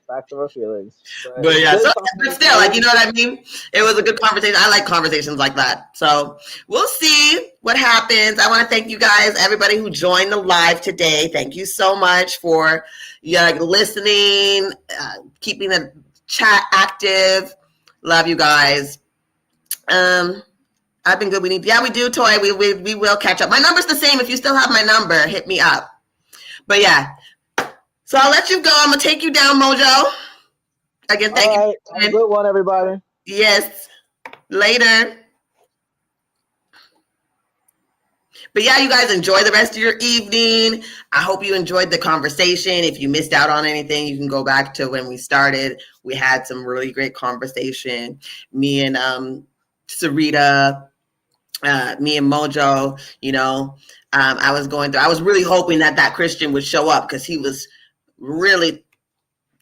Speaker 1: But yeah, but still, like, you know what I mean? It was a good conversation. I like conversations like that. So we'll see what happens. I want to thank you guys, everybody who joined the live today. Thank you so much for listening, keeping the chat active. Love you guys. I've been good. We do, Toy. We will catch up. My number's the same. If you still have my number, hit me up. But yeah. So I'll let you go. I'm gonna take you down, Mojo. Again, thank you.
Speaker 6: Have a good one, everybody.
Speaker 1: Yes. Later. But yeah, you guys enjoy the rest of your evening. I hope you enjoyed the conversation. If you missed out on anything, you can go back to when we started. We had some really great conversation. Me and Sarita, me and Mojo, I was really hoping that Christian would show up because he was really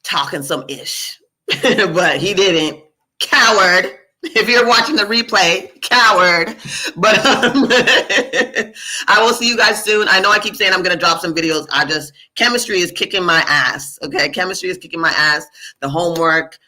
Speaker 1: talking some ish, but he didn't. Coward. If you're watching the replay, coward. But I will see you guys soon. I know I keep saying I'm going to drop some videos. Chemistry is kicking my ass. Okay. Chemistry is kicking my ass. The homework,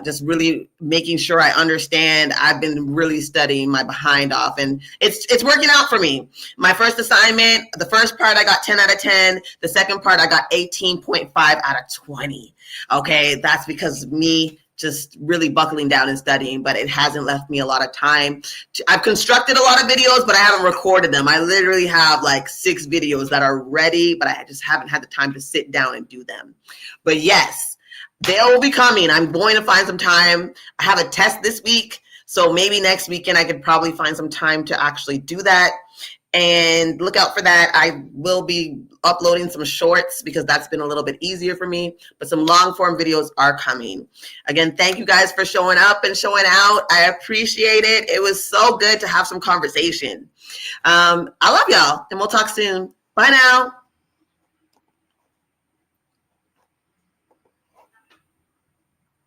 Speaker 1: just really making sure I understand. I've been really studying my behind off, and it's working out for me. My first assignment, the first part I got 10 out of 10. The second part I got 18.5 out of 20. Okay. That's because of me just really buckling down and studying, but it hasn't left me a lot of time. I've constructed a lot of videos, but I haven't recorded them. I literally have like 6 videos that are ready, but I just haven't had the time to sit down and do them. But yes, they will be coming. I'm going to find some time. I have a test this week, so maybe next weekend I could probably find some time to actually do that. And look out for that. I will be uploading some shorts because that's been a little bit easier for me, but some long form videos are coming. Again, thank you guys for showing up and showing out. I appreciate it. It was so good to have some conversation. I love y'all, and we'll talk soon. Bye now.